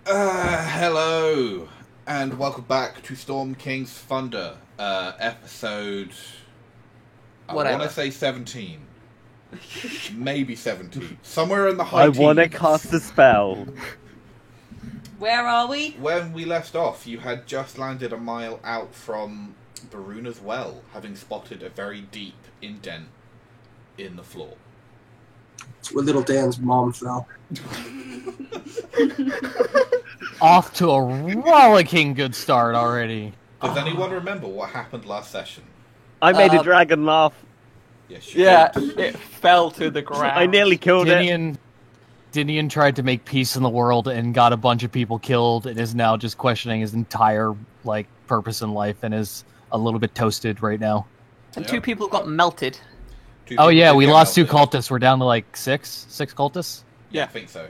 Hello, and welcome back to Storm King's Thunder, episode... Whatever. I want to say 17. Maybe 17. Somewhere in the high I want to teens. cast a spell. Where are we? When we left off, you had just landed a mile out from Baruna's Well, having spotted a very deep indent in the floor. It's where little Dan's mom fell. Off to a rollicking good start already. Does anyone remember what happened last session? I made a dragon laugh. Yes, you Yeah, did. it fell to the ground. I nearly killed it. Dinian tried to make peace in the world and got a bunch of people killed and is now just questioning his entire purpose in life and is a little bit toasted right now. And Yeah. 2 people got melted. Two Oh people yeah, did we get lost 2 melted. cultists. We're down to six cultists. Yeah, I think so.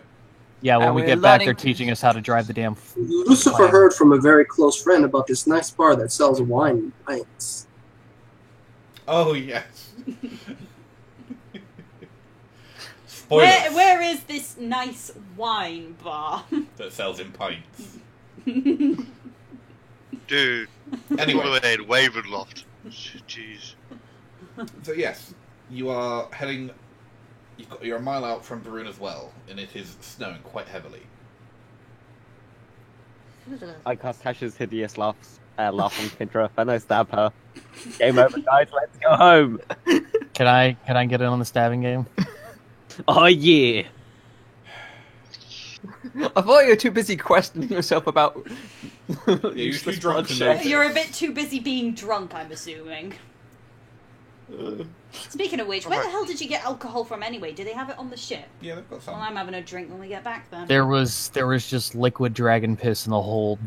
Yeah, when And we we're get back, they're learning- teaching us how to drive the damn. Lucifer Wow. heard from a very close friend about this nice bar that sells wine and pints. Oh, yes. Spoilers. Where is this nice wine bar? That sells in pints. Dude, Anyway. all the way in Wavenloft. Jeez. So yes, you are heading. You're a mile out from Baruna's Well, and it is snowing quite heavily. I cast Tasha's hideous laugh on Pindra, and I stab her. Game over, guys. Let's go home. Can I get in on the stabbing game? Oh yeah. I thought you were too busy questioning yourself about. you're too drunk to bloodshed. know. You're a bit too busy being drunk, I'm assuming. Speaking of which, where the hell did you get alcohol from anyway? Do they have it on the ship? Yeah, they've got some. Well, I'm having a drink when we get back then. There was just liquid dragon piss in the hold.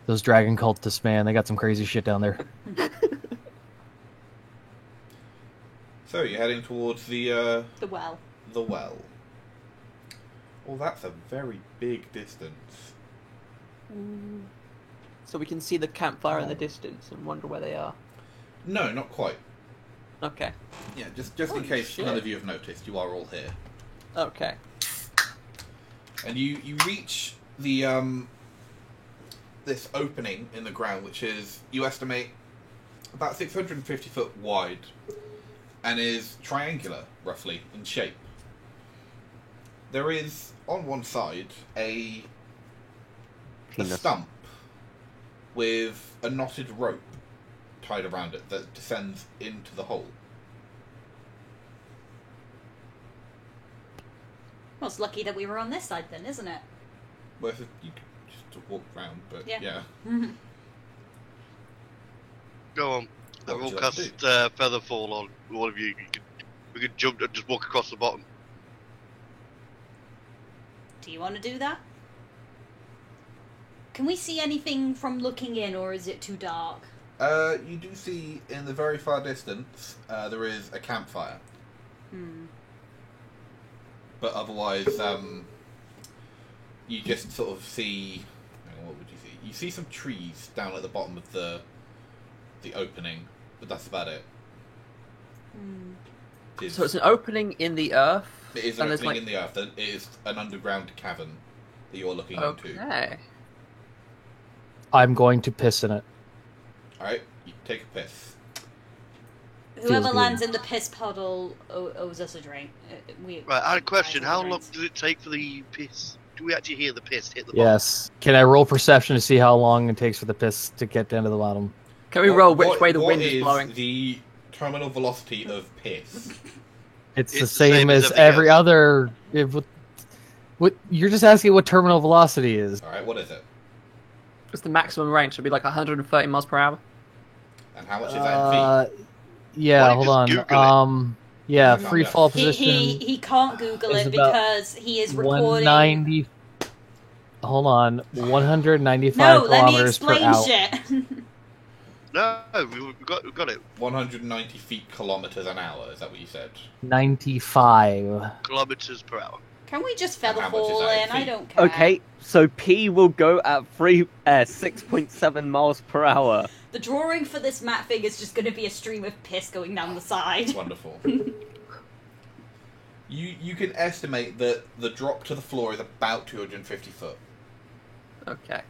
Those dragon cultists, man, they got some crazy shit down there. So you're heading towards the The well. well. Well, that's a very big distance. So we can see the campfire in the distance and wonder where they are. No, not quite. Okay. Yeah, just in Holy case shit. none of you have noticed, you are all here. Okay. And you reach the this opening in the ground, which is, you estimate, about 650 foot wide, and is triangular, roughly, in shape. There is, on one side, a Penis. stump with a knotted rope tied around it that descends into the hole. Well, it's lucky that we were on this side then, isn't it? Well, if you could just walk around, but Yeah. yeah. Go on. What I've would all you like to cast Featherfall on all of you. We could jump and just walk across the bottom. Do you want to do that? Can we see anything from looking in, or is it too dark? You do see in the very far distance, there is a campfire. But otherwise, you just sort of see... hang on, what would you see? You see some trees down at the bottom of the opening, but that's about it. So it's an opening in the earth. It is an and there's opening in the earth. It is an underground cavern that you're looking into. Okay. I'm going to piss in it. Alright, you take a piss. Whoever good. lands in the piss puddle owes us a drink. Right, I had a question. guys How have long drinks. does it take for the piss? Do we actually hear the piss hit the Yes. Can I roll perception to see how long it takes for the piss to get down to the bottom? Can we roll which way the wind is blowing? The terminal velocity of piss? It's the It's the same same as as everything every else. other. What you're just asking what terminal velocity is? Alright, what is it? What's the maximum range? Should be like 130 miles per hour. And how much is that in feet? Yeah, Why hold don't you on. just Google Yeah, Yeah. free fall He position. he can't Google is it about because he is recording. 190. Hold on, 195 No, let me kilometers per explain hour. shit. No, we've got it. 190 feet kilometers an hour, is that what you said? 95. Kilometers per hour. Can we just And feather how much is fall that in in? I feet? don't care. Okay, so P will go at 6.7 miles per hour. The drawing for this map thing is just going to be a stream of piss going down the side. Wonderful. You can estimate that the drop to the floor is about 250 foot. Okay.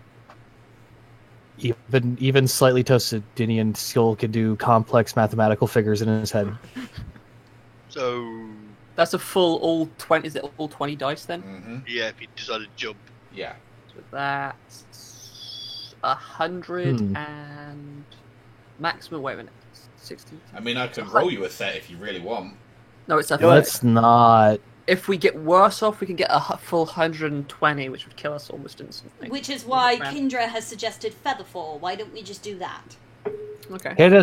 Even slightly toasted Dinian still can do complex mathematical figures in his head. So That's a full all 20. Is it all 20 dice then? Mm-hmm. yeah, if you decide to jump, Yeah. So that's 100 and maximum. Wait a minute. 60. I mean, I can roll you a set if you really want. No, it's a. Let's not. If we get worse off, we can get a full 120, which would kill us almost instantly. Which is why Round. Kindra has suggested Featherfall. Why don't we just do that? Okay. Hit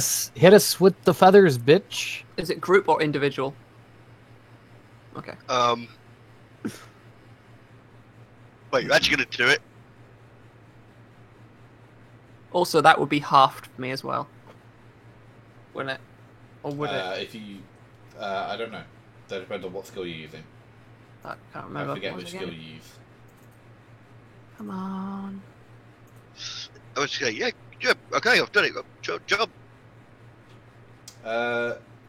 us with the feathers, bitch. Is it group or individual? Okay. wait, you're actually gonna do it? Also, that would be halved for me as well. Wouldn't it? Or would it? If you, I don't know. That depends on what skill you're using. I can't I remember. forget Once which again. skill you use. Come on. I was saying, yeah, okay, I've done it. Jump.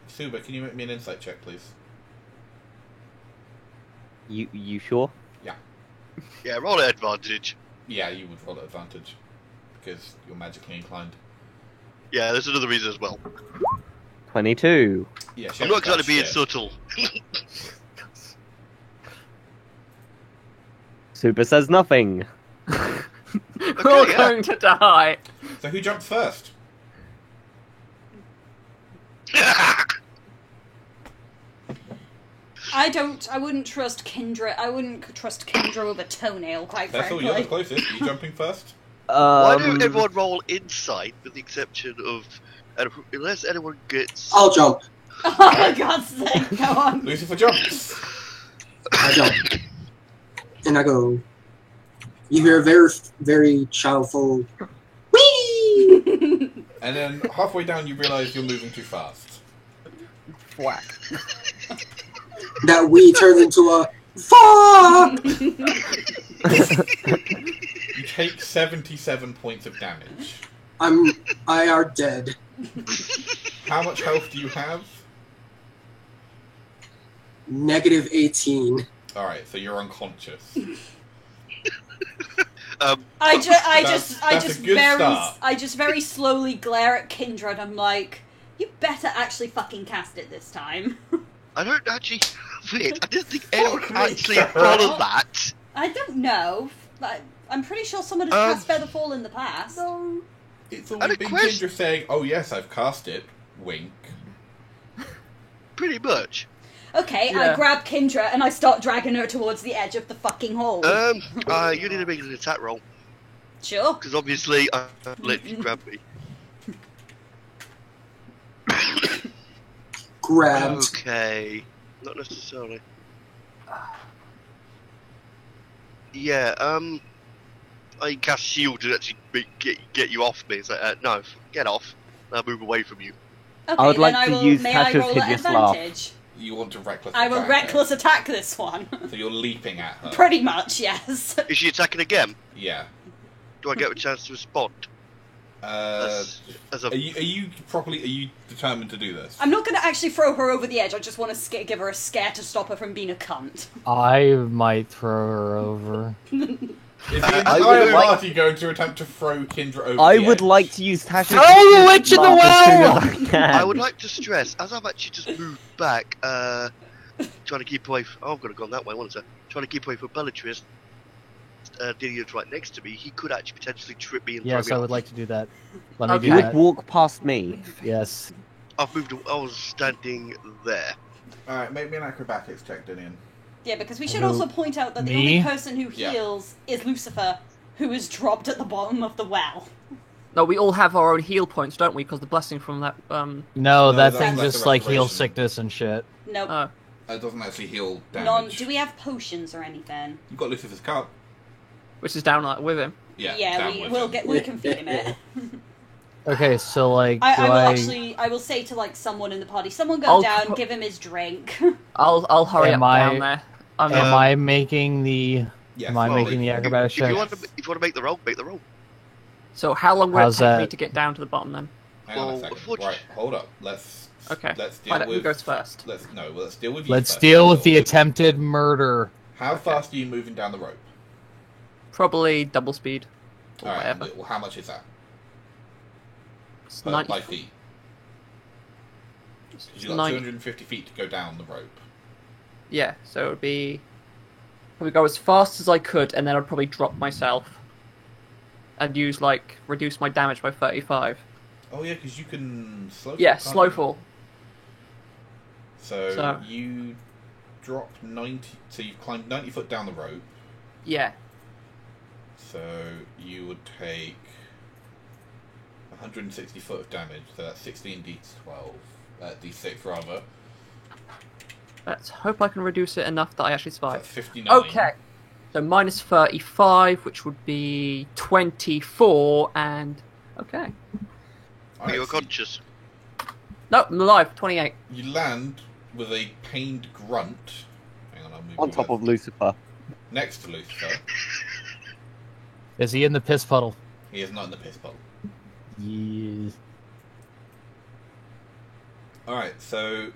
Suba, can you make me an insight check, please? You sure? Yeah, roll at advantage. Yeah, you would roll at advantage because you're magically inclined. Yeah, there's another reason as well. 22. Yeah, I'm not trying exactly being subtle. Super says nothing. We're all yeah. going to die. So who jumped first? I wouldn't trust Kindra. I wouldn't trust Kindra with a toenail, quite Cecil, frankly. you're the closest. You jumping first? Why don't everyone roll insight, with the exception of unless anyone gets. I'll jump. Oh, for God's sake, go on. Lucifer jumps. I jump. And I go. You hear a very, very childful. Whee! And then halfway down, you realise you're moving too fast. Whack. That wee turns into a fuck. You take 77 points of damage. I are dead. How much health do you have? Negative 18. Alright, so you're unconscious. I That's a good start. just very slowly glare at Kindra and I'm like, you better actually fucking cast it this time. I don't actually have it. I didn't think anyone Fuck me, actually Sarah. followed that. I don't know. I'm pretty sure someone has cast Featherfall in the past. It's And always a been question- Kindra saying, oh yes, I've cast it. Wink. Pretty much. Okay, Yeah. I grab Kindra and I start dragging her towards the edge of the fucking hole. You need to make an attack roll. Sure. Because obviously, I let you grab me. Grabbed. Okay. Not necessarily. Yeah, I cast shield to actually get you off me. It's like, no, get off. I'll move away from you. Okay, I would like then to I will, use may I Tasha's roll at hideous laugh. advantage? You want to reckless I will attack reckless attack this one. her. So you're leaping at her. Pretty much, yes. Is she attacking again? Yeah. Do I get a chance to respond? As a Are you determined to do this? I'm not going to actually throw her over the edge. I just want to give her a scare to stop her from being a cunt. I might throw her over. Is the I entire would like- party going to attempt to throw Kindra over I the would edge? like to use Tasha's Throw the hideous witch in the laugh as soon well! as I can. I would like to stress, as I've actually just moved back, trying to keep away. I'm going to go that way, wasn't I? Trying to keep away from Bellatrix. Dinian's right next to me. He could actually potentially trip me and Yes, throw I me would off. like to do that. Let me Okay. You do would that. walk past me. Yes. I've moved. I was standing there. Alright, make me an acrobatics check, Dinian. Yeah, because we should Who? also point out that the Me? only person who Yeah. heals is Lucifer, who is dropped at the bottom of the well. No, we all have our own heal points, don't we? Because the blessing from that. No, that that's thing like just the like heals restoration. sickness and shit. Nope. It doesn't actually heal None. damage. Do we have potions or anything? You've got Lucifer's cup. Which is down like with him. Yeah, Yeah, down with we'll him. get. We can feed him it. Okay, so like, I do will I? actually. I will say to like someone in the party, someone go I'll down, pro- give him his drink. I'll hurry Am up I- down there. I'm Am I making the? Yes, Am I well, making the if- acrobatics If you check? want to make the roll, make the roll. So how long will How's it take me that? to get down to the bottom then? Hang on a Well, second. unfortunately- Right, hold up. Let's Okay. deal Find out who with. goes first. Let's deal with you. Let's first. deal with the attempted murder. How fast are you moving down the rope? Probably double speed. Or All right. whatever. Well, how much is that It's per 90 by feet? it's 'Cause you got 90 250 feet to go down the rope. Yeah, so it would be... I would go as fast as I could, and then I'd probably drop myself. And use, like, reduce my damage by 35. Oh yeah, because you can slow. Yeah, fall, can't slow you? fall. So you drop 90. So you've climbed 90 foot down the rope. Yeah. So you would take 160 foot of damage. So that's 16 d12, d6 rather. Let's hope I can reduce it enough that I actually So survive. that's 59. Okay. So minus 35, which would be 24, and... Okay. Alright, You're so conscious. No, I'm alive. 28. you land with a pained grunt. Hang on, I'll move On you top over. of Lucifer. Next to Lucifer. Is he in the piss puddle? He is not in the piss bowl. Yes. Alright, so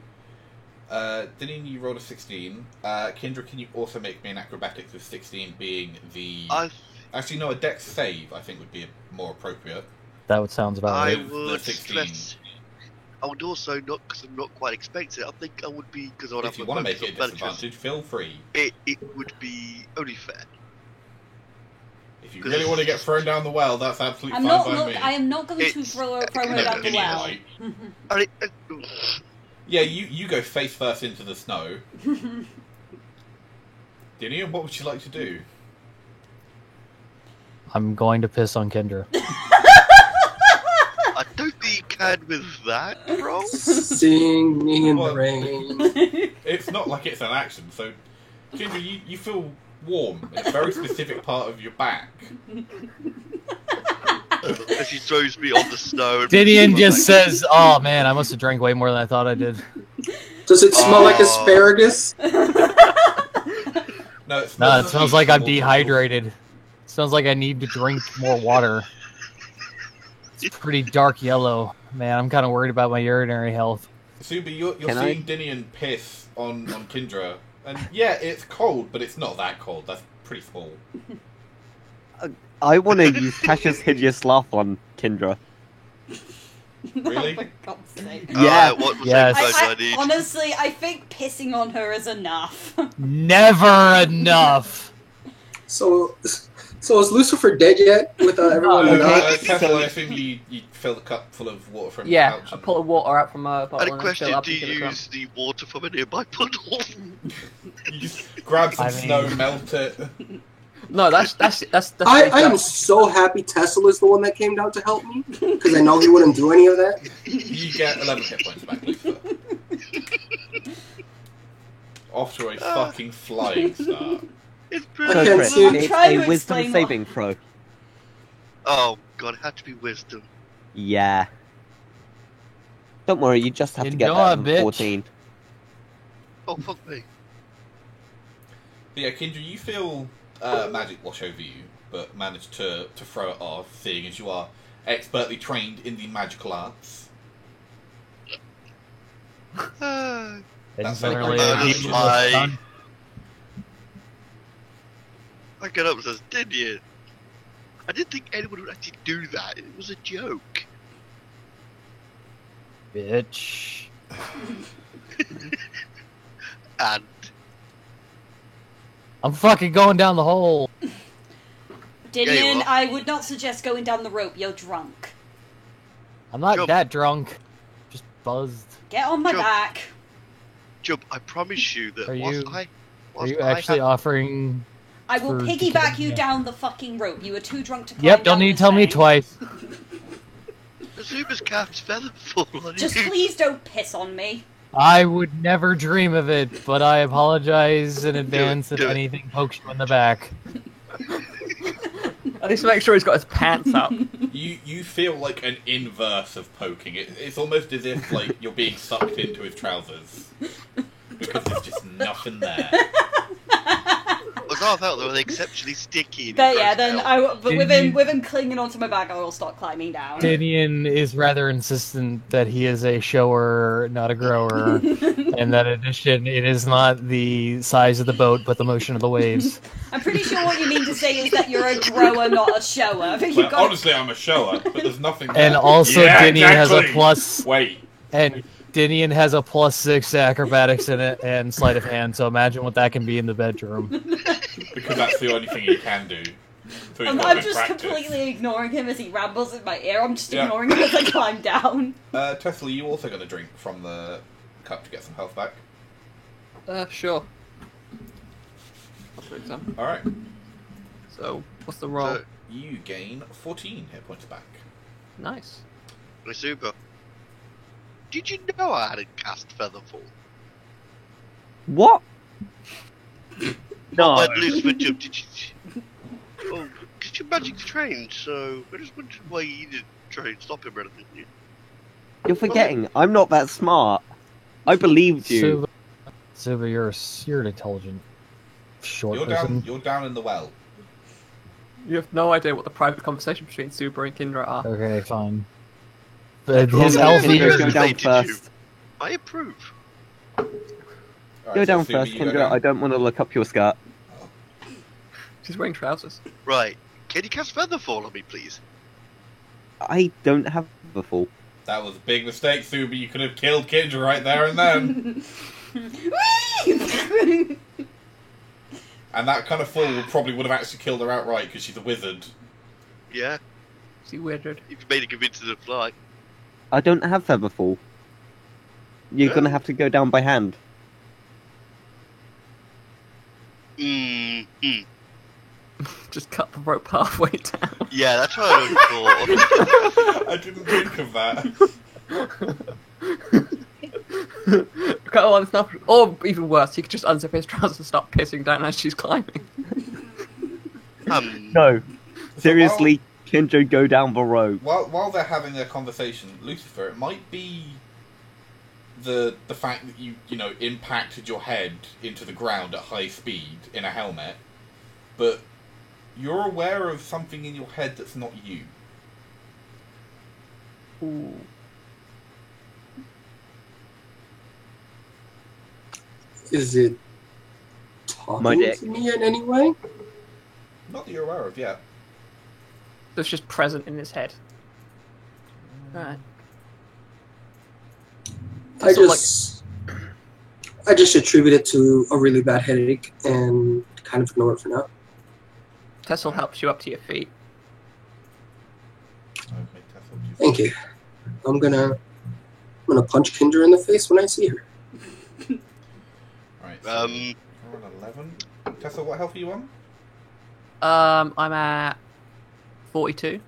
Dinian, you rolled a 16. Kindra, can you also make me an acrobatics with 16 being the... Actually, no, a dex save, I think, would be more appropriate. That would sounds about I right. With the would 16. stress. I would also not, because I'm not quite expecting it. I think I would be, because I would If have you my want to focus make it a on Bellatrix. disadvantage, feel free. It would be only fair. If you really want to get thrown down the well, that's absolutely I'm fine not. by Look, me. I am not going to It's- throw her No, down the Dinian, well. like- I mean, Yeah, you go face first into the snow. Dinian, what would you like to do? I'm going to piss on Kendra. I don't think you can with that, bro. Sing me in the Well- rain. It's not like it's an action, so Kendra, you feel warm. It's a very specific part of your back. As he throws me on the snow. And Didion just says, "Oh man, I must have drank way more than I thought I did." Does it smell like asparagus? No, it smells, No, it smells like I'm water. dehydrated. It smells like I need to drink more water. It's pretty dark yellow. Man, I'm kind of worried about my urinary health. Subi, you're Can I? seeing Dinian piss on Kindra, and yeah, it's cold, but it's not that cold. That's pretty small. I want to use Tasha's hideous laugh on Kindra. Really? Oh, for God's sake. Yeah. What was Yes. I need? Honestly, I think pissing on her is enough. Never enough. So is Lucifer dead yet? With everyone Okay. Tesla, I assume you filled a cup full of water from Yeah, the pouch. I pull the water out from a bottle And a and question, fill it up do and you give it to him. use the water from a nearby puddle? You just grab some I mean- snow, melt it. No, that's I am so happy Tesla is the one that came down to help me because I know he wouldn't do any of that. You get 11 hit points back, Lucifer. Off to a fucking flying start. It's I pretty can't Chris, see. I'm it's trying a to wisdom explain saving throw. Oh god, it had to be wisdom. Yeah. Don't worry, you just have to get Enjoy, that on bitch. 14. Oh fuck me. But yeah, Kindra, you feel magic wash over you, but manage to throw it off, seeing as you are expertly trained in the magical arts. Ah, That's Didn't like really my- have people my- done. I get up and says, did you? I didn't think anyone would actually do that. It was a joke. Bitch. And I'm fucking going down the hole. Dinian, you are. I would not suggest going down the rope. You're drunk. I'm not Jump. that drunk. Just buzzed. Get on my Jump. back. Jump, I promise you that Are whilst you- I Are you I actually have- offering? I will For piggyback you yeah. down the fucking rope. You were too drunk to climb Yep. Don't down need to this tell me thing. twice. Azuma's cap's feather fall on Just you. please don't piss on me. I would never dream of it, but I apologize in advance if do it. anything pokes you in the back. At least make sure he's got his pants up. You feel like an inverse of poking. It's almost as if like you're being sucked into his trousers because there's just nothing there. Azar felt they were exceptionally sticky. But yeah, then with Didn't him clinging onto my back, I will start climbing down. Dinian is rather insistent that he is a shower, not a grower, and that in addition, it is not the size of the boat, but the motion of the waves. I'm pretty sure what you mean to say is that you're a grower, not a shower. I think you've Well, got. honestly, I'm a shower, but there's nothing there. And also, Yeah, Dinian has a exactly. plus, Wait. and Dinian has a +6 to acrobatics in it and sleight of hand. So imagine what that can be in the bedroom. Because that's the only thing he can do. So he's got I'm good just practice. completely ignoring him as he rambles in my ear. I'm just Yeah. ignoring him as I climb down. Tesla, you also going to drink from the cup to get some health back. Sure. I'll drink some. Alright. So, what's the roll? So, You gain 14 hit points back. Nice. super. Did you know I had a cast Featherfall? What? No. When Lucifer jumped, did you... Oh, because your magic's trained, so I just wondered why you didn't try and stop him or anything. You're forgetting. I'm not that smart. I believed you. Suba, you're an intelligent short person. You're down in the well. You have no idea what the private conversation between Super and Kindra are. Okay, fine. But Well, his no, healthy. Kindra, Kindra- go down Did you? first. I approve. Alright, Go so down Subi, first, you go Kindra. down. I don't want to look up your skirt. She's wearing trousers. Right. Can you cast Featherfall on me, please? I don't have the full. That was a big mistake, Subi. You could have killed Kindra right there and then. And that kind of fall probably would have actually killed her outright because she's a wizard. Yeah. She wizard. If you made it convincing to fly. I don't have Featherfall. You're gonna have to go down by hand. Mm-hmm. Just cut the rope halfway down. Yeah, that's what I thought. I didn't think of that. Cut on stuff. Or even worse, he could just unzip his trousers and start pissing down as she's climbing. No. Seriously, Kindra, go down the rope. While they're having their conversation, Lucifer, it might be the fact that you impacted your head into the ground at high speed in a helmet, but you're aware of something in your head that's not you. Ooh. Is it My talking dick. to me in any way? Not that you're aware of, yeah. So it's just present in his head. Right. I So, just attribute it to a really bad headache and kind of ignore it for now. Tessel helps you up to your feet. Okay, Tesla, Thank you. I'm gonna punch Kindra in the face when I see her. Alright, so Um, you're on 11. Tesla, what health are you on? I'm at 42.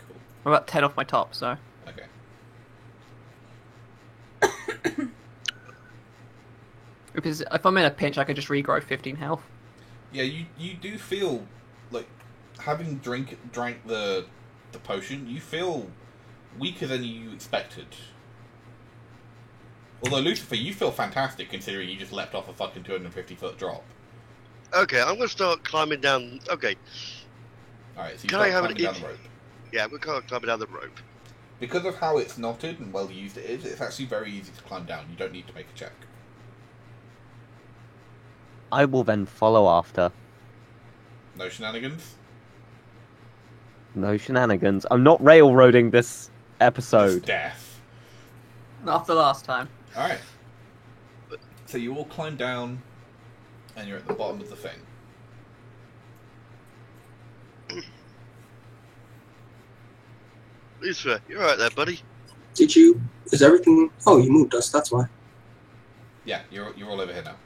Cool. I'm about 10 off my top, so. Okay. Because if I'm in a pinch, I can just regrow 15 health. Yeah, you do feel like having drank the potion, you feel weaker than you expected. Although Lucifer, you feel fantastic considering you just leapt off a fucking 250-foot drop. okay, I'm going to start climbing down. Okay, Alright, so you Can start I have an climbing down itch? the rope. yeah, I'm going to start climbing down the rope. Because of how it's knotted and well used it is, it's actually very easy to climb down. You don't need to make a check. I will then follow after. No shenanigans? No shenanigans. I'm not railroading this Just episode. death. Not after last time. Alright. So you all climb down, and you're at the bottom of the thing. Lucifer, you're right there, buddy. Did you? Is everything? Oh, you moved us. That's why. Yeah, you're all over here now.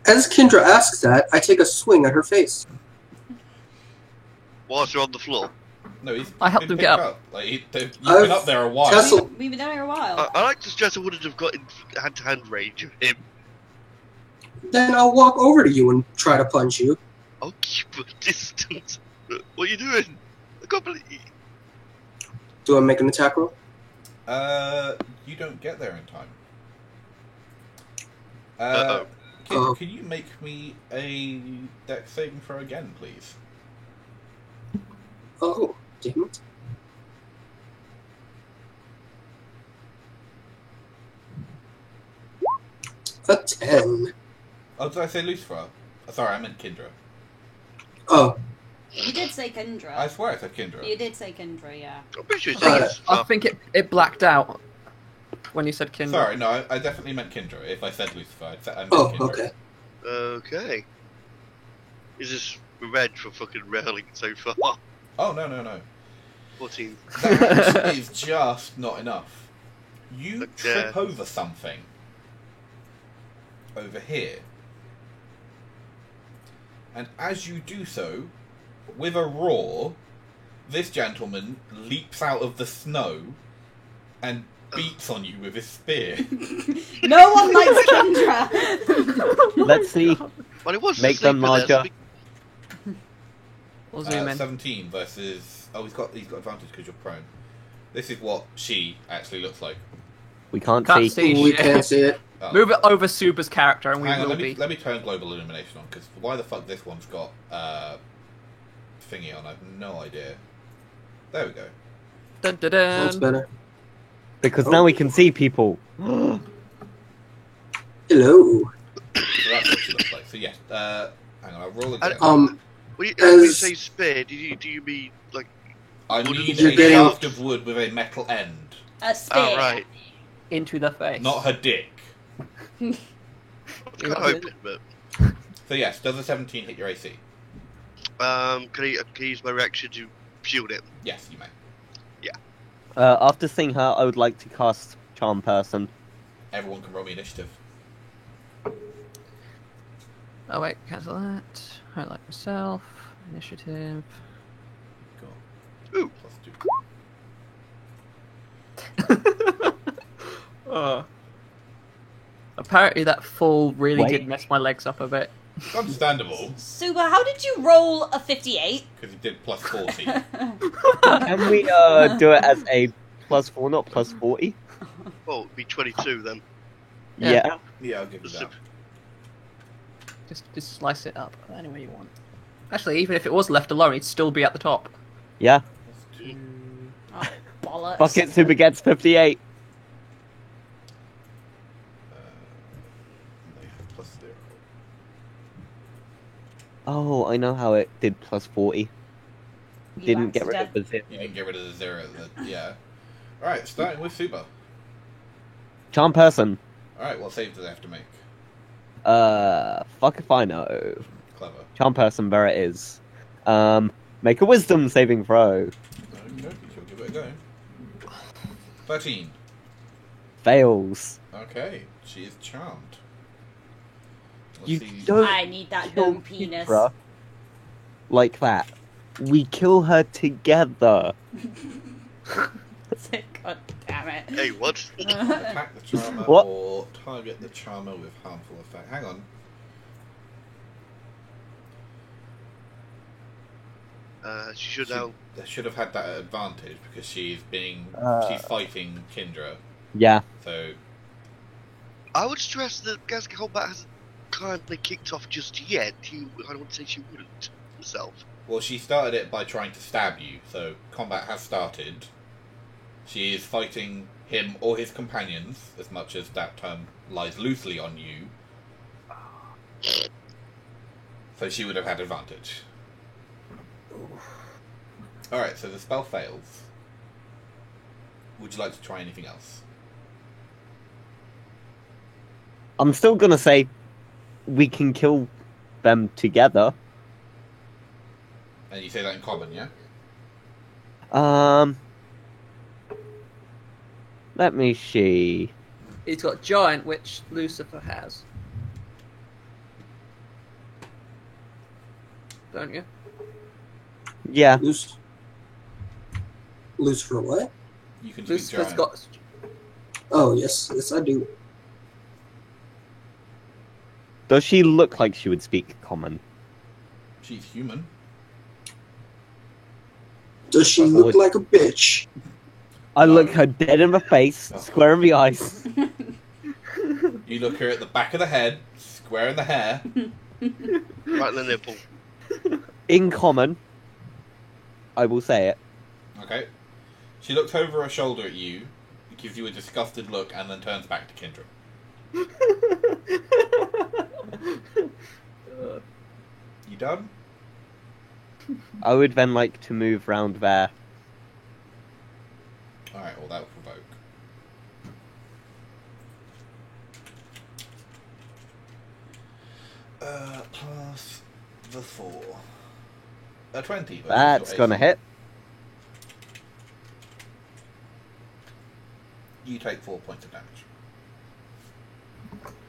As Kindra asks that, I take a swing at her face. Whilst you're on the floor. No, he's I helped been him get picked up. Like, you've been up there a while. Tessel- We've been down here a while. I like to suggest I wouldn't have got in hand-to-hand range of him. Then I'll walk over to you and try to punch you. I'll keep a distance. What are you doing? I can't believe... Do I make an attack roll? You don't get there in time. Uh-oh. Kendra, can you make me a dex saving throw again, please? Oh, damn it. A 10. Oh, did I say Lucifer? Oh, sorry, I meant Kendra. Oh, You did say Kendra. I swear I said Kendra. You did say Kendra, yeah. I'm pretty sure it's Alright. I think it blacked out when you said Kindle. Sorry, no, I definitely meant Kendra. If I said Lucifer, I meant oh, Kendra. okay. Okay. Is this red for fucking railing so far? Oh, no. 14. That is just not enough. You But, trip over something. Over here. And as you do so, with a roar, this gentleman leaps out of the snow and beats on you with his spear. No one likes Kendra! Let's see. Well, it was Make them asleep, but larger. We'll zoom in. 17 versus... Oh, he's got advantage because you're prone. This is what she actually looks like. We can't Can't see. see. We shit. can't see it. Oh. Move it over Super's character and we Hang on, will let be. me turn global illumination on, because why the fuck this one's got thingy on, I have no idea. There we go. Dun, dun, That's dun. better. Because now we can see people. Hello. So that's what she looks like. So yes, hang on, I'll roll again. When you As- say spear, do you mean like? I what need you're a getting- shaft of wood with a metal end, A spear. Oh right. Into the face. not her dick. I was kind of hoping, but So yes, does a 17 hit your AC? can I use my reaction to shield it? Yes, you may. After seeing her, I would like to cast Charm Person. Everyone can roll me initiative. Oh wait, cancel that. Highlight myself. Initiative. Cool. Ooh. +2. Apparently that fall really Wait. did mess my legs up a bit. It's understandable, Suba, how did you roll a 58? because he did +40. Can we do it as a +4, not +40? Oh, it'd be 22 then. Yeah. Yeah. Yeah, I'll give you that. Just slice it up any way you want. Actually, even if it was left alone, it'd still be at the top. Yeah. +2. Oh, bollocks. Fuck it, Super gets 58. They have +0. Oh, I know how it did +40. You Didn't get rid of accident- the 0. You didn't get rid of the 0. Yeah. Alright, starting with Super. Charm Person. Alright, what save do they have to make? Fuck if I know. Clever. Charm Person, there it is. Make a Wisdom saving throw. Okay, shall we give it a go? 13. Fails. Okay, she is charmed. Let's You see. don't I need that kill bone penis. Kendra like that. We kill her together. God damn it. Hey, what? Attack the charmer What? or target the charmer with harmful effect. Hang on. She should now. They should have had that at advantage because she's fighting Kindra. Yeah. So I would stress that Gas Combat hasn't kind of kicked off just yet. I don't want to say she wouldn't herself. well, she started it by trying to stab you. So combat has started. She is fighting him or his companions, as much as that term lies loosely on you. So she would have had advantage. Alright, so the spell fails. Would you like to try anything else? I'm still gonna say we can kill them together. And you say that in common, yeah? Let me see. He's got Giant, which Lucifer has. Don't you? Yeah. Lucifer what? You can speak Lucifer's giant. got. Oh, yes. Yes, I do. Does she look like she would speak common? She's human. Does she look like a bitch? I look her dead in the face, square in the eyes. You look her at the back of the head, Square in the hair. Right in the nipple. In common, I will say it. Okay. She looks over her shoulder at you, gives you a disgusted look, and then turns back to Kendra. You done? I would then like to move round there. Alright, well that will provoke. Plus the 4. A 20. but That's your gonna AC. hit. You take 4 points of damage.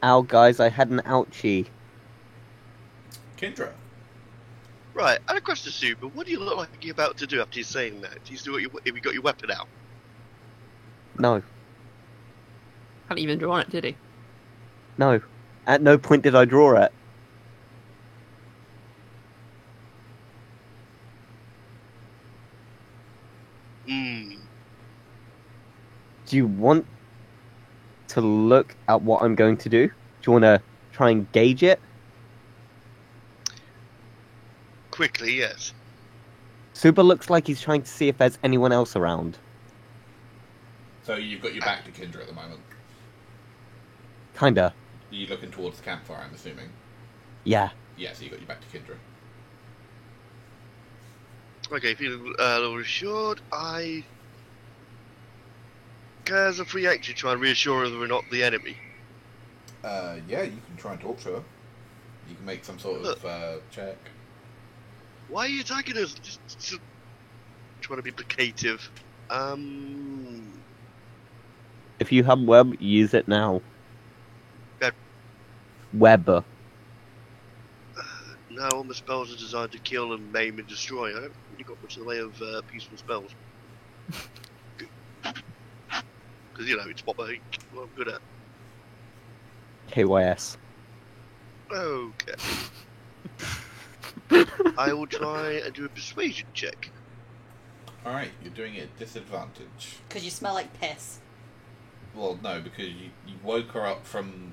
Ow, guys, I had an ouchie. Kendra. Right, and across the super, what do you look like you're about to do after you're saying that? Do you still have you got your weapon out? No, Hadn't even drawn it, did he? no. At no point did I draw it. Hmm. Do you want to look at what I'm going to do? Do you want to try and gauge it? Quickly, yes. Super looks like he's trying to see if there's anyone else around. So you've got your back to Kendra at the moment. Kinda. Are you looking towards the campfire, I'm assuming? Yeah. Yeah, so you got your back to Kendra. Okay, feeling a little reassured, as a free action, try and reassure her that we're not the enemy. Yeah, you can try and talk to her. You can make some sort of check. Why are you attacking us? Just trying to be placative. If you have web, use it now. Web. Web. No, all my spells are designed to kill and maim and destroy. I haven't really got much in the way of peaceful spells. Because, it's what I'm good at. KYS. Okay. I will try and do a persuasion check. Alright, you're doing it at disadvantage. Because you smell like piss. Well, no, because you woke her up from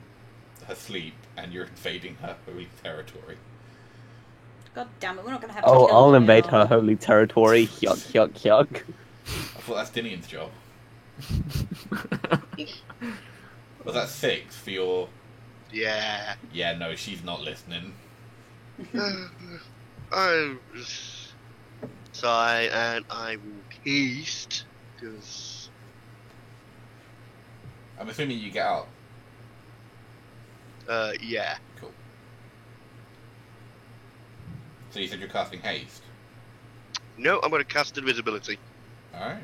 her sleep and you're invading her holy territory. God damn it, we're not going to have to Oh, kill I'll her, invade are her we? holy territory. Yuck, yuck, yuck. I thought that's Dinian's job. Was that 6 for your... Yeah. Yeah, no, she's not listening. I sigh and I will haste because I'm assuming you get up. yeah. Cool. So you said you're casting haste. No, I'm going to cast invisibility. Alright.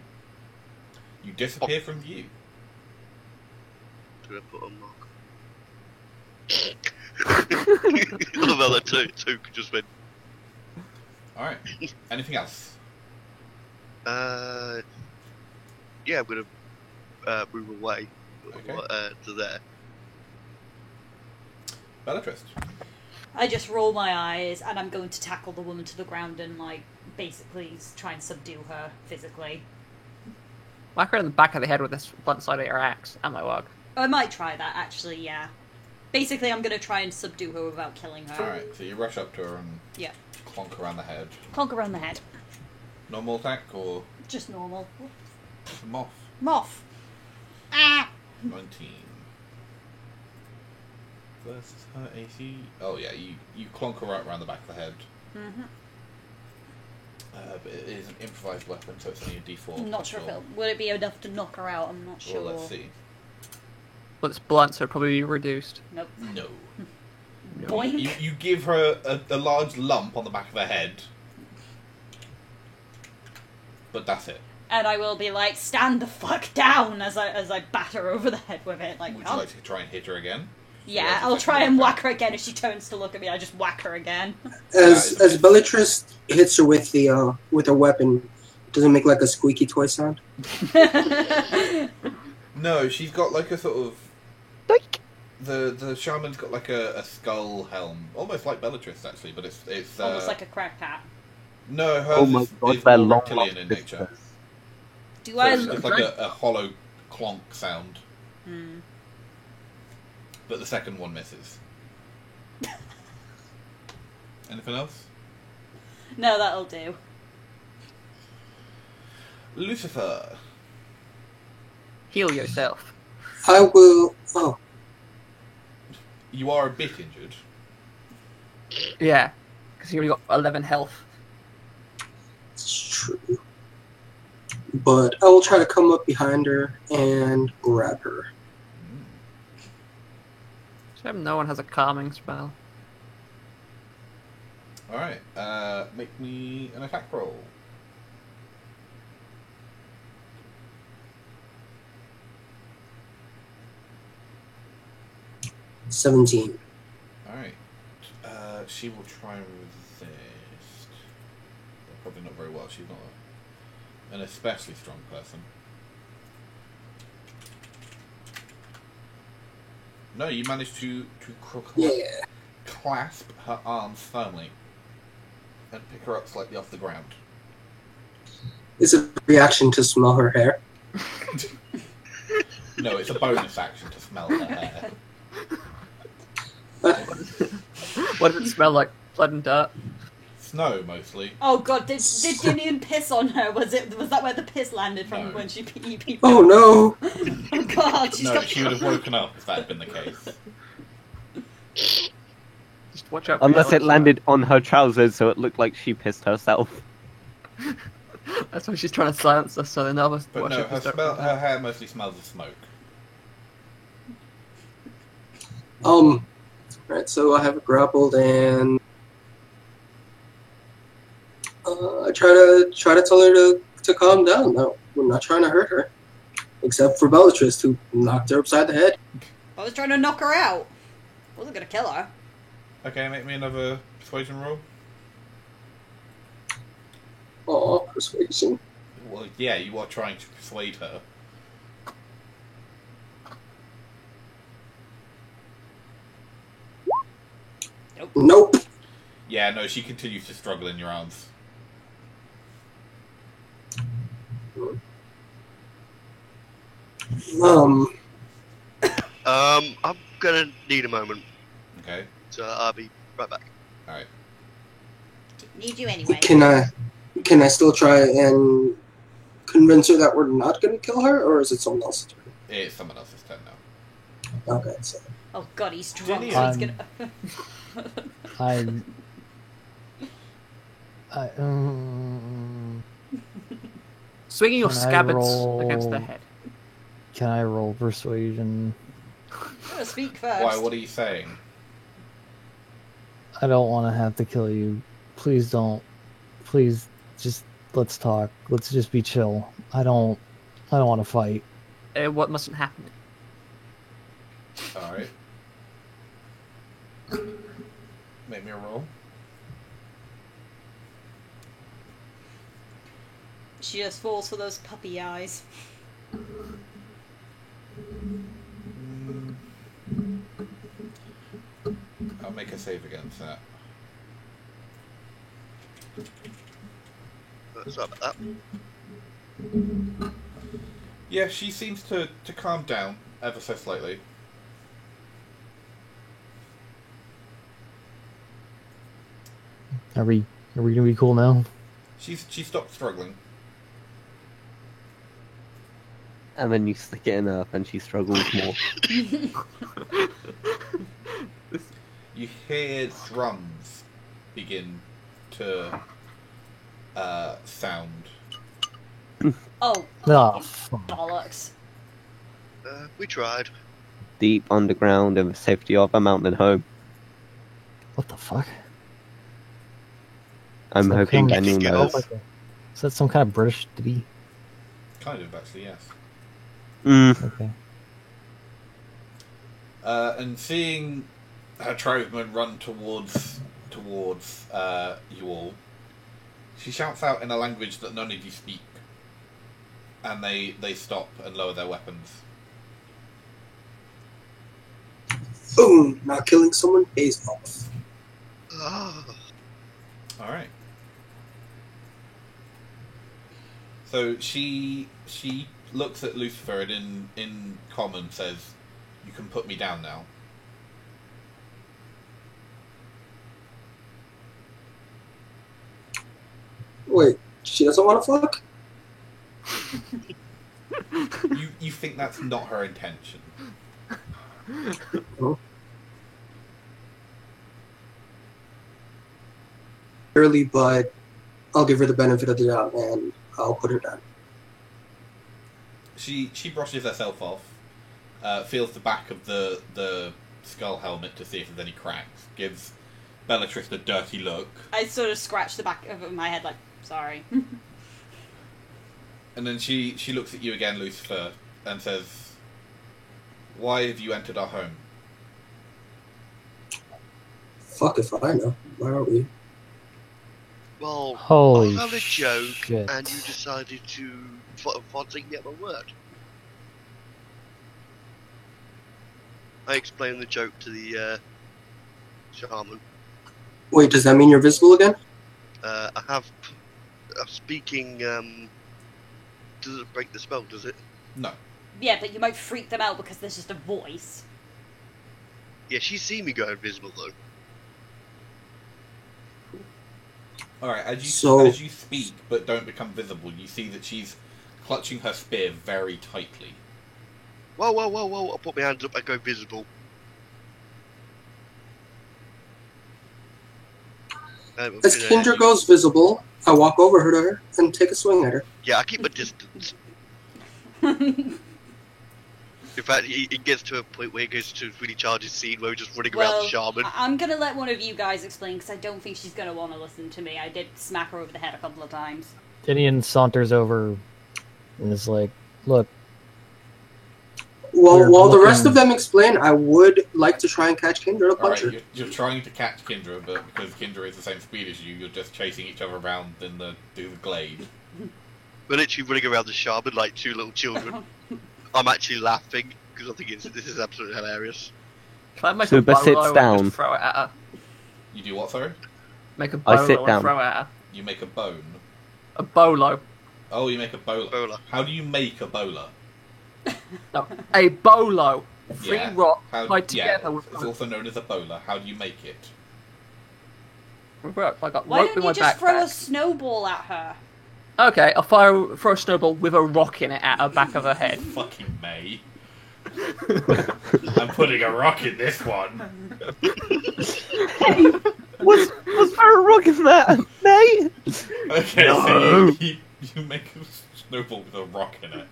You disappear from view. I'm going to put a mark. I love how that token just went. Alright. Anything else? Yeah, I'm going to move away Okay. to there. Bellatrist. I just roll my eyes and I'm going to tackle the woman to the ground and, basically try and subdue her physically. Whack her in the back of the head with this blunt side of your axe. That might work. I might try that, actually, yeah. Basically, I'm going to try and subdue her without killing her. Alright, so you rush up to her and Yeah. clonk around the head. Clonk around the head. Normal attack or Just normal. moth? Moth! Ah! 19. Versus her AC. Oh yeah, you clonk her right around the back of the head. Mm-hmm. But it is an improvised weapon, so it's only a D4. I'm not sure if it'll... Would it be enough to knock her out? I'm not sure. Well, let's see. Well, it's blunt, so it'll probably be reduced. Nope. No. Boink. You give her a large lump on the back of her head. But that's it. And I will be like, stand the fuck down as I batter over the head with it. Like, Would you like to try and hit her again? yeah, That's I'll a try second and attack. whack her again. If she turns to look at me, I just whack her again. As Bellatrix hits her with her weapon, does it make like a squeaky toy sound? No, she's got like a sort of... Doink. The shaman's got like a skull helm. Almost like Bellatrix, actually, but it's... Almost like a crack hat. No, hers Oh my god, is they're more long reptilian in lost nature. distance. Do So I... it's like a hollow clonk sound. Hmm. But the second one misses. Anything else? No, that'll do. Lucifer. Heal yourself. I will. Oh, You are a bit injured. Yeah, because you only got 11 health. it's true. But I will try to come up behind her and grab her. Shame no one has a calming spell. Alright, make me an attack roll. $17. Alright. She will try and resist. Probably not very well. She's not an especially strong person. No, you managed to Yeah. clasp her arms firmly and pick her up slightly off the ground. Is it a reaction to smell her hair? No, it's a bonus action to smell her hair. What does it smell like? Blood and dirt? Snow, mostly. Oh god, did Dinian piss on her? Was that where the piss landed from No. when she peed? Oh no! Oh god, she's No, got. she would have woken up if that had been the case. Just watch out for Unless it Alex. landed on her trousers, so it looked like she pissed herself. That's why she's trying to silence us, so they know us. But watch no, out for her hair mostly smells of smoke. Right, so I have her grappled and I try to tell her to calm down. No, we're not trying to hurt her. Except for Bellatrix, who knocked her upside the head. I was trying to knock her out. Wasn't gonna kill her. Okay, make me another persuasion roll. Aw, persuasion. Well, yeah, you are trying to persuade her. Nope. Yeah, no, she continues to struggle in your arms. I'm gonna need a moment, Okay, so I'll be right back. alright. Need you anyway. Can I still try and convince her that we're not going to kill her, or is it someone else's turn? It's someone else's turn now. Okay, so Oh god, he's drunk, Dinian. so he's gonna. Swinging your Can I scabbards roll- against the head. Can I roll persuasion? Gotta speak first. Why, what are you saying? I don't want to have to kill you. Please don't. Please, just let's talk. Let's just be chill. I don't want to fight. What mustn't happen? Alright. Make me a roll. She just falls for those puppy eyes. I'll make a save against that. Sorry about that. Yeah, she seems to calm down ever so slightly. Are we gonna be cool now? She stopped struggling. And then you stick it in her, and she struggles more. You hear drums begin to sound. Oh, Oh, fuck. bollocks. We tried. Deep underground in the safety of a mountain home. What the fuck? I'm So hoping come- Daniel Get knows. off. Is that some kind of British ditty? Kind of, actually, yes. Okay. And seeing her tribesmen run towards you all, she shouts out in a language that none of you speak, and they stop and lower their weapons. boom! Not killing someone pays off. Ah, All right. So she looks at Lucifer and in common says, "You can put me down now." Wait, she doesn't want to fuck? You think that's not her intention? Early, but I'll give her the benefit of the doubt and I'll put her down. She brushes herself off, feels the back of the skull helmet to see if there's any cracks, gives Bellatrix a dirty look, I sort of scratch the back of my head like, sorry. and then she looks at you again, Lucifer, and says, "Why have you entered our home?" Fuck if I know. Why are we? Well, Holy I had a joke, shit. and you decided to take me at my word. I explained the joke to the shaman. Wait, does that mean you're visible again? I have speaking. Does it break the spell? Does it? No. Yeah, but you might freak them out because there's just a voice. Yeah, she's seen me go invisible though. Alright, as So- you speak but don't become visible, you see that she's clutching her spear very tightly. Whoa, whoa, whoa, whoa! I put my hands up. I go visible. As Kendra goes visible, I walk over her to her and take a swing at her. Yeah, I keep my distance. In fact, it gets to a point where it goes to a really charged scene where we're just running around Well, the shaman. I'm gonna let one of you guys explain because I don't think she's gonna want to listen to me. I did smack her over the head a couple of times. Tinian saunters over and is like, "Look, Well, We're while the rest looking- of them explain, I would like to try and catch Kendra to punch Alright, her. you're trying to catch Kindra, but because Kindra is the same speed as you, you're just chasing each other around in the glade. We're literally running around the shaman like two little children. I'm actually laughing because I think this is absolutely hilarious. Can I make So a Beth sits bolo and down. just throw it at her? You do what, sorry? Make a I bolo sit and down. throw it at her. You make a bone. A bolo. Oh, you make a bowler. Bowler. How do you make a bowler? No, a bolo. Three Yeah. rocks How, tied together with it's also known as a bowler. How do you make it? rope. I got Why rope don't in you my just throw a backpack. snowball at her? Okay, I'll throw a snowball with a rock in it at her back of her head. Fucking May. I'm putting a rock in this one. Was there a rock in that, mate? Okay, No. so you make a snowball with a rock in it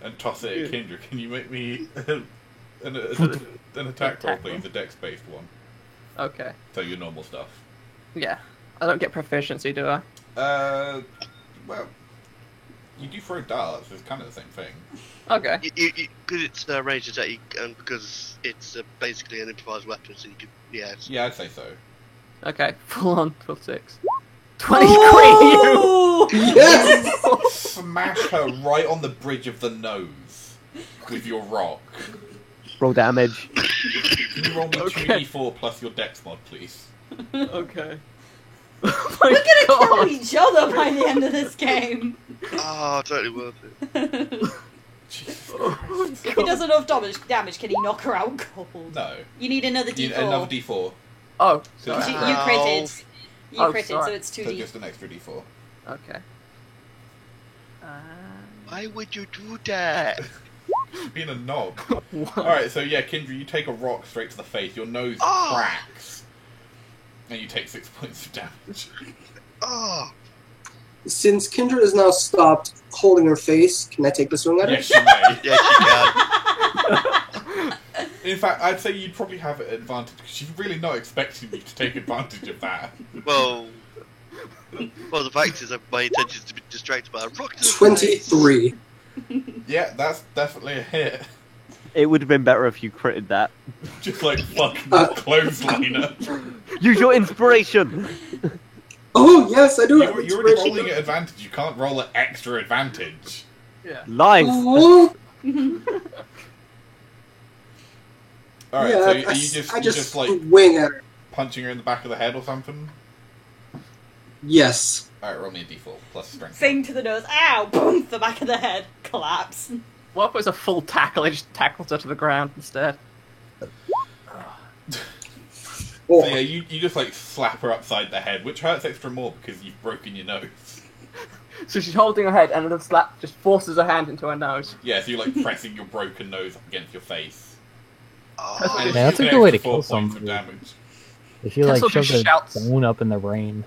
and toss it at Kindra. Can you make me an attack roll, please? A dex-based one. Okay. So your normal stuff. Yeah. I don't get proficiency, do I? Well, you do throw darts. It's kind of the same thing. Okay. Because it's ranged attack, and because it's basically an improvised weapon, so you can, yeah. Yeah, I'd say so. Okay. Full on plus 6. 20 crit Yes! Smash her right on the bridge of the nose with your rock. Roll damage. Can you roll me Okay. 2d4 plus your dex mod, please? you! Okay. Oh my We're gonna kill God. each other by the end of this game. Ah, totally worth it. Jesus Oh Christ. If he does enough damage, can he knock her out cold? No. You need another You D4. need another d4. Oh, So You, sorry. it's- you Ow. critted. You Oh, critted, sorry. so it's So 2D. just an extra d4. Okay. Why would you do that? Being a knob. What? Alright, so yeah, Kindra, you take a rock straight to the face. Your nose Oh. cracks. And you take 6 points of damage. Oh, Since Kendra is now stopped holding her face, can I take the swing at her? Yes, you may. yes, you can. In fact, I'd say you'd probably have an advantage because she's really not expecting you to take advantage of that. Well, the fact is that my intention is to be distracted by a rock to the face. 23. Yeah, that's definitely a hit. It would have been better if you critted that. Just like fucking clothesliner. Use your inspiration. Oh, yes, I do have You're already inspiration. rolling at advantage. You can't roll at extra advantage. Yeah. Life. Oh, Alright, yeah, so are I you just just like swing at her. punching her in the back of the head or something? Yes. Alright, roll me a d4 plus strength. Thing to the nose. Ow! Boom! The back of the head. Collapse. What if it was a full tackle and just tackled her to the ground instead? Oh, So yeah, you just like slap her upside the head, which hurts extra more because you've broken your nose. So she's holding her head, and the slap just forces her hand into her nose. Yeah, so you're like pressing your broken nose up against your face. Oh, And it's Man, that's a an good way to extra kill 4 points of somebody. damage. If you like Tessel shove just a shouts. bone up in their brain.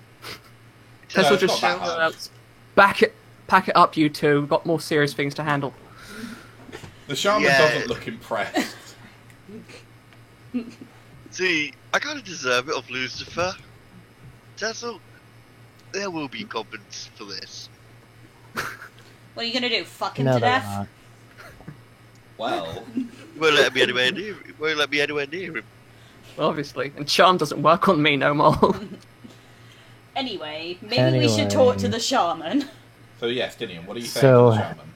Tessel it's just not that shouts hard. out, pack it up, you two. We've got more serious things to handle. The shaman Yeah. doesn't look impressed. See, I kind of deserve it of Lucifer. Tessel, there will be goblins for this. What are you gonna do? Fuck him No, to they're death? not. Well, Won't let me anywhere near him. Won't let me anywhere near him. Obviously. And charm doesn't work on me no more. Anyway, maybe we should talk to the shaman. so yes, Dinian, what are you saying So- to the shaman?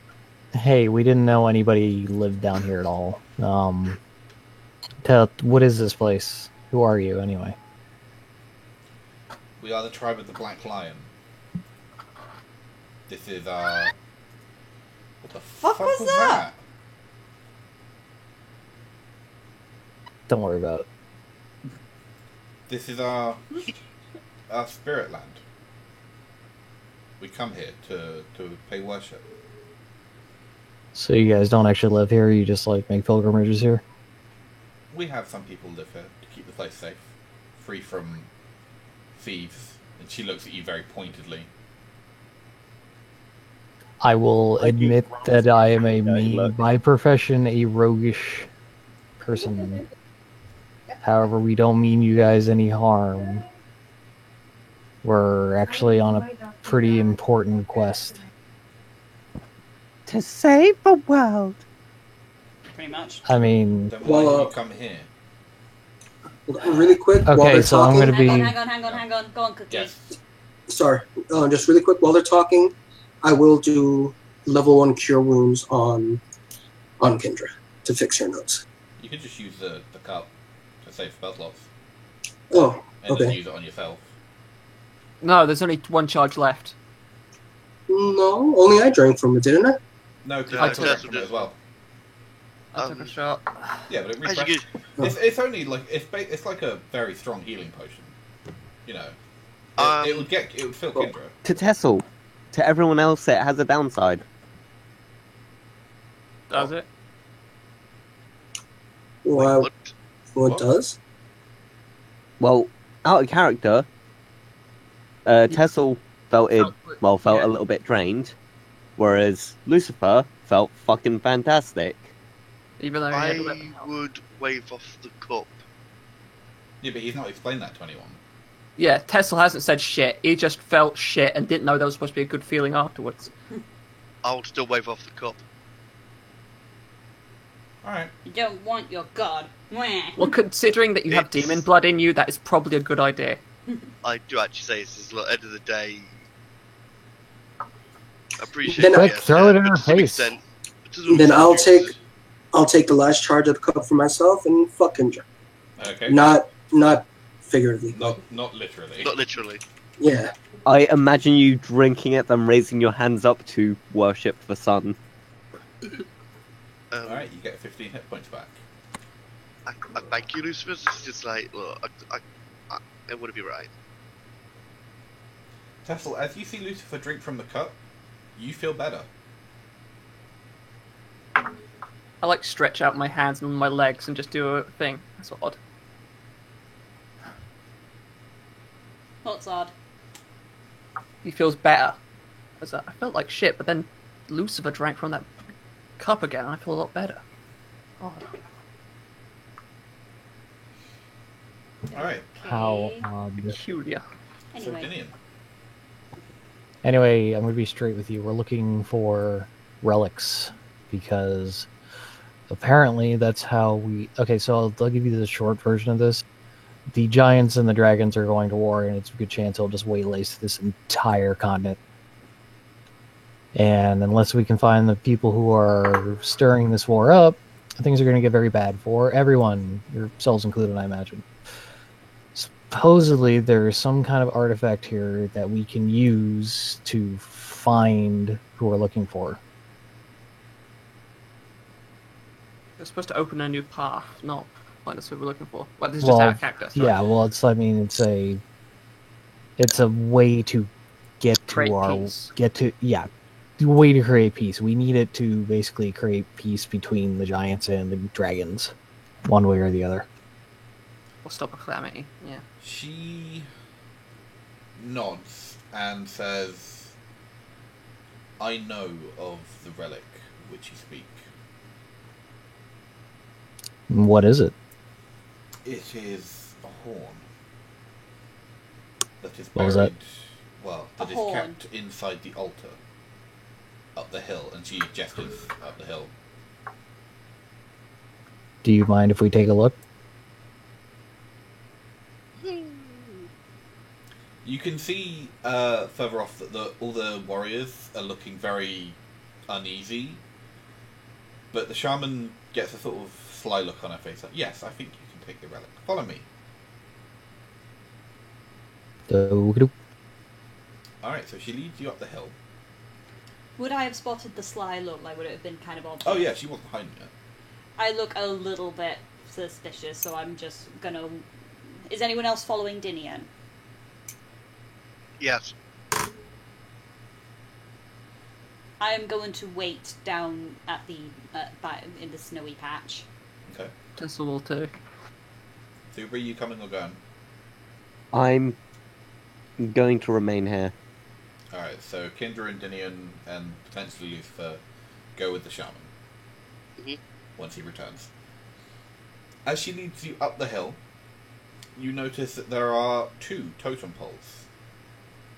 Hey, we didn't know anybody lived down here at all. What is this place? Who are you, anyway? We are the tribe of the Black Lion. This is our... What the fuck was that? Don't worry about it. This is our spirit land. We come here to pay worship. So you guys don't actually live here, you just like make pilgrimages here? We have some people live here to keep the place safe, free from thieves. And she looks at you very pointedly. I will admit that I am by profession a roguish person. However, we don't mean you guys any harm. We're actually on a pretty important quest. To save the world. Pretty much. I mean, Then why Well, did you come here? Really quick, while Okay, they're so I'm talking, gonna be- Hang on. Go on, Cookie. Yes. sorry, just really quick, while they're talking, I will do level 1 cure wounds on Kendra to fix her notes. You can just use the cup to save spell slots. Oh, And then okay. use it on yourself. No, there's only one charge left. No, only I drank from it, didn't I? No, because Yeah, I that's took what from it it as well. I took a shot. Yeah, but it As you refreshes. get, It's only like it's like a very strong healing potion. You know, it would fill Oh. Kindra. To Tessel. To everyone else, it has a downside. Does it? Well, what? what does? Well, out of character, Tessel felt Yeah. a little bit drained, whereas Lucifer felt fucking fantastic. Even though he had a I weapon health. would wave off the cup. Yeah, but he's not explained that to anyone. Yeah, Tessel hasn't said shit. He just felt shit and didn't know there was supposed to be a good feeling afterwards. I'll still wave off the cup. Alright. You don't want your god. Mwah. Well, considering that you have It's- demon blood in you, that is probably a good idea. I do actually say this is at the end of the day. I appreciate Then it, Quick, yes, throw it in but her to some face. extent, it doesn't Then really I'll matter. take the last charge of the cup for myself and fuck Kendra. Okay. Not figuratively. Not literally. Not literally. Yeah. I imagine you drinking it, then raising your hands up to worship the sun. Alright, you get 15 hit points back. I thank you, Lucifer. It's just like, look, it would be right. Tessel, as you see Lucifer drink from the cup, you feel better. I like stretch out my hands and my legs and just do a thing. That's odd. What's odd? He feels better. I felt like shit, but then Lucifer drank from that cup again and I feel a lot better. Odd. Alright. How Okay. odd. Peculiar. So Anyway. Dinian. Anyway, I'm gonna be straight with you. We're looking for relics because apparently that's how we. Okay, so I'll give you the short version of this. The giants and the dragons are going to war, and it's a good chance they'll just waylace this entire continent. And unless we can find the people who are stirring this war up, things are going to get very bad for everyone, yourselves included, I imagine. Supposedly, there's some kind of artifact here that we can use to find who we're looking for. We're supposed to open a new path, not find us what we're looking for. Well, this is Well, just our character. Sorry. Yeah, well, it's a way to get Create to our peace. the way to create peace. We need it to basically create peace between the giants and the dragons, one way or the other. Or stop a calamity. Yeah. She nods and says, I know of the relic which you speak. What is it? It is a horn that is What was that? buried, well, A that is horn. kept inside the altar up the hill, and she gestures up the hill. Do you mind if we take a look? You can see further off that all the warriors are looking very uneasy, but the shaman gets a sort of sly look on her face, like, yes, I think you can take the relic. Follow me. Okey-doke. Alright, so she leads you up the hill. Would I have spotted the sly look? Like, would it have been kind of obvious? Oh yeah, she wasn't hiding it. I look a little bit suspicious, so I'm just gonna... Is anyone else following Dinian? Yes. I am going to wait down at the in the snowy patch. Okay. Tessa will too. So where are you coming or going? I'm going to remain here. Alright, so Kindra and Dinian and potentially Lucifer go with the shaman. Mhm. Once he returns. As she leads you up the hill, you notice that there are 2 totem poles.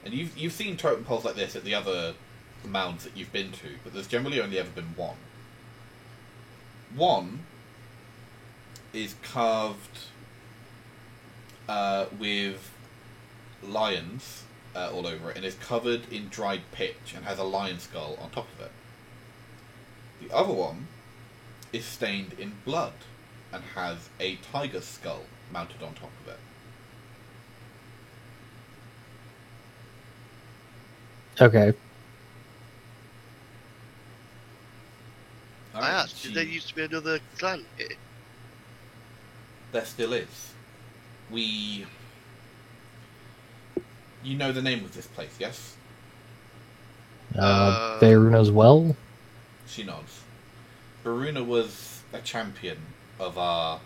And you've seen totem poles like this at the other mounds that you've been to, but there's generally only ever been one. One is carved with lions all over it, and is covered in dried pitch and has a lion skull on top of it. The other one is stained in blood and has a tiger skull mounted on top of it. Okay. I asked, did there used to be another clan here? There still is. You know the name of this place, yes? Beirun as well? She nods. Baruna was a champion of our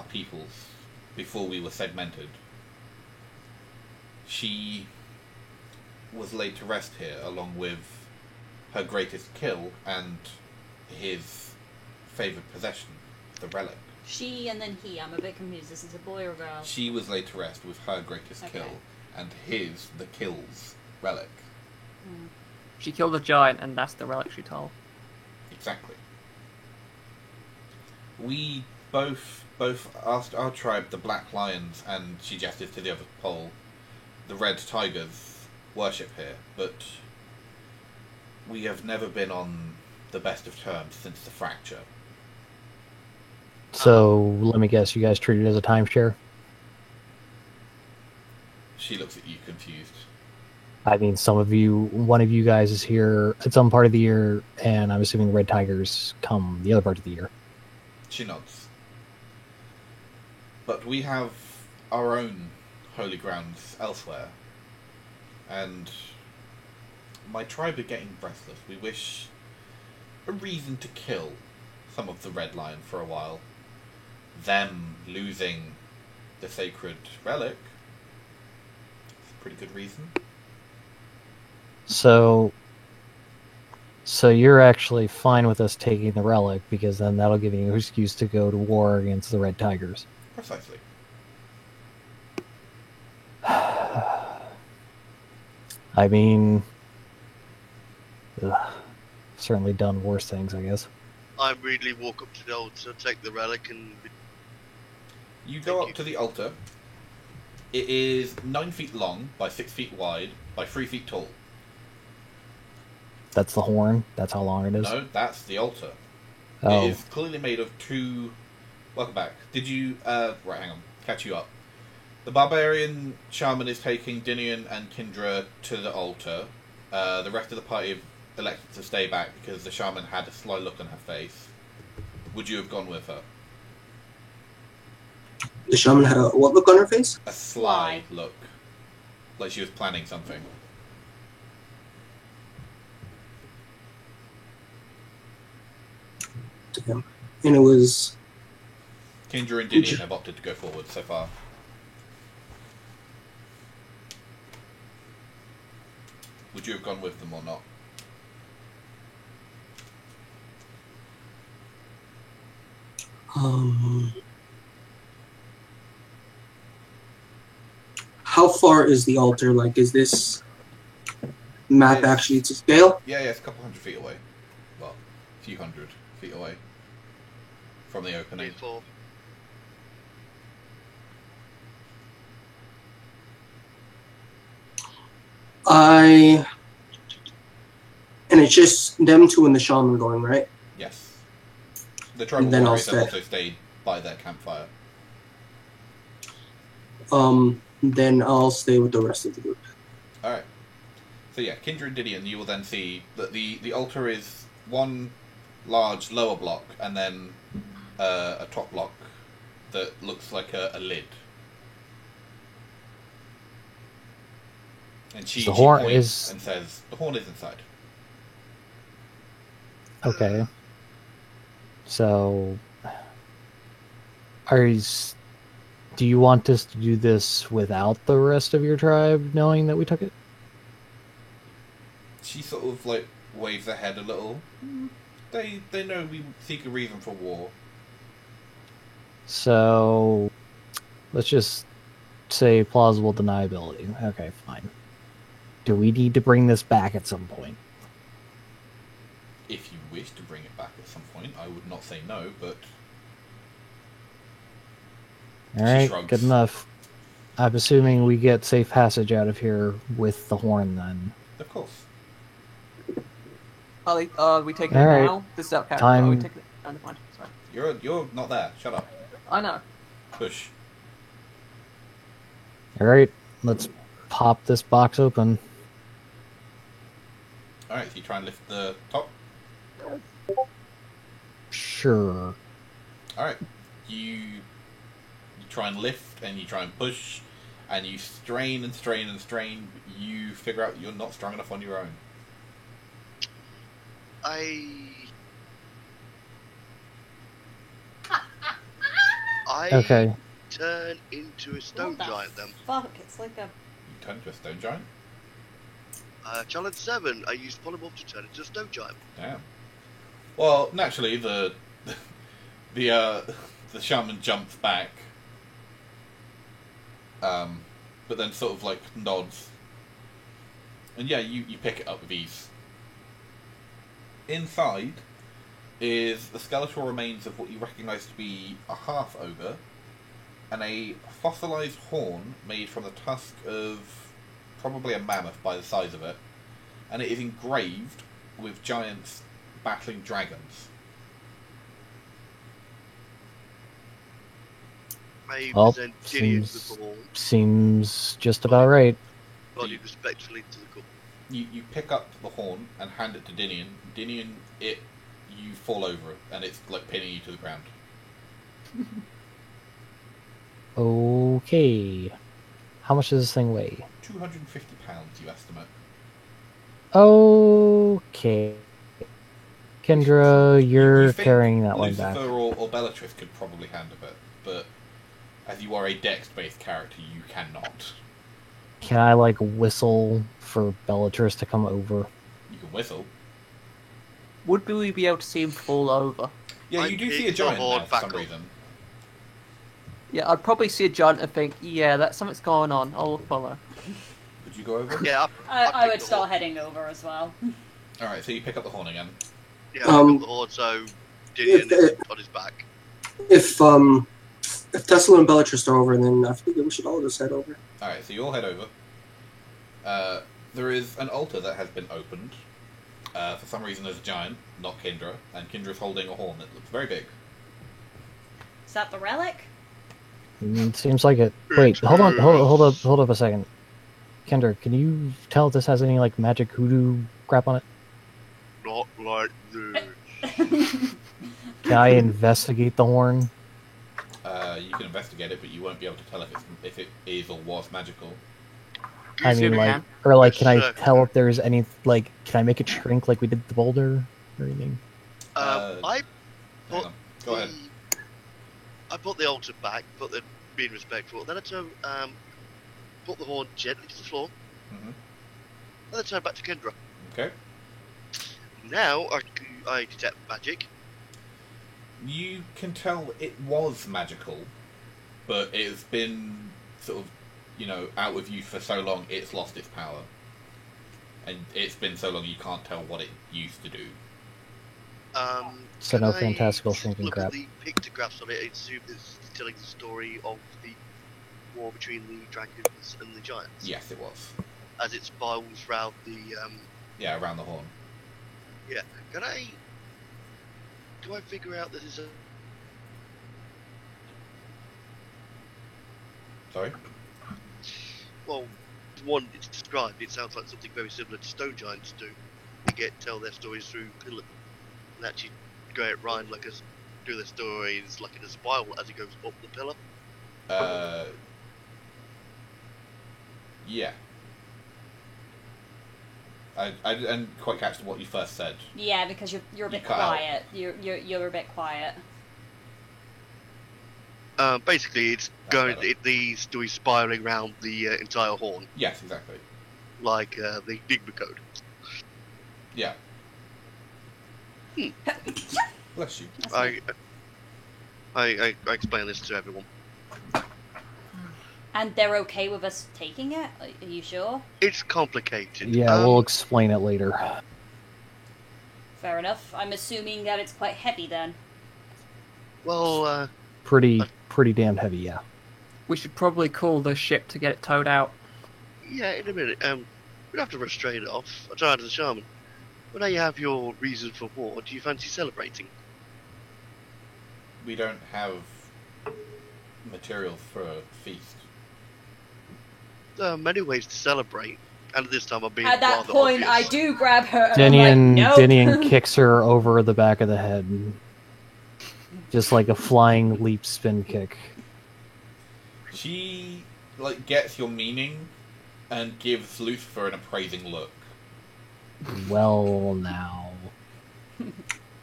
peoples before we were segmented. She was laid to rest here along with her greatest kill and his favoured possession, the relic. She and then he. I'm a bit confused. This is a boy or a girl? She was laid to rest with her greatest Okay. kill and his, the kill's, relic. She killed a giant, and that's the relic she told. Exactly. We both asked our tribe, the Black Lions, and she gestures to the other pole, the Red Tigers, worship here, but we have never been on the best of terms since the fracture. So, let me guess, you guys treat it as a timeshare? She looks at you confused. I mean, one of you guys is here at some part of the year, and I'm assuming the Red Tigers come the other part of the year. She nods. But we have our own holy grounds elsewhere, and my tribe are getting restless. We wish a reason to kill some of the Red Lion for a while. Them losing the sacred relic is a pretty good reason. So you're actually fine with us taking the relic, because then that'll give you an excuse to go to war against the Red Tigers. Precisely. I mean, certainly done worse things, I guess. I immediately walk up to the altar, take the relic, and You go Thank up you. to the altar. It is 9 feet long by 6 feet wide by 3 feet tall. That's the horn. That's how long it is. No, that's the altar. Oh, It is clearly made of 2... Welcome back. Did you... right, hang on. Catch you up. The barbarian shaman is taking Dinian and Kindra to the altar. The rest of the party have elected to stay back because the shaman had a sly look on her face. Would you have gone with her? The shaman had a what look on her face? A sly look. Like she was planning something. to him, and it was Kindra and Didion have opted to go forward so far. Would you have gone with them or not? How far is the altar? Like, is this map It's- actually to scale? Yeah, it's a couple hundred feet away. Well, a few hundred feet away from the opening. 4. And it's just them two and the shaman going, right? Yes. The tribal Then I'll warriors have stay. also stayed by their campfire. Then I'll stay with the rest of the group. Alright. So yeah, Kindra and Didion, you will then see that the altar is one large lower block and then a top block that looks like a lid. And she, The she horn points is- and says, the horn is inside. Okay. So, do you want us to do this without the rest of your tribe knowing that we took it? She sort of like waves her head a little. They know we seek a reason for war. So, let's just say plausible deniability. Okay, fine. Do we need to bring this back at some point? If you wish to bring it back at some point, I would not say no, but Alright, shrugs. good enough. I'm assuming we get safe passage out of here with the horn then. of course. Are we taking Alright. it now? This is our character. Time- Are we taking it? Oh, never mind. Sorry. You're not there. Shut up. I know. Push. Alright, let's pop this box open. Alright, so you try and lift the top. Sure. Alright. You try and lift and you try and push and you strain and strain and strain. You figure out you're not strong enough on your own. I Okay. turn into a stone What the giant then. Fuck, it's like a. You turn into a stone giant. Challenge 7, I used polymorph to turn into a stone giant. Damn. Well, naturally, the shaman jumps back, but then sort of like nods, and yeah, you pick it up with ease. Inside is the skeletal remains of what you recognise to be a half ogre, and a fossilised horn made from the tusk of probably a mammoth by the size of it, and it is engraved with giants battling dragons. I Well, present Gideon with seems- the horn, Seems just about right. nodded respectfully to the couple. You pick up the horn and hand it to Dinian. Dinian, you fall over it, and it's like pinning you to the ground. Okay. How much does this thing weigh? 250 pounds, you estimate. Okay. Kendra, you're You think carrying that one Lucifer back. or Bellatrix could probably handle it, but as you are a dex-based character, you cannot. Can I, like, whistle for Bellatrix to come over? You can whistle. Would we be able to see him fall over? Yeah, I you do see a picked the giant horn there for back some up. reason. Yeah, I'd probably see a giant and think, yeah, that's something's going on. I'll follow. Would you go over? Yeah, I would start heading over as well. Alright, so you pick up the horn again. Yeah, I Um, got the horn, so Gideon if- is on his back. If Tesla and Bellatrix are over, then I think we should all just head over. Alright, so you all head over. There is an altar that has been opened. For some reason there's a giant, not Kindra, and Kindra's holding a horn that looks very big. Is that the relic? Seems like it. Wait, hold on, hold up a second. Kendra, can you tell if this has any, like, magic hoodoo crap on it? Not like this. Can I investigate the horn? You can investigate it, but you won't be able to tell if it is or was magical. I assume mean, it like, can. or like, can I Yes, sir. tell if there's any, like, can I make it shrink like we did the boulder or anything? Uh, I How Go ahead. I put the altar back, but then being respectful. Then I turn, put the horn gently to the floor. Mhm. Then I turn back to Kendra. Okay. Now I detect magic. You can tell it was magical, but it's been sort of, out with use for so long, it's lost its power. And it's been so long you can't tell what it used to do. So Can no I fantastical thinking look crap. at the pictographs of it. I assume it's telling the story of the war between the dragons and the giants. Yes, it was. As it spirals round the. Yeah, around the horn. Yeah. Do I figure out this is a? Sorry? Well, one it's described. It sounds like something very similar to stone giants do. They tell their stories through pillar, and actually go it rhyme like us do their stories like in a spiral as it goes up the pillar. Yeah. I didn't quite catch what you first said. Yeah, because you're a bit cut out. quiet. You're a bit quiet. Basically, it's That's going better. the story spiraling around the entire horn, Yes, exactly. like the Enigma code. Yeah. Bless you. That's I explain this to everyone. And they're okay with us taking it? Are you sure? It's complicated. Yeah, we'll explain it later. Fair enough. I'm assuming that it's quite heavy then. Well, Pretty damn heavy, yeah. We should probably call the ship to get it towed out. yeah, in a minute. We'd have to restrain it off. I tried as a shaman. But now you have your reason for war. Do you fancy celebrating? We don't have material for a feast. There are many ways to celebrate. And at this time, I'm being At that rather point, obvious. I do grab her and I'm like, Dinian nope. kicks her over the back of the head. Just like a flying leap spin kick. She, gets your meaning and gives Lucifer an appraising look. Well, now.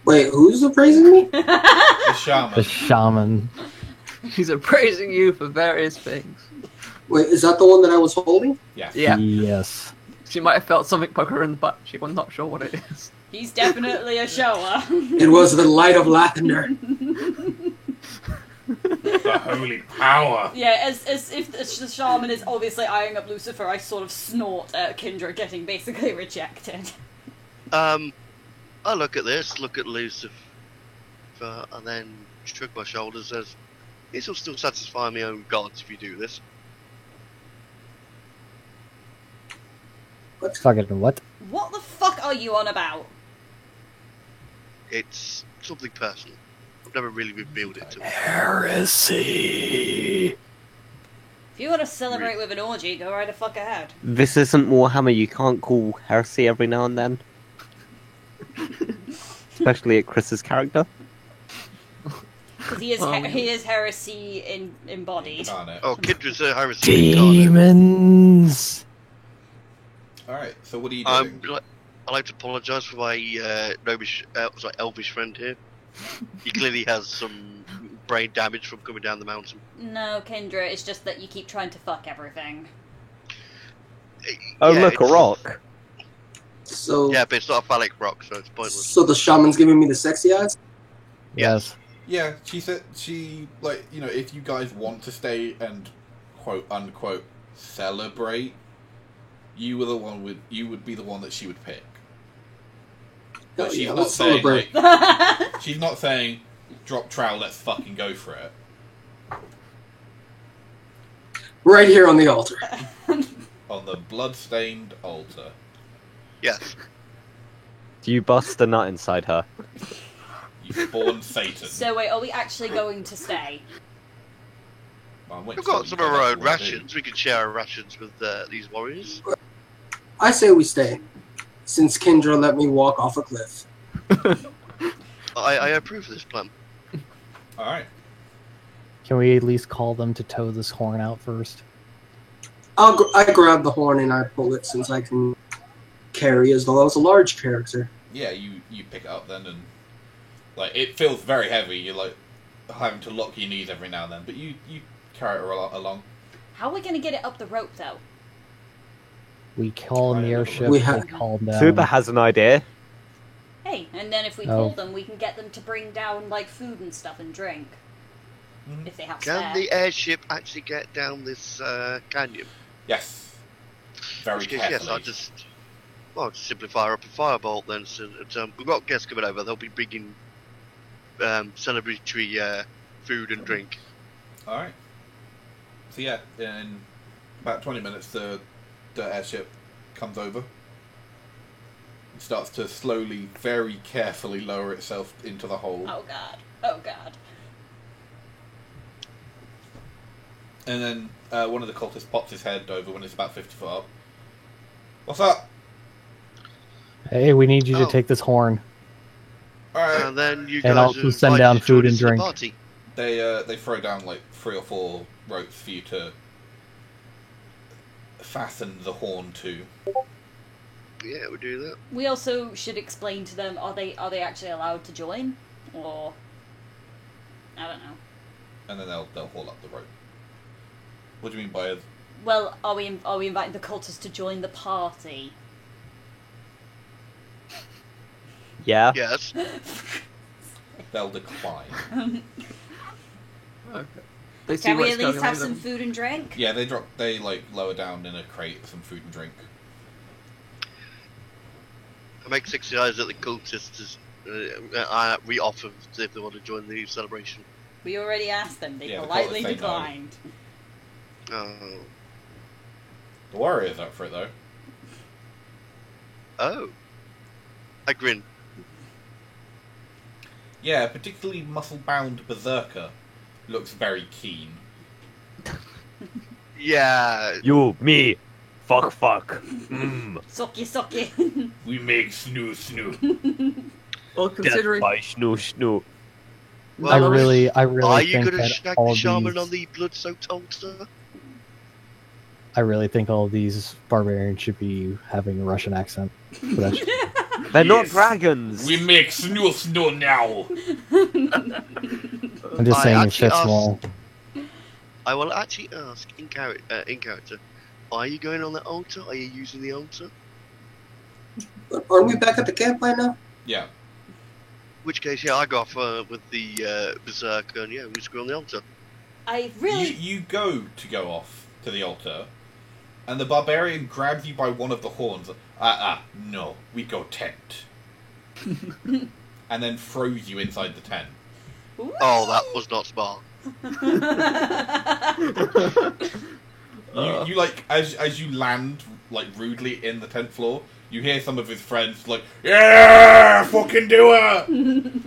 Wait, who's appraising me? The shaman. The shaman. He's appraising you for various things. Wait, is that the one that I was holding? Yes. Yeah. Yes. She might have felt something poke her in the butt. She was not sure what it is. He's definitely a shower. It was the light of lavender. The holy power. Yeah, as if the shaman is obviously eyeing up Lucifer, I sort of snort at Kindra getting basically rejected. I look at this, look at Lucifer, and then shrug my shoulders as this will still satisfy my own gods if you do this. Fucking what? What the fuck are you on about? It's something personal. I've never really revealed it to her. Heresy. If you want to celebrate with an orgy, go right the fuck ahead. This isn't Warhammer, you can't call heresy every now and then. Especially at Chris's character. Because he is heresy embodied. Incarnate. Oh, Kindra's a heresy incarnate. Demons. Alright, so what are you doing? I'd like to apologise for my elvish friend here. He clearly has some brain damage from coming down the mountain. No, Kindra, it's just that you keep trying to fuck everything. Oh Yeah, look, a it's- rock. So, Yeah, but it's not a phallic rock, so it's pointless. so the shaman's giving me the sexy eyes? Yes. Yeah, she said if you guys want to stay and quote unquote celebrate, you would be the one that she would pick. But Hell she's yeah, not let's saying celebrate. she's not saying drop trowel, let's fucking go for it. Right here on the altar. On the blood-stained altar. Yes. Do you bust a nut inside her? You spawned Satan. So wait, are we actually going to stay? Well, I'm waiting We've to got see some what of you our guys own wanna do. rations. We can share our rations with these warriors. I say we stay, since Kendra let me walk off a cliff. I approve of this plan. Alright. Can we at least call them to tow this horn out first? I grab the horn and I pull it since I can carry as though I was a large character. Yeah, you pick it up then and Like, it feels very heavy. You're like having to lock your knees every now and then, but you carry it along. How are we going to get it up the rope, though? We call in the airship. We We have- call down. Super has an idea. Hey, and then if we Oh. call them, we can get them to bring down, like, food and stuff and drink. Mhm. If they have Can spare. the airship actually get down this canyon? Yes. Very Which case, carefully. yes, I'll just simply fire up a firebolt then. So, we've got guests coming over. They'll be bringing celebratory food and drink. Alright. So yeah, in about 20 minutes the airship comes over. It starts to slowly, very carefully lower itself into the hole. Oh god. Oh god. And then one of the cultists pops his head over when it's about 50 foot up. What's up? Hey, we need you to Oh. take this horn. Alright. And then you And guys also are send invited down to join food us and for the drink. Party. They throw down like 3 or 4 ropes for you to fasten the horn to. Yeah, we do that. We also should explain to them, are they actually allowed to join? Or... I don't know. And then they'll haul up the rope. What do you mean by Well, are we inviting the cultists to join the party? Yeah. Yes. they'll decline? Okay. They see Can where we it's at least going, have then. some food and drink? Yeah, they like lower down in a crate some food and drink. I make 60 eyes at the cultists. I re-offer if they want to join the celebration. We already asked them. They Yeah, the politely cultists say no. declined. Oh. The warrior's up for it though. Oh. I grin. Yeah, particularly muscle-bound berserker looks very keen. Yeah. You, me, fuck. Sucky. We make snoo. Well, Death considering by snoo. Well, I really Are you think going to that shag all the of shaman these, on the blood-soaked altar? I really think all of these barbarians should be having a Russian accent. But that's- They're not Yes. dragons. We make snoo now. I'm just I saying it actually fits asked- well. I will actually ask in character. Are you going on the altar? Are you using the altar? But aren't we back at the campfire now? Yeah. Which case, yeah, I go off with the berserker, and yeah, we just go on the altar. I really... You go off to the altar, and the barbarian grabs you by one of the horns. No, we go tent. And then throws you inside the tent. Oh, that was not smart. You like as you land like rudely in the tent floor, you hear some of his friends like, "Yeah, fucking do it!"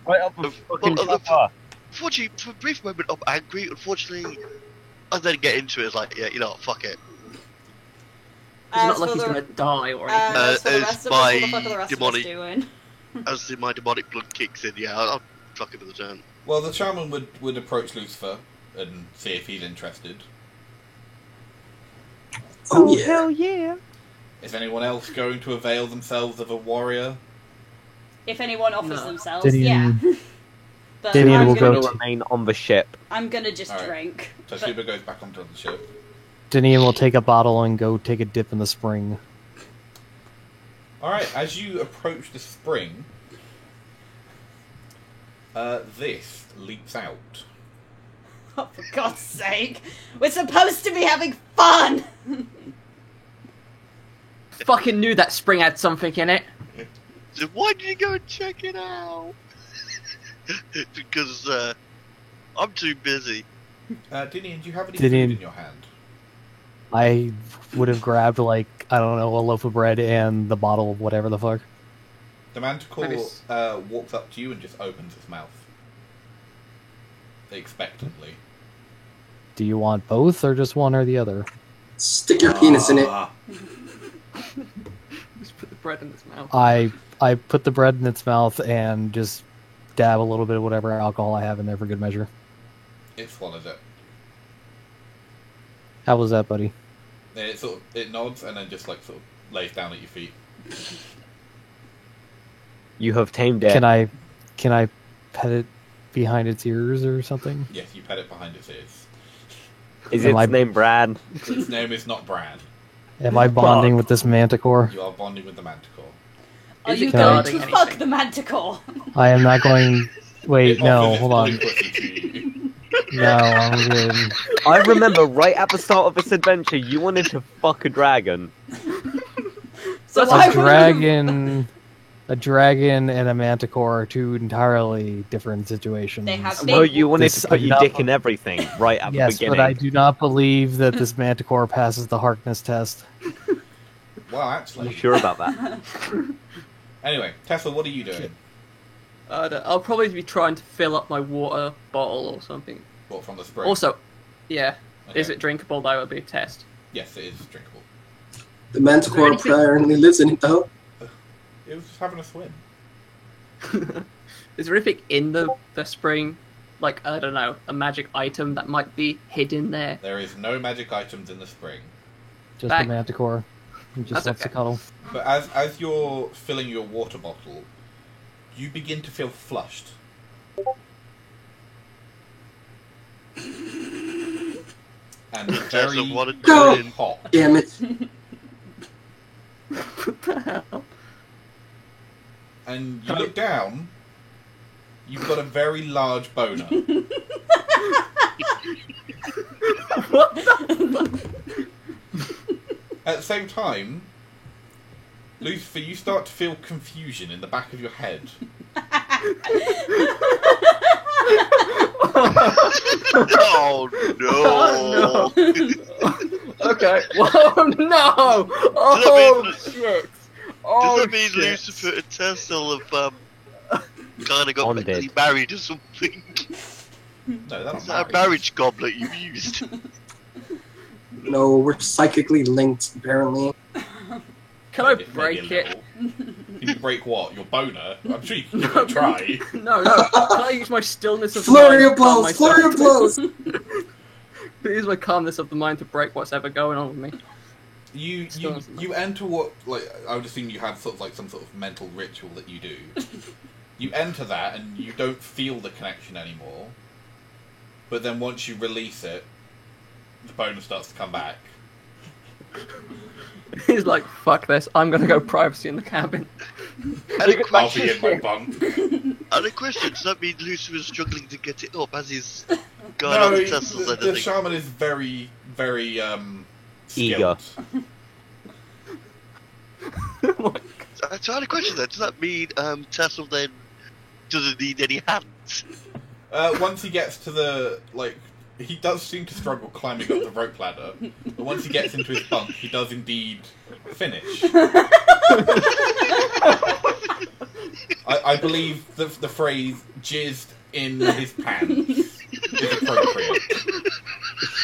Right up Uh, the fucking well, chopper. Fortunately, for a brief moment, I'm angry. Unfortunately, I then get into it. It's like, yeah, you know, what, fuck it. it's not like he's gonna die or anything. As for the as rest of us, what the fuck are my the rest demonic- of us doing? As my demonic blood kicks in, yeah, I'll fuck it with the turn. Well, the shaman would approach Lucifer and see if he's interested. Oh, yeah. hell yeah. Is anyone else going to avail themselves of a warrior? If anyone offers No. themselves, Didion- yeah. But Didion I'm will gonna, go Gonna remain on the ship. I'm gonna just Alright. drink. So But- Super goes back onto the ship. Dinian will take a bottle and go take a dip in the spring. Alright, as you approach the spring, this leaps out. Oh, for God's sake. We're supposed to be having fun! Fucking knew that spring had something in it. So why did you go and check it out? Because I'm too busy. Dinian, do you have any Dinian. food in your hand? I would have grabbed, like, I don't know, a loaf of bread and the bottle of whatever the fuck. The manticore Maybe s- walks up to you and just opens its mouth. Expectantly. Do you want both or just one or the other? Stick your penis in it. Ah. Just put the bread in his mouth. I put the bread in its mouth and just dab a little bit of whatever alcohol I have in there for good measure. It swallows it. How was that, buddy? It nods and then just like sort of lays down at your feet. You have tamed it. Can I pet it behind its ears or something? Yes, you pet it behind its ears. Is Am its I- name Brad? Its name is not Brad. Am I bonding with this manticore? You are bonding with the manticore. Are Is you it going guarding to anything? fuck the manticore? I am not going. Wait, It no, offers its hold on. bully pussy to you. No, I'm good. I remember right at the start of this adventure, you wanted to fuck a dragon. So A why would- dragon and a manticore are two entirely different situations. They have No, you wanted This- to put I do your not- dick in everything right at the Yes, beginning. but I do not believe that this manticore passes the Harkness test. Well, Are you actually. sure about that? Anyway, Tesla, what are you doing? I'll probably be trying to fill up my water bottle or something. What, from the spring? Also, yeah, Okay. is it drinkable? That would be a test. Yes, it is drinkable. The manticore anything- apparently lives in it, though. It was just having a swim. Is there anything in the spring, like, I don't know, a magic item that might be hidden there? There is no magic items in the spring. Just Back. a manticore. He just That's wants to okay. cuddle. But as you're filling your water bottle, you begin to feel flushed. And very Tesla wanted to Go! go in. hot. Damn it. What the hell? And you look down, you've got a very large boner. What the At the same time, Lucifer, you start to feel confusion in the back of your head. Oh no! Okay. Whoa, no! Oh, shit! Does Oh, that mean shit. Lucifer and Tesla have kind of got Bonded. mentally married or something? No, that's Is not that a marriage goblet you've used? No, we're psychically linked, apparently. Can I Maybe a break it? little. Can you break what? Your boner? I'm sure you can give it a try. No, no. Can I use my stillness of Flurry mind of to calm blows! Flurry of myself? blows! Use my calmness of the mind to break what's ever going on with me. You enter what, like, I would assume you have sort of like some sort of mental ritual that you do. You enter that and you don't feel the connection anymore. But then once you release it, the boner starts to come back. He's like, fuck this, I'm gonna go privacy in the cabin. I'll be in my bunk. And a question, does that mean Lucifer's struggling to get it up as he's going on No, the Tesla's the anything? shaman is very, very, Eager. skilled. So I had a question then, does that mean Tesla then doesn't need any hands? Once he gets to the, like, he does seem to struggle climbing up the rope ladder, but once he gets into his bunk, he does indeed finish. I believe the phrase "jizzed in his pants" is appropriate.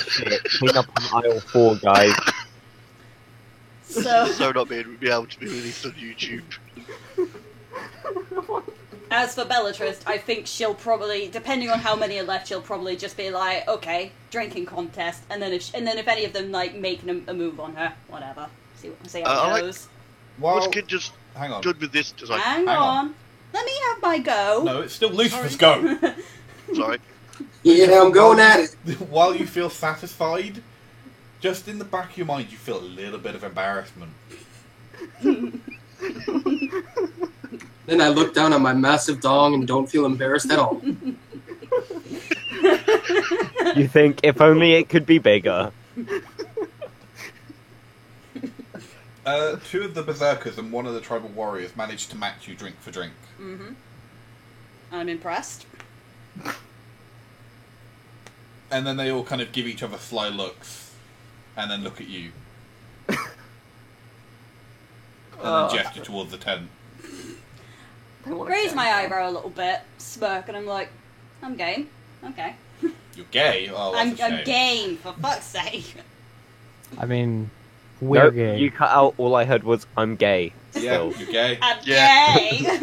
Shit, clean up on aisle 4, guys. So, So not be able to be released on YouTube. as for Bellatrix, I think she'll probably, depending on how many are left, she'll probably just be like, okay, drinking contest, and then if any of them like making a move on her, whatever. See how I it like- goes. Well, What's kid just hang on. good with this design? Hang hang on. on. Let me have my go. No, it's still Lucifer's go. Sorry. Yeah, I'm going at it. While you feel satisfied, just in the back of your mind, you feel a little bit of embarrassment. Then I look down at my massive dong and don't feel embarrassed at all. You think, if only it could be bigger. Two of the berserkers and one of the tribal warriors managed to match you drink for drink. Mm-hmm. I'm impressed. And then they all kind of give each other sly looks, and then look at you. And then gesture towards the tent. Raise my eyebrow a little bit, smirk, and I'm like, I'm game. Okay. You're gay? Oh, that's a I'm shame. game, for fuck's sake. I mean, we're Nope, gay. you cut out, all I heard was, I'm gay. Yeah, Still. you're gay? I'm Yeah. gay.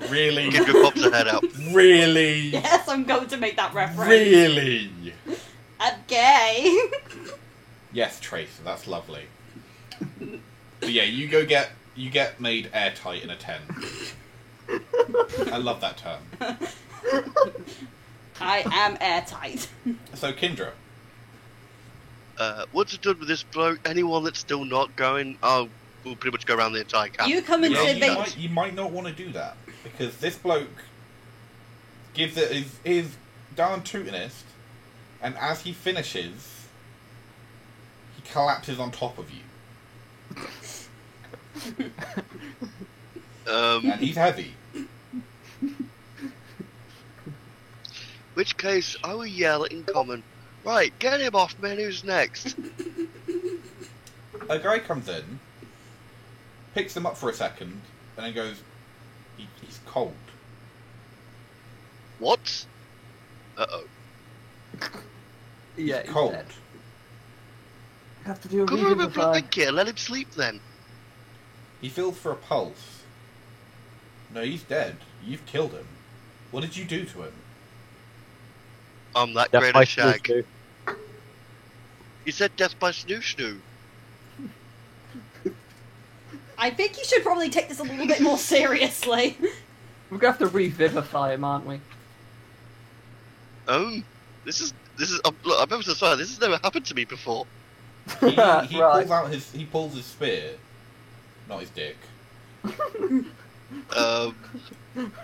Really? Give your pops a head out. Really? Yes, I'm going to make that reference. Really? I'm gay. Yes, Trace, that's lovely. But yeah, you go get You get made airtight in a 10. I love that term. I am airtight. So, Kindra. Once we're done with this bloke, anyone that's still not going, we'll pretty much go around the entire camp. You come into You might not want to do that, because this bloke gives it his darn tootinest, and as he finishes, he collapses on top of you. And he's heavy. Which case, I will yell in common, right, get him off, man, who's next? A guy comes in, picks him up for a second, and then goes, he's cold. What? Uh-oh. Yeah, He's cold. dead. Have to do a Cover him in revivify. blanket, let him sleep then. He feels for a pulse. No, he's dead. You've killed him. What did you do to him? I'm that Death great by a shag. snoo. You said death by snoo snoo. I think you should probably take this a little bit more seriously. We're gonna have to revivify him, aren't we? This is look, I'm ever so sorry, this has never happened to me before. He Right. pulls his spear, not his dick.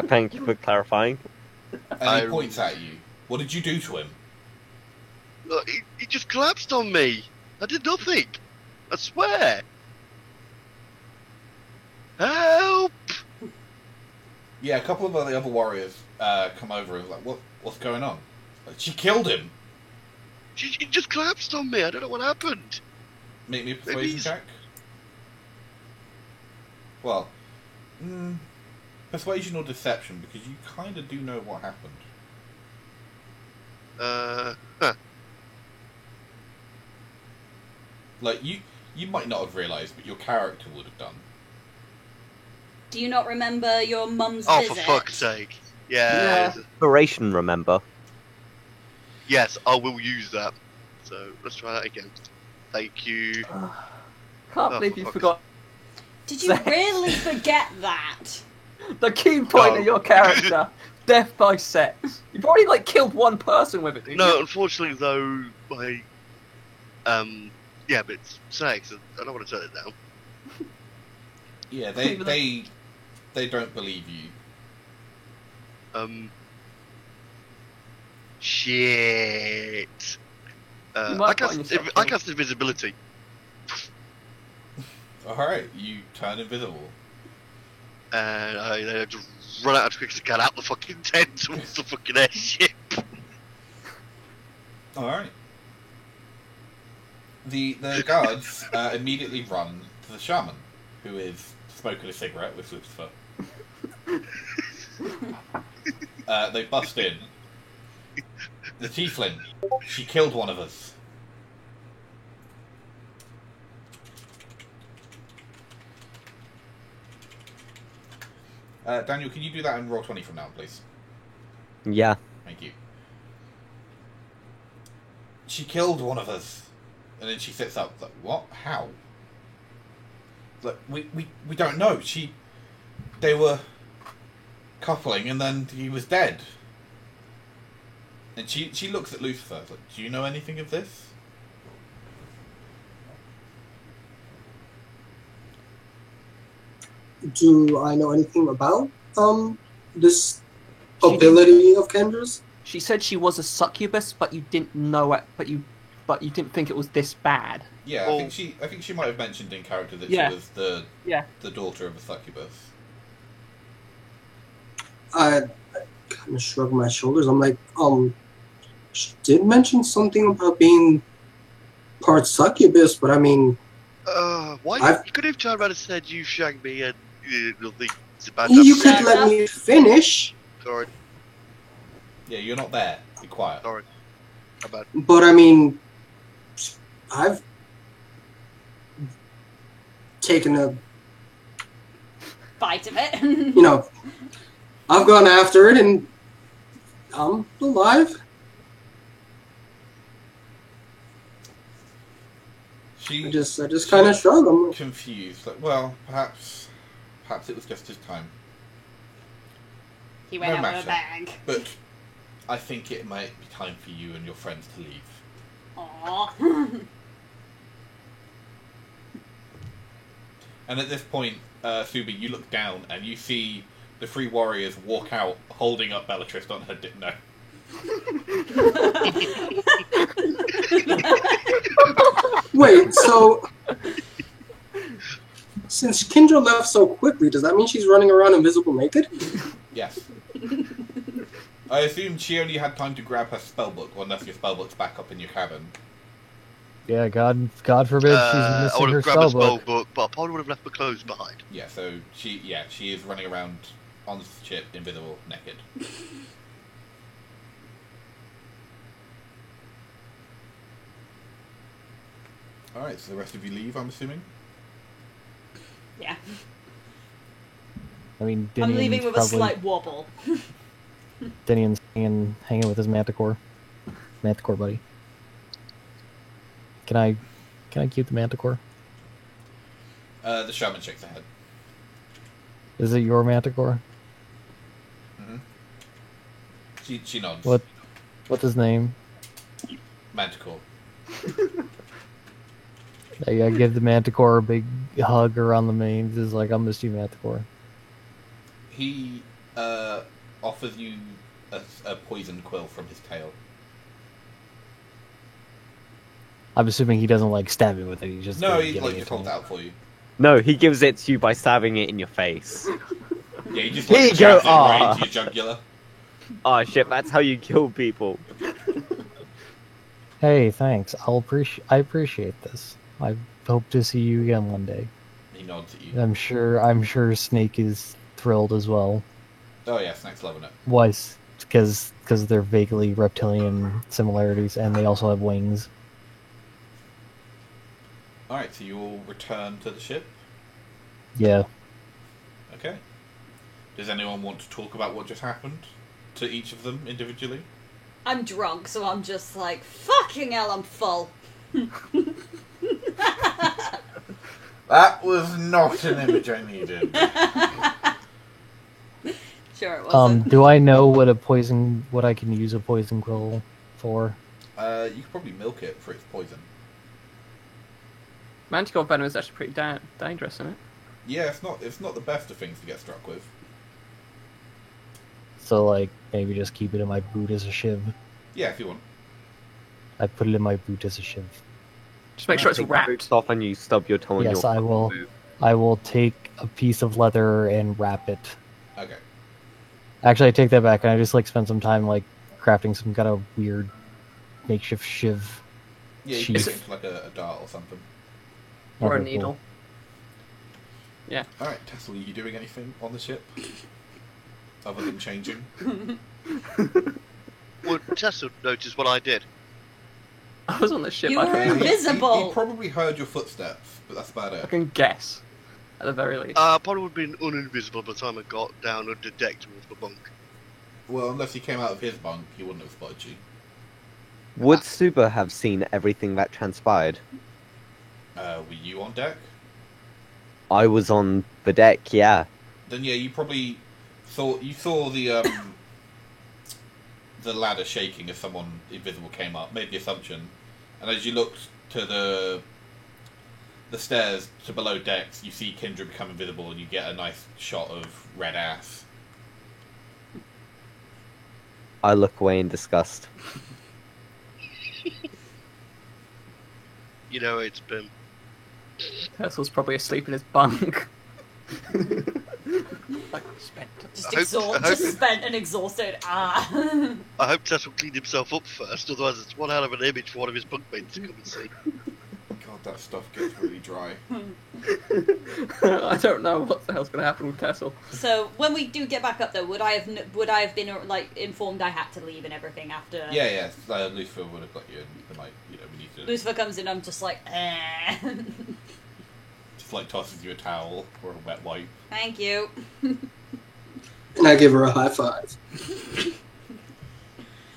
Thank you for clarifying. And he points at you. What did you do to him? Look, he just collapsed on me. I did nothing. I swear. Help! Yeah, a couple of the other warriors come over and like, what's going on? Like, she killed him. He just collapsed on me. I don't know what happened. Make me a Maybe persuasion he's- check. Well, persuasion or deception, because you kind of do know what happened. Huh. Like, you might not have realised, but your character would have done. Do you not remember your mum's Oh, visit? for fuck's sake. Yeah. Inspiration, remember? Yes, I will use that. So, let's try that again. Thank you. Can't Oh, believe you fuck. forgot Did you really forget that? the key point No. of your character. Death by sex. You've already like killed one person with it, didn't No, you? unfortunately though, my... yeah, but it's sex. I don't want to turn it down. Yeah, Even they don't believe you. Shit. You might find yourself I cast invisibility. Alright, you turn invisible. And I just run out as quick as I can out the fucking tent towards the fucking airship. Alright. The guards immediately run to the shaman, who is smoking a cigarette with Lucifer. They bust in. The tiefling. She killed one of us. Daniel, can you do that in roll 20 from now, please? Yeah. Thank you. She killed one of us. And then she sits up. Like, what? How? Like, we don't know. They were coupling and then he was dead. And she looks at Lucifer. Like, do you know anything of this? Do I know anything about this ability of Kendra's? She said she was a succubus, but you didn't know it. But you didn't think it was this bad. Yeah, Well- I think she might have mentioned in character that Yeah. she was the Yeah. daughter of a succubus. I kind of shrug my shoulders. I'm like, she did mention something about being part succubus, but I mean, Why? I've- You could have turned around and said you shagged me and nothing. It's about you to could happen. let me finish. Sorry, Yeah, you're not there. Be quiet. sorry. How bad? But I mean, I've taken a, Bite of it. you know, I've gone after it and I'm alive. I just kind of shrug. I'm like, confused. Like, well, perhaps it was just his time. He went No out with a matter. bang. But I think it might be time for you and your friends to leave. Aww. And at this point, Subi, you look down and you see the three warriors walk out holding up Bellatrix on her no. wait, so since Kendra left so quickly, does that mean she's running around invisible naked? Yes. I assume she only had time to grab her spellbook, unless your spellbook's back up in your cabin. Yeah, God forbid she's I missing would her have grabbed a spellbook. spell book, but I probably would have left my clothes behind. Yeah, so she is running around on the ship, invisible, naked. Alright, so the rest of you leave, I'm assuming? Yeah. I mean, I'm Dinian's leaving with a probably, slight wobble. Dinian's hanging with his manticore buddy. Can I keep the manticore? The shaman shakes her head. Is it your manticore? She nods. What's his name? Manticore. I give the manticore a big hug around the mane. It's like, I'll miss you, manticore. He offers you a poison quill from his tail. I'm assuming he doesn't like stab me with it. He's just No, like, he giving it just to holds me. it out for you. No, he gives it to you by stabbing it in your face. Yeah, he just Here like you go, jabs it right ah. into your jugular. Oh shit, that's how you kill people. Hey, thanks. I appreciate this. I hope to see you again one day. He nods at you. I'm sure Snake is thrilled as well. Oh yeah, Snake's loving it. Was because they're vaguely reptilian similarities, and they also have wings. Alright, so you all return to the ship. Yeah. Okay. Does anyone want to talk about what just happened to each of them individually? I'm drunk, so I'm just like, fucking hell, I'm full. That was not an image I needed. Sure it wasn't. Do I know what I can use a poison quill for? You could probably milk it for its poison. Manticore venom is actually pretty dangerous, isn't it? Yeah, it's not the best of things to get struck with. So, like, maybe just keep it in my boot as a shiv. Yeah, if you want. I put it in my boot as a shiv. Just make sure it's Take the wrapped. boots off and you stub your toe on Yes, your I will. boot. I will take a piece of leather and wrap it. Okay. Actually, I take that back, and I just like spend some time like crafting some kind of weird makeshift shiv. Yeah, you can Sheath. make it like a dart or something. Or a Okay, cool. needle. Yeah. Alright, Tessel, are you doing anything on the ship? Other than changing? Would Tessa notice what I did? I was on the ship. You I were can, invisible. He probably heard your footsteps, but that's about I it. can guess, at the very least. Probably would have been uninvisible by the time I got down under deck towards my bunk. Well, unless he came out of his bunk, he wouldn't have spotted you. Would Suba have seen everything that transpired? Were you on deck? I was on the deck, yeah. Then yeah, you probably saw the the ladder shaking as someone invisible came up. Made the assumption, and as you looked to the stairs to below decks, you see Kindra become invisible, and you get a nice shot of red ass. I look away in disgust. You know, it's been. Tessel's probably asleep in his bunk. Like, spent. Just spent and exhausted. Ah. I hope Tessa will clean himself up first, otherwise it's one hell of an image for one of his bunkmates to come and see. God, that stuff gets really dry. I don't know what the hell's going to happen with Tessel. So when we do get back up, though, would I have been like informed I had to leave and everything after? Yeah. Lucifer would have got you, and like, we need to Lucifer comes in, I'm just like, eh. just like tosses you a towel or a wet wipe. Thank you. And I give her a high five.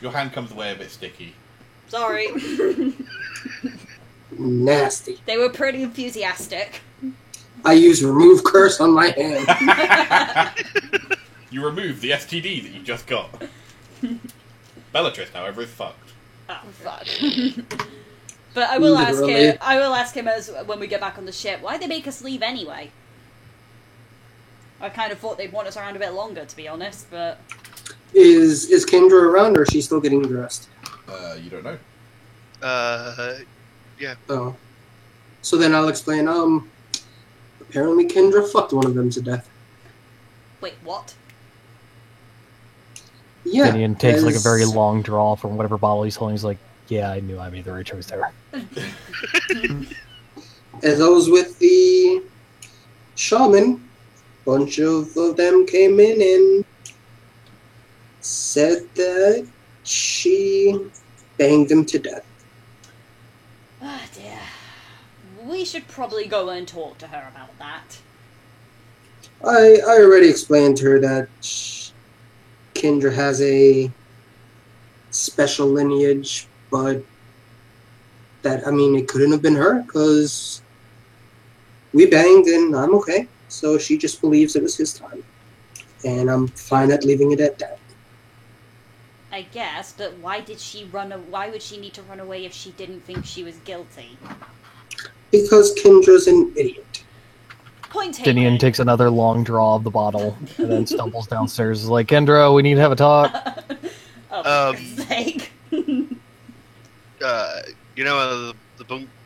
Your hand comes away a bit sticky. Sorry. nasty. They were pretty enthusiastic. I use remove curse on my hand. You remove the STD that you just got. Bellatrix, however, is fucked. Oh fuck. But I will ask Literally. him. I will ask him as when we get back on the ship. Why'd they make us leave anyway? I kind of thought they'd want us around a bit longer, to be honest. But Is Kendra around, or is she still getting dressed? You don't know. Yeah. Oh. So then I'll explain. Apparently Kendra fucked one of them to death. wait, what? Yeah. Finian takes like a as- very long draw from whatever bottle he's holding. He's like, yeah, I knew I made the right choice there. As I was with the shaman, bunch of them came in and said that she banged him to death. Ah, dear. We should probably go and talk to her about that. I already explained to her that Kendra has a special lineage, but that, I mean, it couldn't have been her, because we banged and I'm okay. So she just believes it was his time. And I'm fine at leaving it at that. I guess, but why did she run? Why would she need to run away if she didn't think she was guilty? Because Kendra's an idiot. Point taken. Finian takes another long draw of the bottle and then stumbles downstairs. He's like, Kendra, we need to have a talk. Oh, for God's sake. You know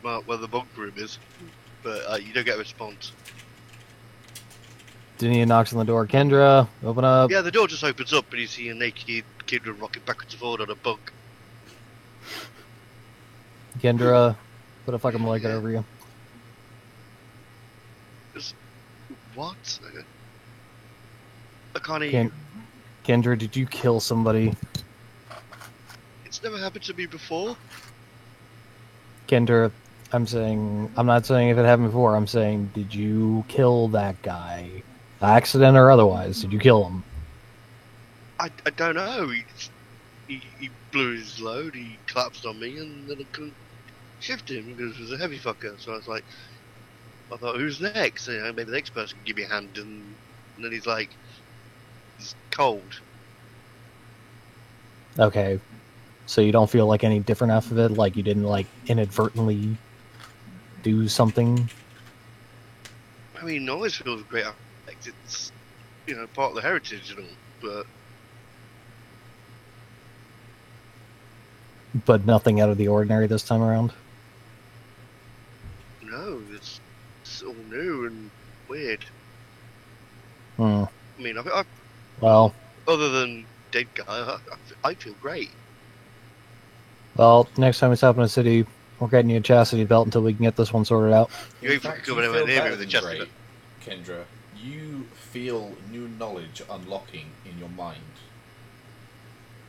where the bunk room is, but you don't get a response. Finian knocks on the door. Kendra, open up. Yeah, the door just opens up and you see a naked kid rocking backwards and forward on a bunk. Kendra, put a fucking blanket over you. What? I can't hear Ken- you. Kendra, did you kill somebody? It's never happened to me before. Kendra, I'm not saying if it happened before, I'm saying, did you kill that guy? Accident or otherwise, did you kill him? I don't know. He blew his load, he collapsed on me, and then I couldn't shift him because it was a heavy fucker. So I was like, I thought, who's next? You know, maybe the next person can give me a hand, and then he's like, he's cold. Okay. So you don't feel like any different after it? Like you didn't, like, inadvertently do something? I mean, always feels great. Like, it's, you know, part of the heritage and all, But nothing out of the ordinary this time around? no, it's all new and weird. Hmm. I mean, I Well, other than dead guy, I feel great. well, next time we stop in a city, we're getting you a chastity belt until we can get this one sorted out. You even fact, come you anywhere feel near me better with a than chest great, bit. Kendra. You feel new knowledge unlocking in your mind.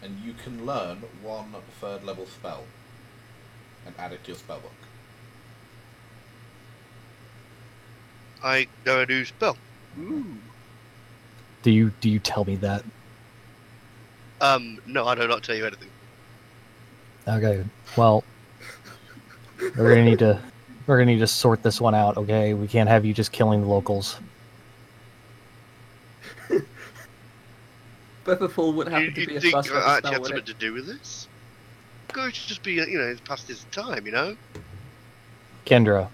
And you can learn one third level spell and add it to your spellbook. I know a new spell. Ooh. Do you tell me that? No, I do not tell you anything. Okay. Well, we're gonna need to sort this one out. Okay, we can't have you just killing the locals. Featherfall would happen to You be a think first level I actually spell, had would something it? to do with this? Guy should just be, you know, past his time, you know? Kendra,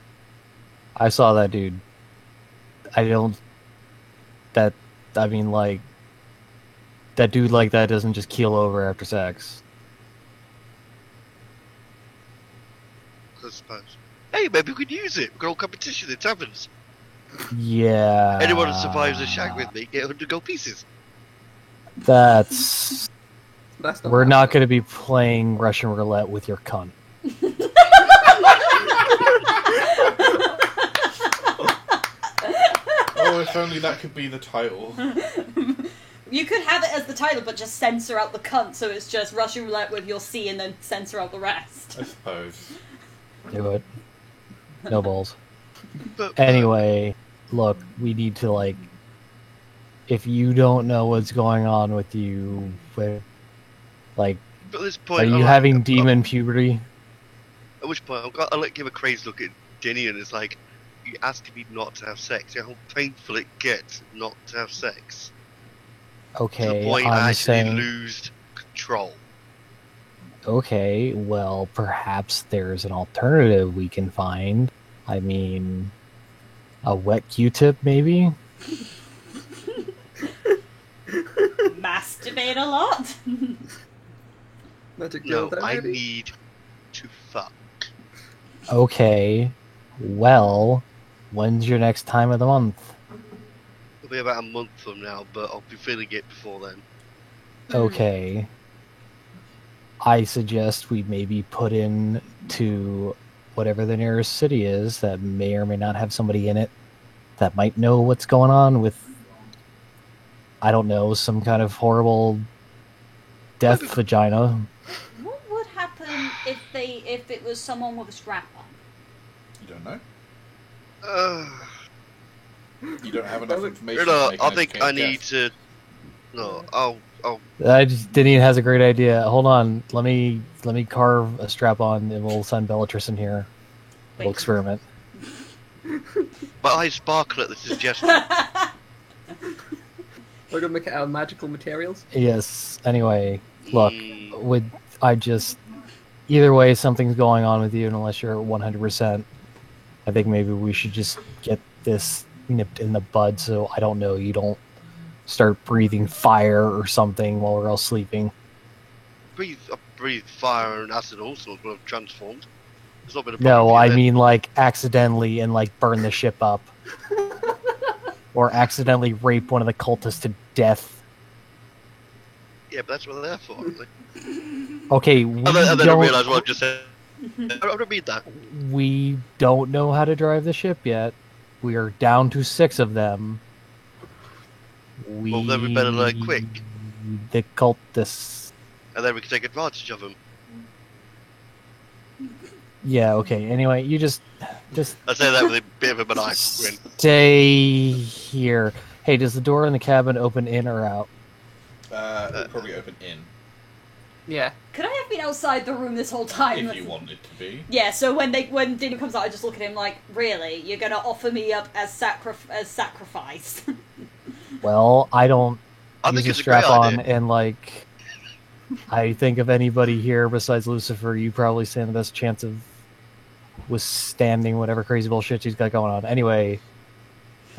I saw that dude. I don't. I mean, like, that dude like that doesn't just keel over after sex. I suppose. Hey, maybe we could use it. We've got all competition in taverns. Yeah. Anyone who survives a shag with me get 100 gold pieces. That's. That's We're not going to be playing Russian roulette with your cunt. Oh, if only that could be the title. You could have it as the title, but just censor out the cunt, so it's just Russian roulette with your C and then censor out the rest. I suppose. Do it. No balls. But Anyway, look, we need to, like, if you don't know what's going on with you, like, at this are point, you having demon puberty? At which point, I'll like, give a crazed look at Denny, and it's like, you asking me not to have sex. You know how painful it gets not to have sex. To the Okay, point I I'm actually saying. lose control. Okay, well, perhaps there's an alternative we can find. I mean, a wet Q-tip, maybe? Masturbate a lot. Magic No, dildo, I maybe? need to fuck. Okay, well, when's your next time of the month? It'll be about a month from now, but I'll be feeling it before then. Okay. I suggest we maybe put in to whatever the nearest city is that may or may not have somebody in it that might know what's going on with, I don't know, some kind of horrible death vagina. What would happen if it was someone with a strap on? You don't know. Uh, You don't have enough information. you to know, make I an think educated I need guess. to. No, I'll. Denny has a great idea. Hold on, let me carve a strap on and we'll send Bellatrix in here. We'll Wait. experiment. My eyes sparkle at the suggestion. We're gonna make it out of magical materials. Yes. Anyway, look, Mm, either way, something's going on with you, and unless you're 100%, I think maybe we should just get this nipped in the bud so, I don't know, you don't start breathing fire or something while we're all sleeping. I breathe fire and acid all sorts when I've transformed. It's not been a No, problem I yet. mean like accidentally and like burn the ship up. Or accidentally rape one of the cultists to death. Yeah, but that's what they're there for. Like, Okay, and then I realise what I've just said. I don't mean that. we don't know how to drive the ship yet. We are down to 6 of them. Well, then we better learn quick. The cultists. And then we can take advantage of them. Yeah, okay. Anyway, you just I say that with a bit of a maniacal grin. stay here. Hey, does the door in the cabin open in or out? It'll probably open in Yeah. Could I have been outside the room this whole time? if you want it to be. Yeah, so when Dino comes out, I just look at him like, really? You're gonna offer me up as sacrifice? Well, I don't I use think a it's a great strap on, idea. and like, I think of anybody here besides Lucifer, you probably stand the best chance of withstanding whatever crazy bullshit she's got going on. Anyway,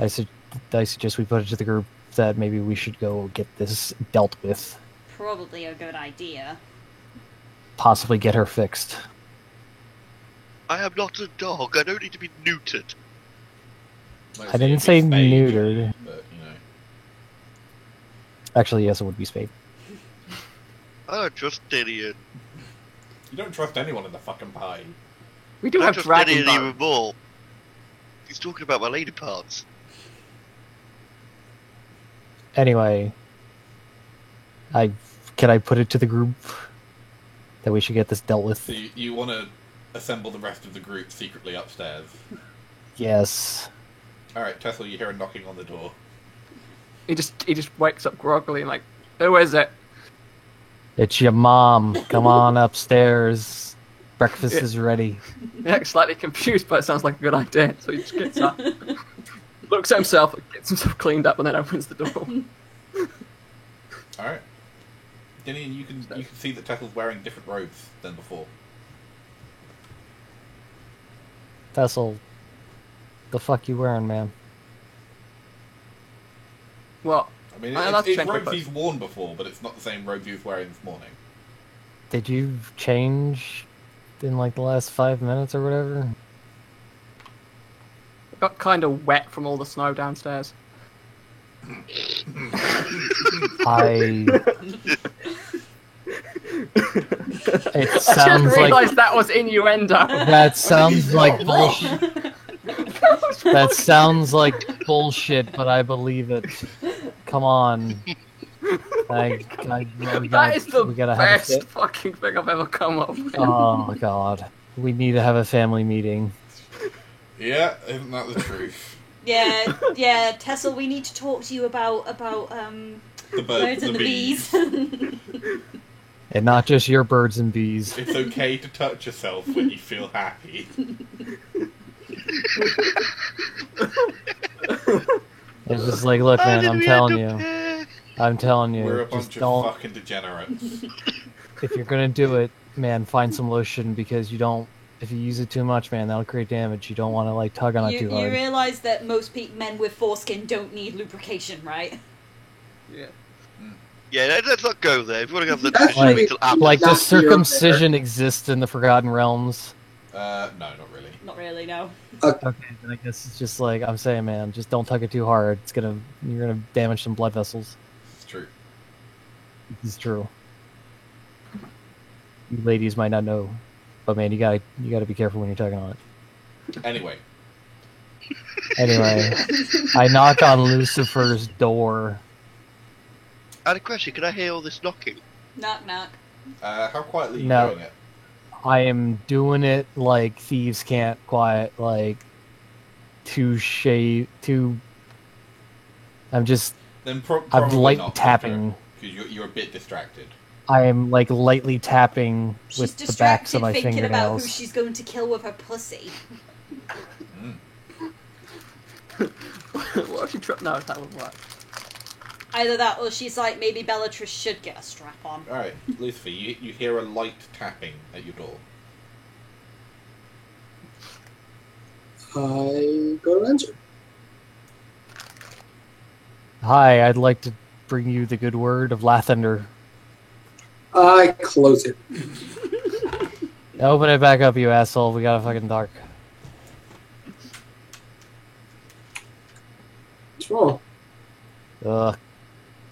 I suggest we put it to the group that maybe we should go get this dealt with, Probably a good idea. possibly get her fixed. I am not a dog. I don't need to be neutered. Like, I didn't it'd say be spayed, neutered. But, you know. Actually, yes, it would be spayed. I don't trust Gideon. You don't trust anyone in the fucking pie. We do I have don't trust dragon Gideon even bone. more. He's talking about my lady parts. Anyway, can I put it to the group that we should get this dealt with? So you want to assemble the rest of the group secretly upstairs. Yes. Alright, Tessel, you hear a knocking on the door. He just wakes up groggily and like, who is it? It's your mom. Come on upstairs. Breakfast is ready. Yeah, slightly confused, but it sounds like a good idea. So he just gets up, looks at himself, gets himself cleaned up, and then opens the door. Alright. Denny, you can see that Tessel's wearing different robes than before. Tessel, the fuck you wearing, man? What? I mean, I'll have to it's change my robes clothes. he's worn before, but it's not the same robes he was wearing this morning. Did you change in like the last 5 minutes or whatever? Got kind of wet from all the snow downstairs. It I sounds just realised like that was innuendo. that sounds like bullshit. That sounds like bullshit, but I believe it. Come on. We That is the gotta have a best fucking thing I've ever come up with. Oh god. We need to have a family meeting. Yeah, isn't that the truth? Yeah, Tessel, we need to talk to you about The birds and the bees. And not just your birds and bees. It's okay to touch yourself when you feel happy. It's just like, look, man, I'm telling you. We're a Just bunch of don't. fucking degenerates. If you're gonna do it, man, find some lotion because you don't. If you use it too much, man, that'll create damage. You don't want to like tug on it too You hard. realise that most men with foreskin don't need lubrication, right? Yeah. Yeah, let's not go there. If you want to have the That's discussion, wait till after. Like, Not does here or circumcision exist in the Forgotten Realms? No, not really. Not really, no. Okay, then I guess it's just like I'm saying, man. Just don't tug it too hard. You're gonna damage some blood vessels. It's true. This is true. You ladies might not know, but man, you gotta be careful when you're tugging on it. Anyway, Anyway, I knock on Lucifer's door. I had a question. Can I hear all this knocking? Knock, knock. how quietly are you No. doing it? I am doing it like thieves can't quiet, like I'm just Then I'm probably light not, tapping. because you're a bit distracted. I am like lightly tapping She's with the distracted backs of my thinking about who fingernails. she's going to kill with her pussy. What if she tripped? No, that wouldn't work. Either that or she's like, maybe Bellatrix should get a strap on. Alright, Lucifer, you hear a light tapping at your door. I go to answer. Hi, I'd like to bring you the good word of Lathander. I close it. Open it back up, you asshole. We got a fucking dark. What's wrong? Ugh.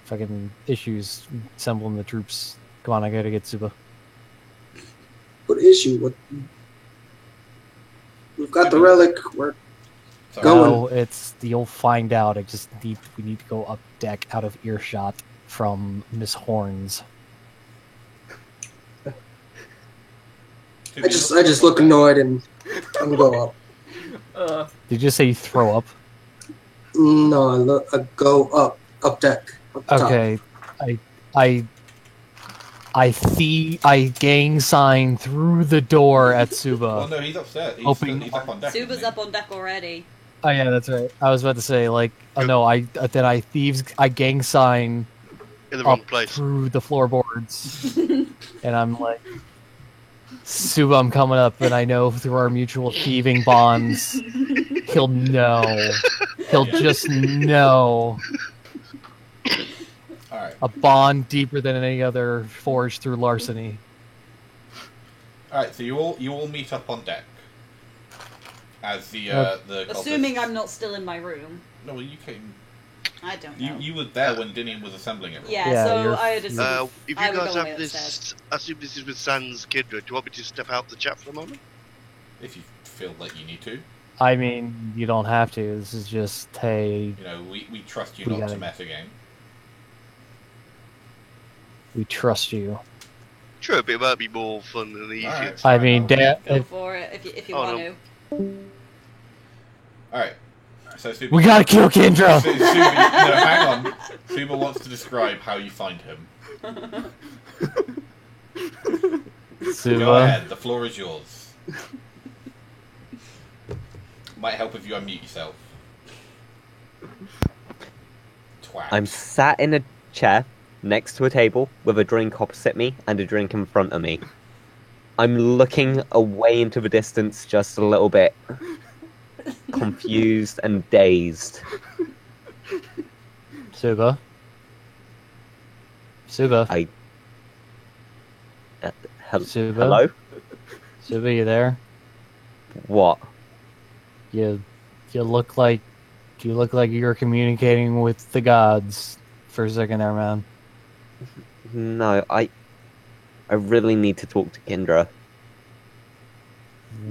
Fucking issues assembling the troops. Come on, I gotta get Suba. What issue? What? We've got the relic. We're Sorry. Go. No, you'll find out. We need to go up deck out of earshot from Miss Horns. I just look annoyed and I'm go up. Did you just say you throw up? No, I go up deck. Up top. Okay, I gang sign through the door at Suba. Well, no, he's upstairs. He's up on deck. Suba's isn't up on deck already. Oh yeah, that's right. I was about to say like, oh no, I gang sign In the wrong up place. through the floorboards, and I'm like, Suba, I'm coming up, and I know through our mutual thieving bonds, he'll know. He'll just know. Alright. A bond deeper than any other forged through larceny. Alright, so you all meet up on deck. As the Assuming cultists- I'm not still in my room. No, well, you came. I don't know. You were there when Dinian was assembling everything. Yeah, Yeah, so you're- I had assumed If I you would guys go have away this, upstairs. I assume this is with Sans Kindred. Do you want me to step out the chat for a moment? If you feel like you need to. I mean, you don't have to. This is just, hey, You know, we trust you We not gotta- to mess again. we trust you. Sure, but it might be more fun and easier. Alright. I mean, Go Dan, for it if you Oh, want no. to. Alright. So Suba, we gotta kill Kendra! Suba, no, hang on. Suba wants to describe how you find him. Go Suba, ahead, the floor is yours. Might help if you unmute yourself. Twat. I'm sat in a chair next to a table with a drink opposite me and a drink in front of me. I'm looking away into the distance just a little bit, confused and dazed. Suba. Suba. Suba. Hello? Suba, you there? What? You look like you're communicating with the gods for a second there, man. No, I really need to talk to Kendra.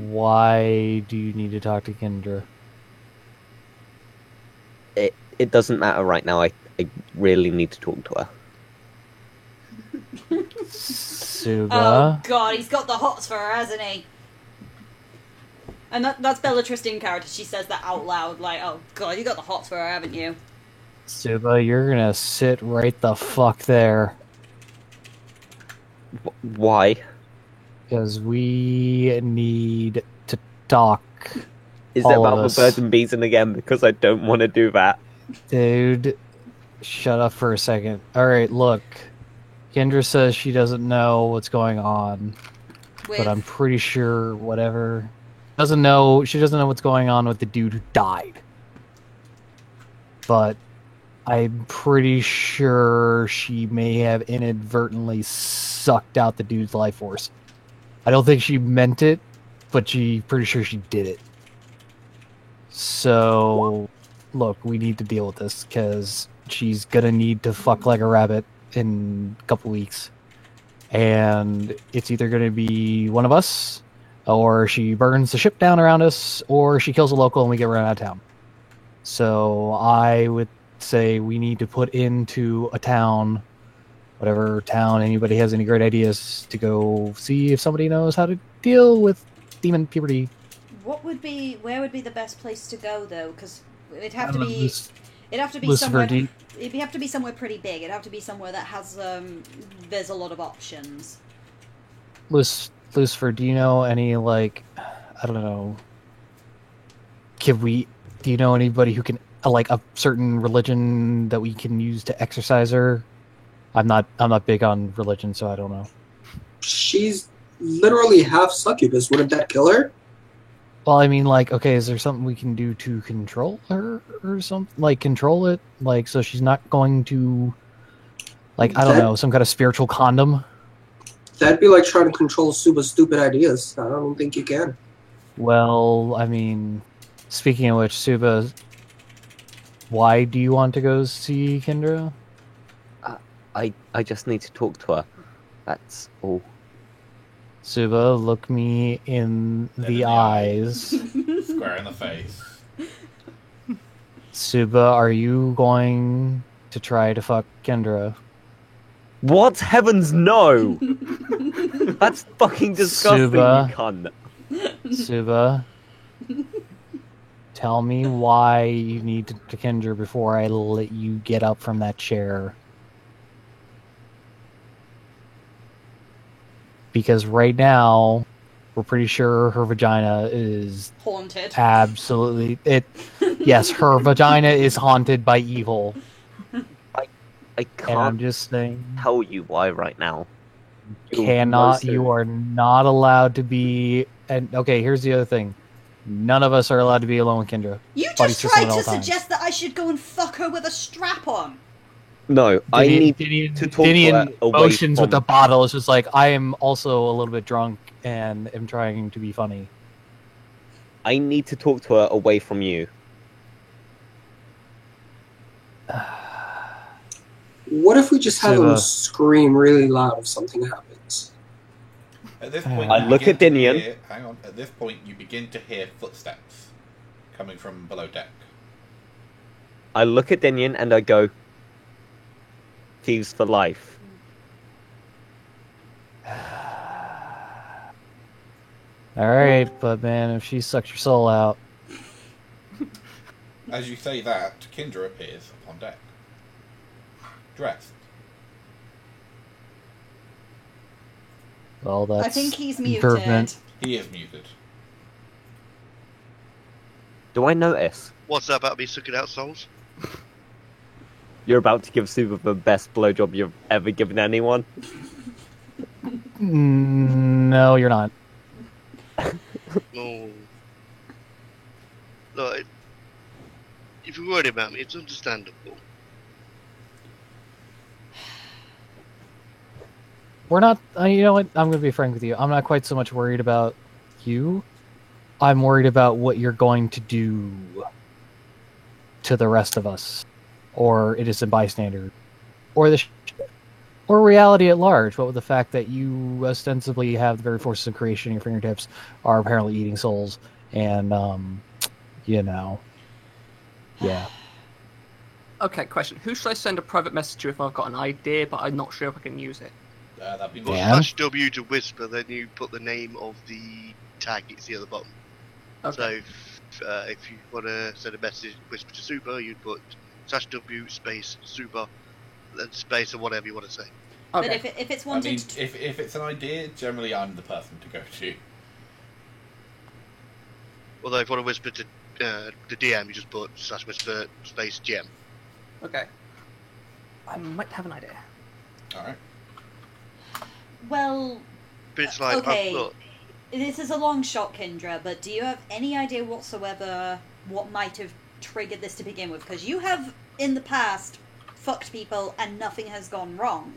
Why do you need to talk to Kendra? It doesn't matter right now. I really need to talk to her. Suba. Oh god, he's got the hots for her, hasn't he? And that's Bellatrix in character. She says that out loud, like, "Oh god, you got the hots for her, haven't you?" Suba, you're gonna sit right the fuck there. Why? Because we need to talk. Is it All of about the us. birds and bees and again? Because I don't want to do that. Dude, shut up for a second. Alright, look. Kendra says she doesn't know what's going on, but I'm pretty sure whatever. She doesn't know what's going on with the dude who died. But I'm pretty sure she may have inadvertently sucked out the dude's life force. I don't think she meant it, but she's pretty sure she did it. So, look, we need to deal with this because she's gonna need to fuck like a rabbit in a couple weeks. And it's either gonna be one of us, or she burns the ship down around us, or she kills a local and we get run out of town. So I would say we need to put into a town, whatever town, anybody has any great ideas to go see if somebody knows how to deal with demon puberty. Where would be the best place to go though? Because it'd have to I don't know, be Lucifer, somewhere. do you- It'd have to be somewhere pretty big. It'd have to be somewhere that has there's a lot of options. Lucifer, do you know any, like, I don't know, do you know anybody who can, like, a certain religion that we can use to exorcise her? I'm not big on religion, so I don't know. She's literally half succubus. Wouldn't that kill her? Well, I mean, like, okay, is there something we can do to control her or something? Like, control it? Like, so she's not going to, like, I don't know, some kind of spiritual condom? That'd be like trying to control Suba's stupid ideas. I don't think you can. Well, I mean, speaking of which, Suba, why do you want to go see Kendra? I just need to talk to her. That's all. Suba, look me in the eyes. Square in the face. Suba, are you going to try to fuck Kendra? What? Heavens no! That's fucking disgusting, Suba. you cunt. Suba, tell me why you need to Kendra before I let you get up from that chair. Because right now, we're pretty sure her vagina is Haunted. absolutely it. Yes, her vagina is haunted by evil, I and I'm can't just saying, tell you why right now. You'll cannot. know You soon. are not allowed to be. And okay, here's the other thing: none of us are allowed to be alone with Kendra. You Body just system tried at all to times. suggest that I should go and fuck her with a strap on. No, I need Dinian, to talk to her away motions from... with the bottle. It's just like I am also a little bit drunk and am trying to be funny. I need to talk to her away from you. What if we just have Suba. them scream really loud if something happens? At this point, I you look begin at to Dinian. hear- Hang on. At this point, you begin to hear footsteps coming from below deck. I look at Dinian and I go, thieves for life. All right, but man, if she sucks your soul out, As you say that, Kendra appears upon deck, dressed. well, that's I think he's muted. improvement. He is muted. Do I notice? What's that about me sucking out souls? You're about to give Suba the best blowjob you've ever given anyone? No, you're not. Oh. Look, if you're worried about me, it's understandable. We're not. You know what? I'm going to be frank with you. I'm not quite so much worried about you. I'm worried about what you're going to do to the rest of us, or innocent bystander, or or reality at large. What with the fact that you ostensibly have the very forces of creation in your fingertips are apparently eating souls, and you know, yeah. Okay, question. Who should I send a private message to if I've got an idea, but I'm not sure if I can use it? That'd be Put Dan? /W to whisper, then you put the name of the tag, it's the other button. Okay. So, if you want to send a message, whisper to Super, you'd put /W space Super, then space or whatever you want to say. But Okay. if it's I wanted mean, to... if it's an idea, generally I'm the person to go to. Although if you want to whisper to the DM, you just put /whisper space gem. Okay. I might have an idea. All right. Well, But it's like, okay. look, this is a long shot, Kindra, but do you have any idea whatsoever what might have triggered this to begin with? Because you have, in the past, fucked people and nothing has gone wrong.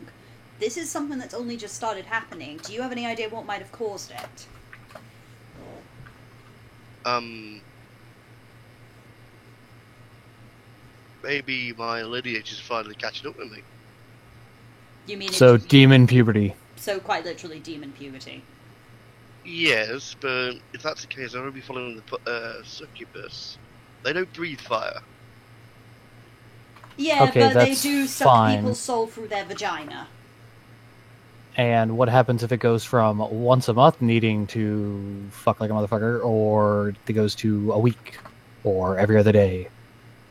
This is something that's only just started happening. Do you have any idea what might have caused it? maybe my lineage is finally catching up with me. You mean So it, demon puberty. so quite literally demon puberty. Yes, but if that's the case, I will be following the succubus. They don't breathe fire. Yeah, Okay, but they that's do suck fine. people's soul through their vagina. And what happens if it goes from once a month needing to fuck like a motherfucker, or it goes to a week, or every other day,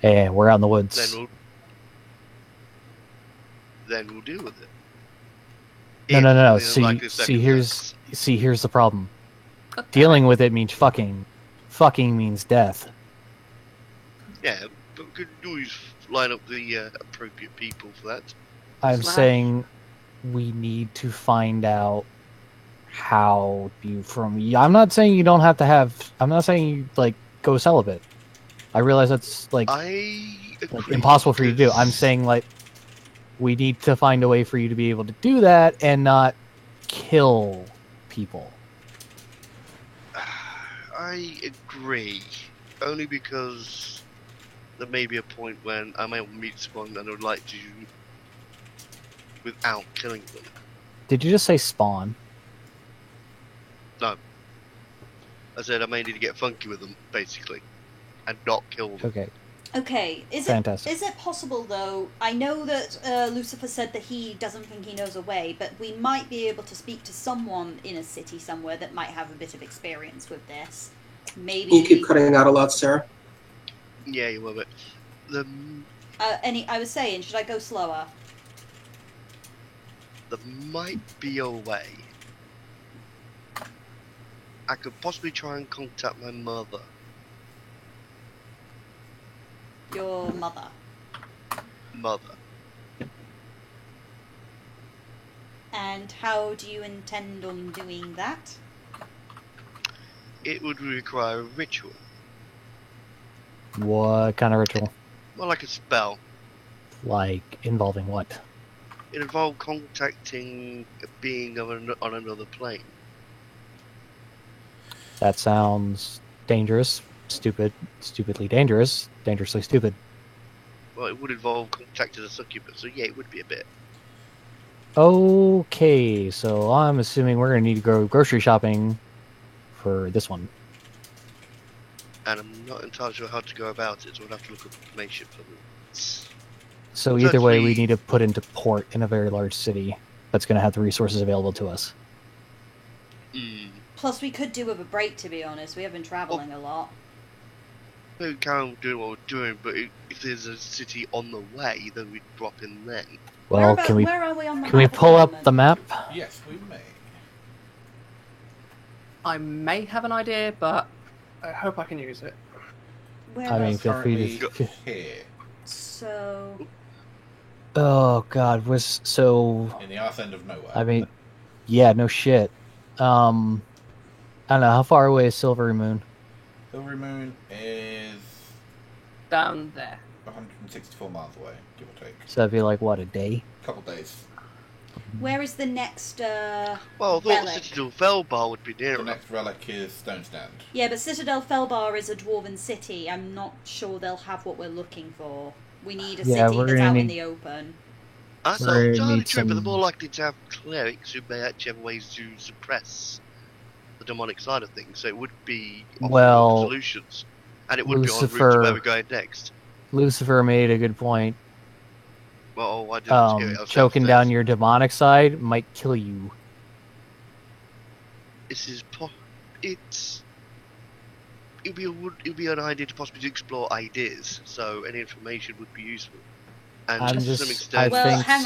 and we're out in the woods? Then we'll deal with it. No. If the See, unlikely circumstance. here's the problem. Dealing with it means fucking. Fucking means death. Yeah, but we could always line up the appropriate people for that. I'm Slash. saying we need to find out how you from. I'm not saying you don't have to have. I'm not saying you like go celibate. I realize that's like I agree, impossible for you to do. I'm because saying like we need to find a way for you to be able to do that and not kill people. I agree. Only because there may be a point when I may meet someone and I would like to without killing them. Did you just say spawn? No. I said I may need to get funky with them, basically, and not kill them. Okay. Okay, is Fantastic. it possible though? I know that Lucifer said that he doesn't think he knows a way, but we might be able to speak to someone in a city somewhere that might have a bit of experience with this. Maybe. You keep cutting out a lot, Sarah. Yeah, you will, but the I was saying, should I go slower? there might be a way. I could possibly try and contact my mother. Your mother. Mother. And how do you intend on doing that? It would require a ritual. What kind of ritual? More like a spell. Like involving what? It involved contacting a being on another plane. That sounds dangerous, stupidly dangerous, dangerously stupid. Well, it would involve contacting a succubus, so yeah, it would be a bit. Okay, so I'm assuming we're gonna need to go grocery shopping for this one. And I'm not entirely sure how to go about it, so I'd have to look up information for them. So It's either way, we actually- need to put into port in a very large city that's gonna have the resources available to us. Hmm. Plus, we could do with a break, to be honest. We have been traveling a lot. We can do what we're doing, but if there's a city on the way, then we'd drop in then. Well, where are we on the can we map at pull up moment? the map? Yes, we may. I may have an idea, but I hope I can use it. Where I mean, else? feel free Currently to. here So, Oh God, was so. in the arse end of nowhere. I mean, yeah, no shit. I don't know how far away is Silvery Moon. Silvery Moon is Down there. 164 miles away, give or take. So that'd be like what, a day? Couple days. where is the next, Well, I thought relic? Citadel Felbar would be The nearer. next relic is Stone Stand. Yeah, but Citadel Felbar is a dwarven city. I'm not sure they'll have what we're looking for. We need a Yeah, city we're that's gonna out in need- the open. That's We're not gonna entirely need true, but they're some- more likely to have clerics who may actually have ways to suppress the demonic side of things, so it would be offering Well, solutions. And it would be on route Lucifer- to where we're going next. Lucifer made a good point. Well, I didn't scare it, I was Choking downstairs. down your demonic side might kill you. This is it'd be an idea to possibly explore ideas, so any information would be useful. And I'm to just- some extent, I Well, think hang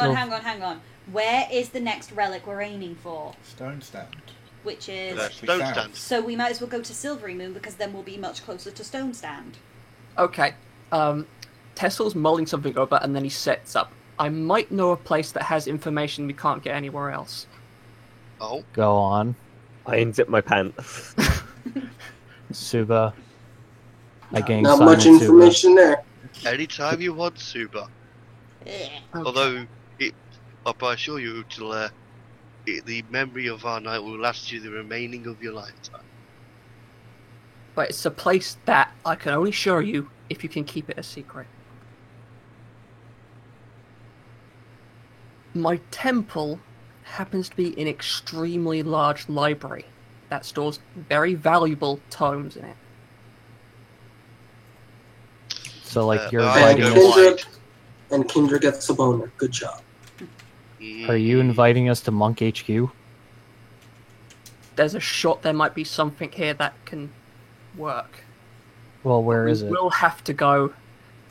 so. on. Where is the next relic we're aiming for? Stone stand. Which is... that's Actually Stone south. Stand. So we might as well go to Silvery Moon, because then we'll be much closer to Stone Stand. Okay. Tessel's mulling something over, and then he sets up. I might know a place that has information we can't get anywhere else. Oh, Go on, I unzip my pants. Suba. I No. gang Not sign much with Suba. information there. anytime you want, Super. Ugh. Although, I assure you, the memory of our night will last you the remaining of your lifetime. But it's a place that I can only show you if you can keep it a secret. My temple happens to be an extremely large library that stores very valuable tomes in it. So, like, you're I And inviting go us. Kendra, wide. and Kendra gets a boner. Good job. Are you inviting us to Monk HQ? There's a shot there might be something here that can work. Well, where is it? We'll have to go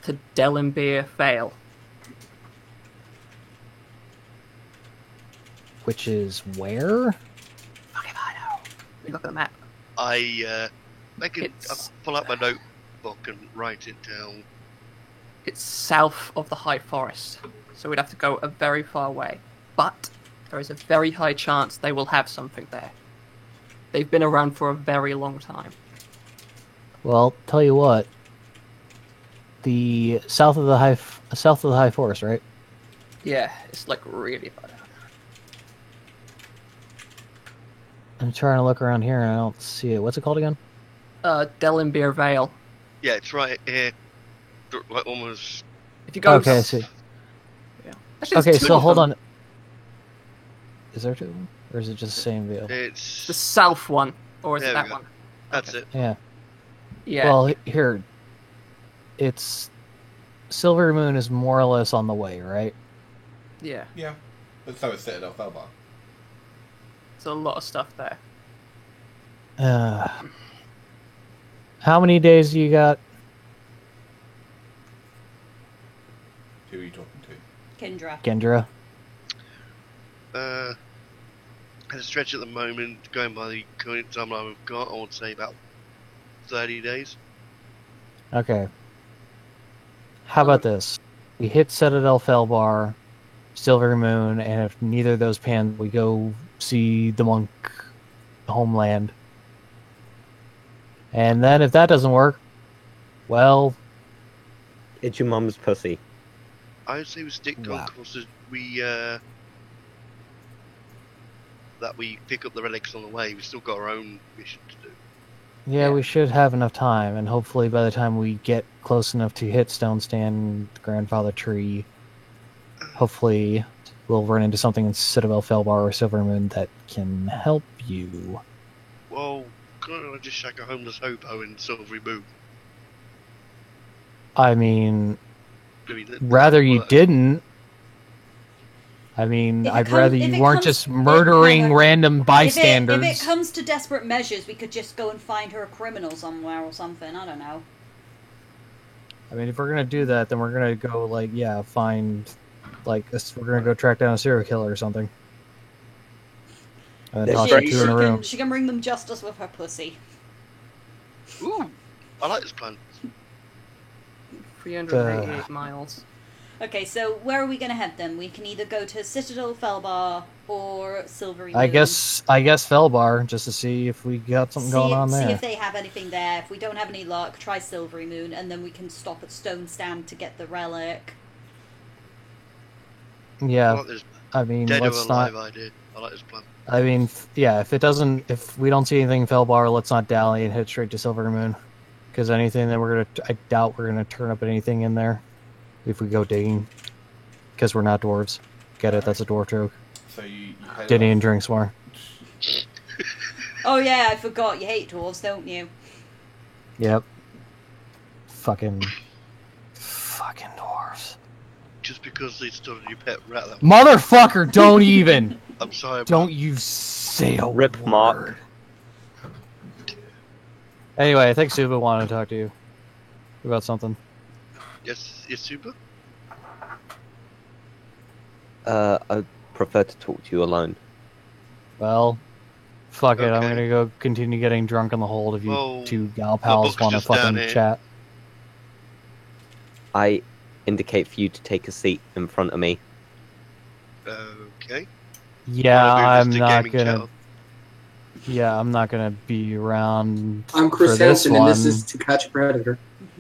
to Delimbeer Vale. Which is where? Fuck if I know. Let me look at the map. I can It's- pull out my notebook and write it down. It's south of the High Forest, so we'd have to go a very far way. But there is a very high chance they will have something there. They've been around for a very long time. Well, tell you what. The south of the high forest, right? Yeah, it's like really far down. I'm trying to look around here and I don't see it. What's it called again? Delimbeer Vale. Yeah, it's right here. Like almost. If you go, Okay, I see. Actually, Okay, there's two so of hold them. on. Is there two? Or is it just the same view? It's The south one, or is There it we that go. one? that's Okay. it. Yeah. Yeah. Well, here. It's. Silver Moon is more or less on the way, right? Yeah. Yeah. But so is Citadel Felbar. There's a lot of stuff there. How many days do you got? Who are you talking to? Kendra. Kendra? At a stretch at the moment, going by the current timeline we've got, I would say about 30 days. Okay. How about this? We hit Citadel Felbar, Silver Moon, and if neither of those pan, we go see the monk homeland. And then if that doesn't work, well, It's your mum's pussy. I would say we stick Wow. on course as that we pick up the relics on the way. We've still got our own mission to do. yeah, Yeah. we should have enough time, and hopefully by the time we get close enough to hit Stone Stand, Grandfather Tree, hopefully we'll run into something in Citadel Felbar or Silver Moon that can help you. Well, can't I just shack a homeless hobo in Silvery Moon? I mean, I mean, rather you work. didn't. I mean, If it I'd comes- rather if you it weren't comes- just hang murdering on. random If bystanders. it comes to desperate measures, we could just go and find her a criminal somewhere or something. I don't know. I mean, if we're gonna do that, then we're gonna go like, yeah, find like we're gonna go track down a serial killer or something. And then There's toss She, the Talk two in a room. she can bring them justice with her pussy. Ooh, I like this plan. 388 miles. Okay, so where are we going to head then? We can either go to Citadel Felbar or Silvery Moon. I guess Felbar just to see if we got something going on See there. if they have anything there. If we don't have any luck, try Silvery Moon, and then we can stop at Stone Stand to get the relic. I Yeah, like this I mean, dead or let's alive not. idea. I like this plan. I mean, yeah, if we don't see anything in Felbar, let's not dally and head straight to Silver Moon. Because anything that I doubt we're gonna turn up anything in there if we go digging. Because we're not dwarves. Get it? That's a dwarf joke. So you head Didn't even off. drink more. Oh yeah, I forgot. You hate dwarves, don't you? Yep. Fucking dwarves. Just because they stood on your pet rat. Motherfucker! Don't even. I'm sorry. Don't you say a Rip word. Mark. Anyway, I think Suba wanted to talk to you about something. Yes, super. I prefer to talk to you alone. Well, fuck it. I'm Okay. gonna go continue getting drunk in the hold if you Well, two gal pals book's want to just down fucking here. chat. I indicate for you to take a seat in front of me. Okay. Yeah, Wanna move I'm this to not gaming gonna. channel? Yeah, I'm not gonna be around. I'm for Chris this Hansen, and this one. is To Catch a Predator.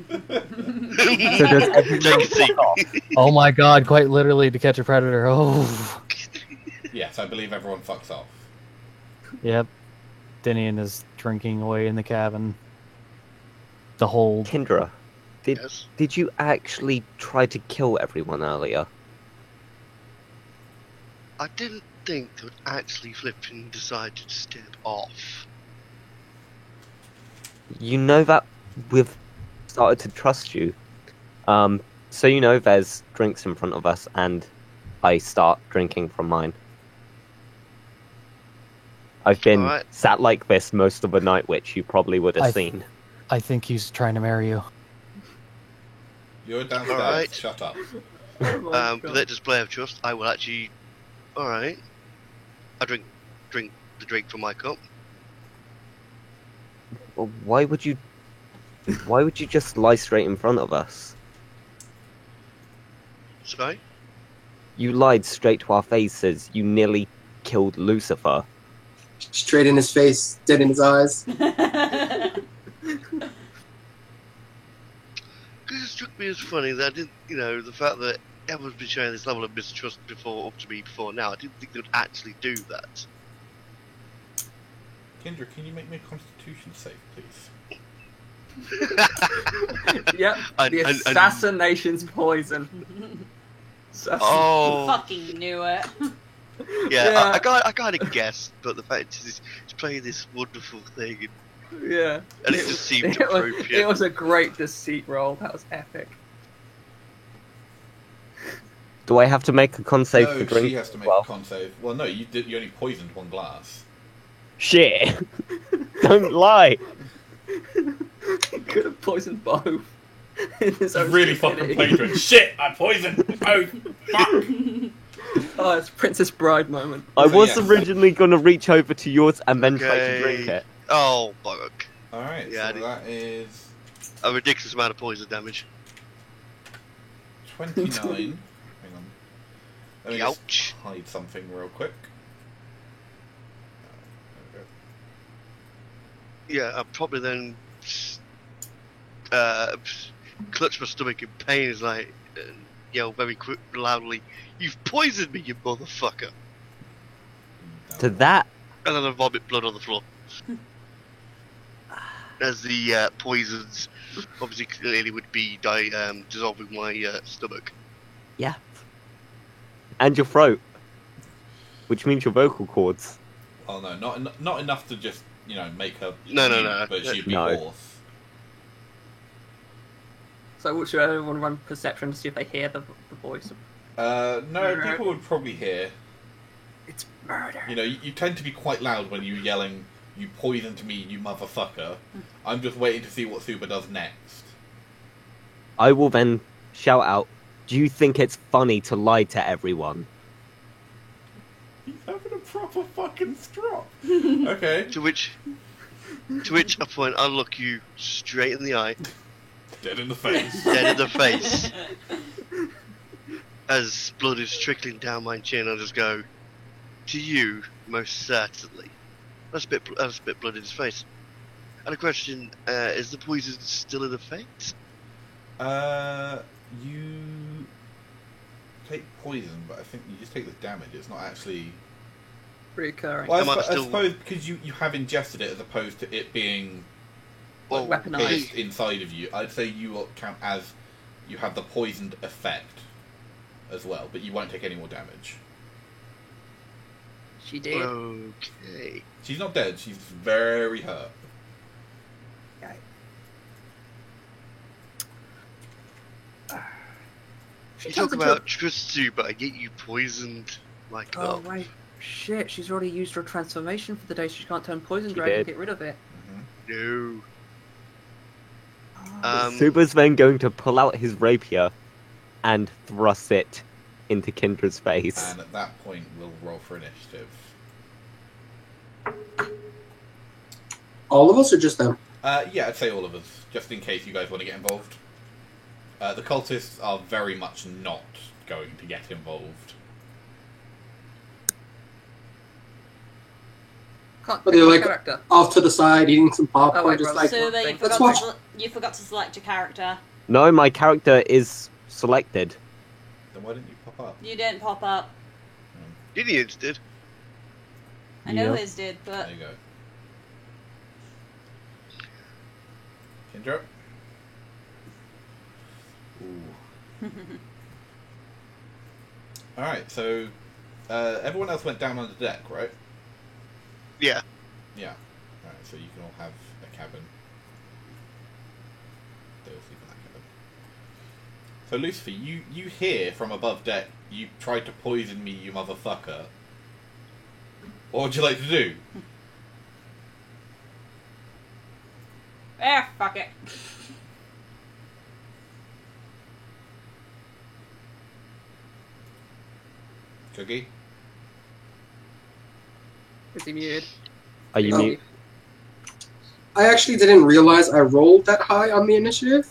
So does everyone Take a seat. fuck off? Oh my god, quite literally To Catch a Predator. Oh. Yes, I believe everyone fucks off. Yep. Dinian is drinking away in the cabin. The whole. Kendra, Yes. did you actually try to kill everyone earlier? I didn't think they would actually flip and decide to step off. You know that we've started to trust you. So you know there's drinks in front of us, and I start drinking from mine. I've been Alright. sat like this most of the night, which you probably would have I- seen. I think he's trying to marry you. You're downstairs. Alright. Shut up. Oh my With God. that display of trust, I will actually. Alright. I drink the drink from my cup. Well, why would you just lie straight in front of us? Sorry? You lied straight to our faces. You nearly killed Lucifer. Straight in his face, dead in his eyes. Because it struck me as funny that I didn't, the fact that everyone's been showing this level of mistrust up to me before now, I didn't think they would actually do that. Kendra, can you make me a constitution save, please? Yep, And- the and- assassination's poison. So, Oh, Fucking knew it. yeah, Yeah. I kind of guessed, but the fact is, it's playing this wonderful thing, yeah. and it just seemed It was, appropriate. it was a great deceit roll. That was epic. Do I have to make a con save no, for drink? she has to make Well, a con save. Well, no, you did. You only poisoned one glass. shit! Don't lie. He could have poisoned both. In his You own really stupidity. fucking played it. Shit! I poisoned both. Fuck. Oh, it's Princess Bride moment. I So, was yes. originally going to reach over to yours and then try to Okay. drink it. Oh, bugger. All right. Yeah, I so did- that is A ridiculous amount of poison damage. 29. Hang on. Let me just Ouch. hide something real quick. There Yeah, I'll probably then clutch my stomach in pain as I yell very quick, loudly, "You've poisoned me, you motherfucker!" we go. To that, And then I vomit blood on the floor. As the poisons obviously clearly would be dissolving my stomach. yeah. And your throat. Which means your vocal cords. Oh no, not enough to just make her. No, no, mute, no. But she'd be No. hoarse. So should everyone run perception to see if they hear the voice? No, Murder. people would probably hear. It's murder. You tend to be quite loud when you're yelling, "You poisoned me, you motherfucker." I'm just waiting to see what Super does next. I will then shout out, do you think it's funny to lie to everyone? He's having a proper fucking strop. Okay. To which I point, I'll look you straight in the eye, Dead in the face. dead in the face. As blood is trickling down my chin, I'll just go, "To you, most certainly." That's a bit blood in his face. And a question: is the poison still in effect? You take poison, but I think you just take the damage. It's not actually. Reoccurring. Well, Am I I still- suppose because you have ingested it as opposed to it being Well, Weaponized. placed inside of you. I'd say you will count as you have the poisoned effect as well, but you won't take any more damage. She did. Okay. She's not dead. She's very hurt. She You turns talk into about trust you, but I get you poisoned like a... Oh, up. right. Shit, she's already used her transformation for the day. She can't turn poison She dragon and did. get rid of it. No. Oh. Um, Super's then going to pull out his rapier and thrusts it into Kendra's face. And at that point, we'll roll for initiative. All of us or just them? Yeah, I'd say all of us, just in case you guys want to get involved. The cultists are very much not going to get involved. Can't But pick they're my like character. off to the side eating some popcorn, Oh, wait, just right. like, So you let's forgot, watch. you forgot to select your character. No, my character is selected. Then why didn't you pop up? You didn't pop up. Idiots did. I know Yep. his did, but There you go. Kendra? Ooh. Alright, so everyone else went down on the deck, right? Yeah. Yeah. Alright, so you can all have a cabin. They all sleep in that cabin. So Lucifer, you hear from above deck, you tried to poison me, you motherfucker. What would you like to do? fuck it. Cookie? Is he muted? Are you Oh. mute? I actually didn't realize I rolled that high on the initiative,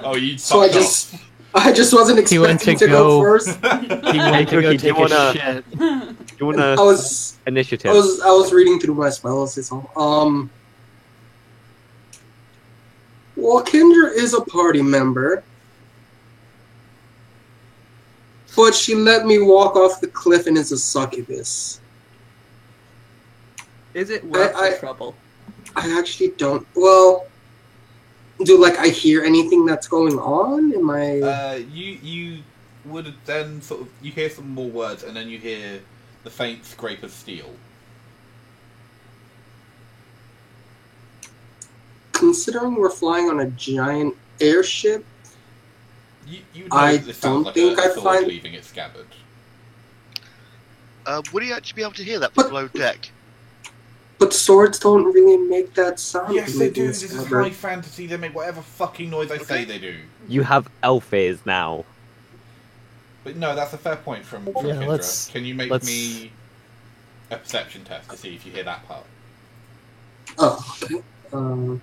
Oh, you so I fucked just wasn't He went expecting to to go go- first. off. He went to Cookie, go do you take a wanna- shit. You want I to was initiative? I was reading through my spells. It's all. Well, Kendra is a party member, but she let me walk off the cliff and is a succubus. Is it worth I- the trouble? I actually don't. Well, do I hear anything that's going on? Am I? You would then sort of you hear some more words and then you hear the faint scrape of steel. Considering we're flying on a giant airship, You know I this sounds don't like think a I sword find- leaving its scabbard. Would he actually be able to hear that from below deck? but swords don't really make that sound. Yes, they do. Making This is scabbard. high fantasy. They make whatever fucking noise I say they do. You have elf ears now. But no, that's a fair point from Yeah, Kendra. let's- Can you make let's- me a perception test to see if you hear that part? Oh, okay.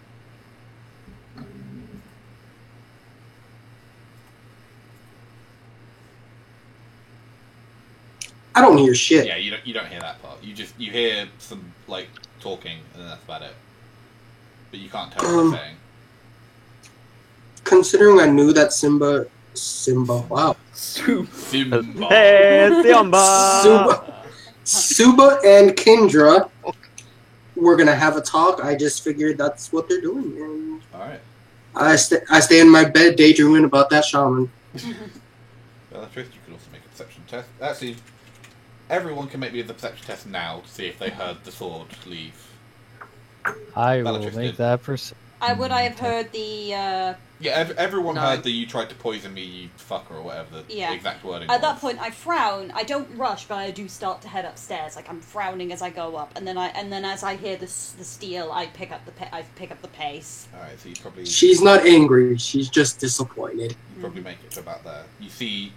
I don't hear shit. Yeah, you don't hear that part. You hear some talking and then that's about it. But you can't tell what they're saying. Considering I knew that Simba, wow, Simba. Hey, Simba! Suba and Kendra were gonna have a talk. I just figured that's what they're doing, and Alright. I stay in my bed daydreaming about that shaman. Bellatrix, you can also make a perception test. Actually, everyone can make me the perception test now to see if they heard the sword leave. I will Bellatrix make did. that Would I have heard the Yeah, everyone No. heard that you tried to poison me, you fucker, or whatever the Yeah. exact wording At that was. point, I frown. I don't rush, but I do start to head upstairs. I'm frowning as I go up, and then as I hear the steel, I pick up the pace. Alright, so you probably She's not angry. She's just disappointed. make it to about there. You see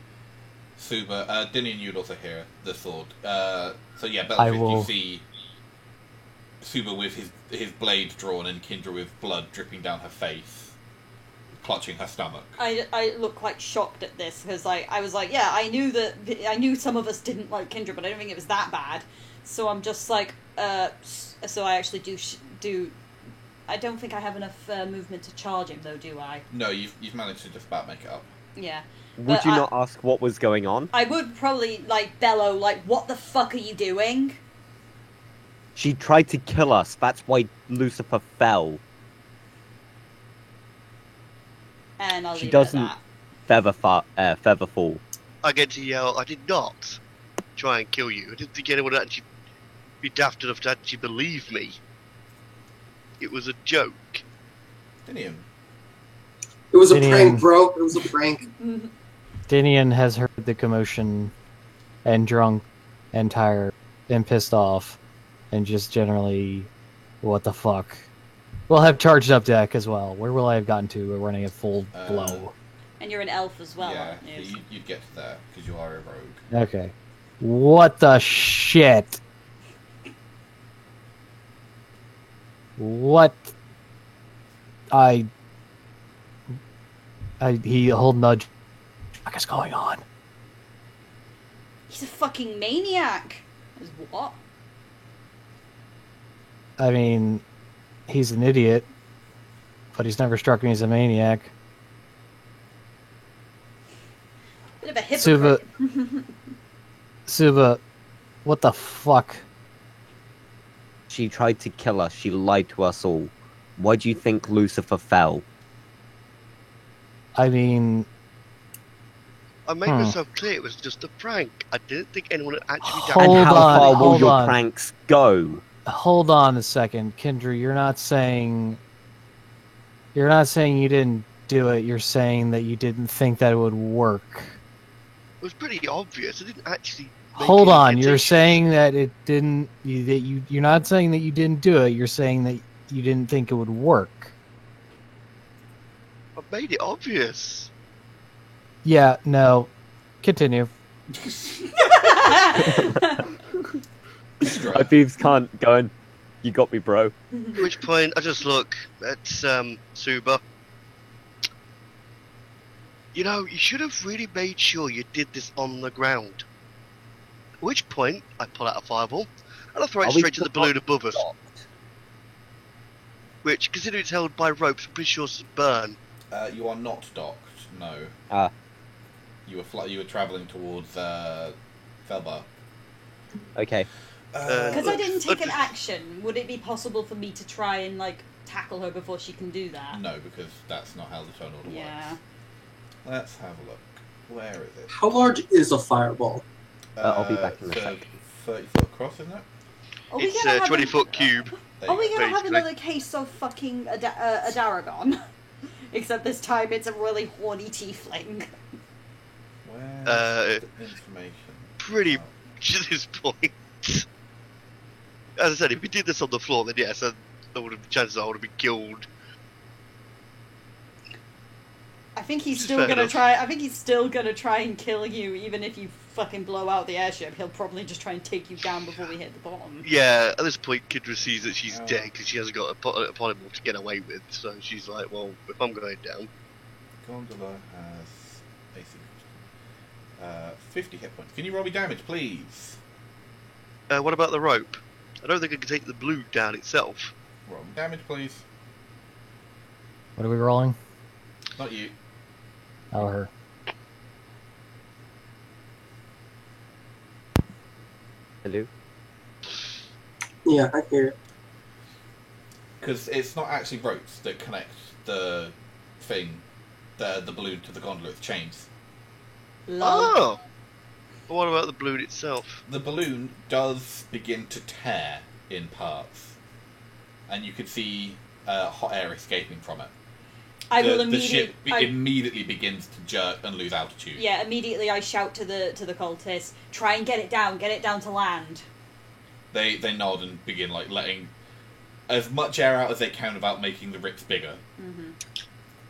Suba, Dinian, you'd also hear the sword. So yeah, I Bellatrix, you will- see Suba with his blade drawn and Kendra with blood dripping down her face, clutching her stomach. I look quite shocked at this because I was like, yeah, I knew some of us didn't like Kindred, but I don't think it was that bad. So I'm just like, so I actually do. I don't think I have enough movement to charge him, though, do I? No, you've managed to just about make it up. Yeah. Would But you not ask what was going on? I would probably bellow what the fuck are you doing? She tried to kill us. That's why Lucifer fell. And I'll She leave doesn't- it at Feather fall. I get to yell, I did not try and kill you. I didn't think anyone would actually be daft enough to actually believe me. It was a joke. Dinian. It was a Dinian. prank, bro. It was a prank. that. Dinian has heard the commotion and drunk and tired and pissed off and just generally, what the fuck. We'll have charged up deck as well. Where will I have gotten to? We're running at full blow. And you're an elf as well, yeah, aren't you? so you'd get to there because you are a rogue. Okay. What the shit? What? He'll nudge. What is going on? He's a fucking maniac. As what? I mean, he's an idiot, but he's never struck me as a maniac. Bit of a hypocrite. Suba, what the fuck? She tried to kill us. She lied to us all. Why do you think Lucifer fell? I mean, I made myself clear it was just a prank. I didn't think anyone had actually Hold And done how on, far will hold your on. pranks go? hold on a second, Kendra. You're not saying you didn't do it. You're saying that you didn't think that it would work. It was pretty obvious. I didn't actually. Hold on. You're saying that it didn't. You're not saying that you didn't do it. You're saying that you didn't think it would work. I made it obvious. Yeah. No. Continue. My thieves can't go in. You got me, bro. At which point, I just look at Suba. You know, you should have really made sure you did this on the ground. At which point, I pull out a fireball, and I throw it Are we straight to the balloon above us. docked? Which, considering it's held by ropes, I'm pretty sure it's burn. You are not docked. No. Ah. You were travelling towards Felbar. Okay. Because I didn't take an action, would it be possible for me to try and, like, tackle her before she can do that? No, because that's not how the turn order Yeah. works. Let's have a look. Where is it? How large is a fireball? I'll be back in a sec. 30 foot across, isn't it? Are we It's gonna a have 20-foot cube. There Are you we go. gonna have basically. another case of fucking a Daragon? Except this time it's a really horny tiefling. Where's the information? Pretty Oh. to this point. As I said, if we did this on the floor, then yes, chances are I would have been killed. I think he's Which is still fair gonna enough. try. I think he's still gonna try and kill you, even if you fucking blow out the airship. He'll probably just try and take you down before we hit the bottom. Yeah, at this point, Kidra sees that she's Oh. dead because she hasn't got a polymorph to get away with. So she's like, well, if I'm going down. Gondola has AC 50 hit points. Can you roll me damage, please? What about the rope? I don't think I can take the blue down itself. Roll me damage, please. What are we rolling? Not you. Oh, her. Hello? Yeah, I hear it. Because it's not actually ropes that connect the thing, the balloon to the gondola. It's chains. Lol. Oh! But what about the balloon itself? The balloon does begin to tear in parts, and you can see hot air escaping from it. I will The ship immediately. immediately begins to jerk and lose altitude. Yeah, immediately I shout to the cultists, try and get it down to land. They nod and begin like letting as much air out as they can without making the rips bigger.